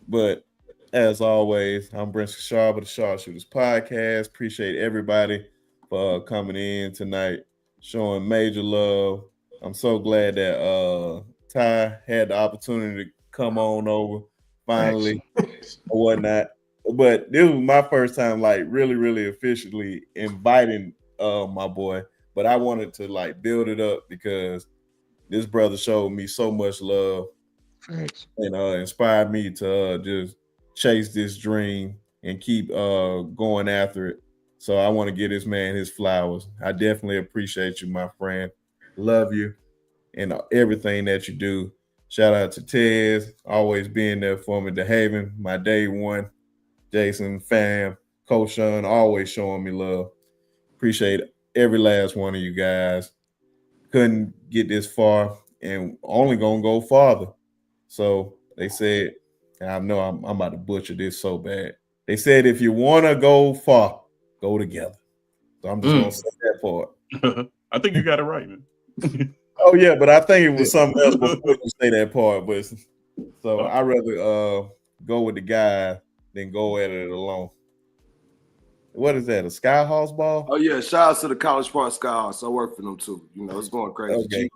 But as always, I'm Brent Sharp of the Sharpshooters Podcast. Appreciate everybody for coming in tonight, showing major love. I'm so glad that Ty had the opportunity to come on over finally or whatnot. But this was my first time, like really, really officially inviting my boy. But I wanted to like build it up because this brother showed me so much love and inspired me to just chase this dream and keep going after it. So I want to give this man his flowers. I definitely appreciate you, my friend. Love you and everything that you do. Shout out to Tez, always being there for me. The Haven, my day one. Jason, fam, Coach Sean, always showing me love. Appreciate every last one of you guys. Couldn't get this far and only gonna go farther. So they said, and I know I'm about to butcher this so bad. They said if you want to go far, go together. So I'm just gonna say that part. I think you got it right, man. Oh yeah, but I think it was something else before you say that part. But so I rather go with the guy than go at it alone. What is that? A Skyhawks ball? Oh yeah, shout out to the College Park Skyhawks. I work for them too. You know, it's going crazy. Okay.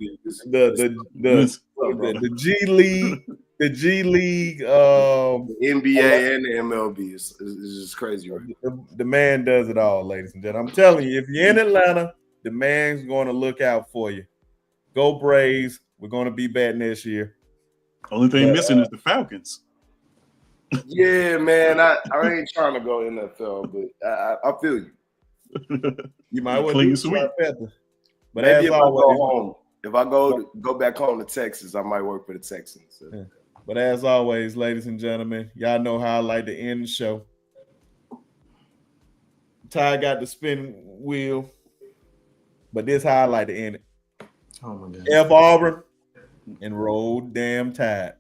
The G League, the G League, the NBA and the MLB is just crazy, right? The man does it all, ladies and gentlemen. I'm telling you, if you're in Atlanta, the man's going to look out for you. Go Braves! We're going to be back next year. Only thing missing is the Falcons. Yeah, man. I ain't trying to go NFL, but I feel you. You might want to clean do sweep. But maybe as always, if I go back home to Texas, I might work for the Texans. So. Yeah. But as always, ladies and gentlemen, y'all know how I like to end the show. Ty got the spin wheel, but this how I like to end it. Oh my God. F Auburn and roll damn Tide.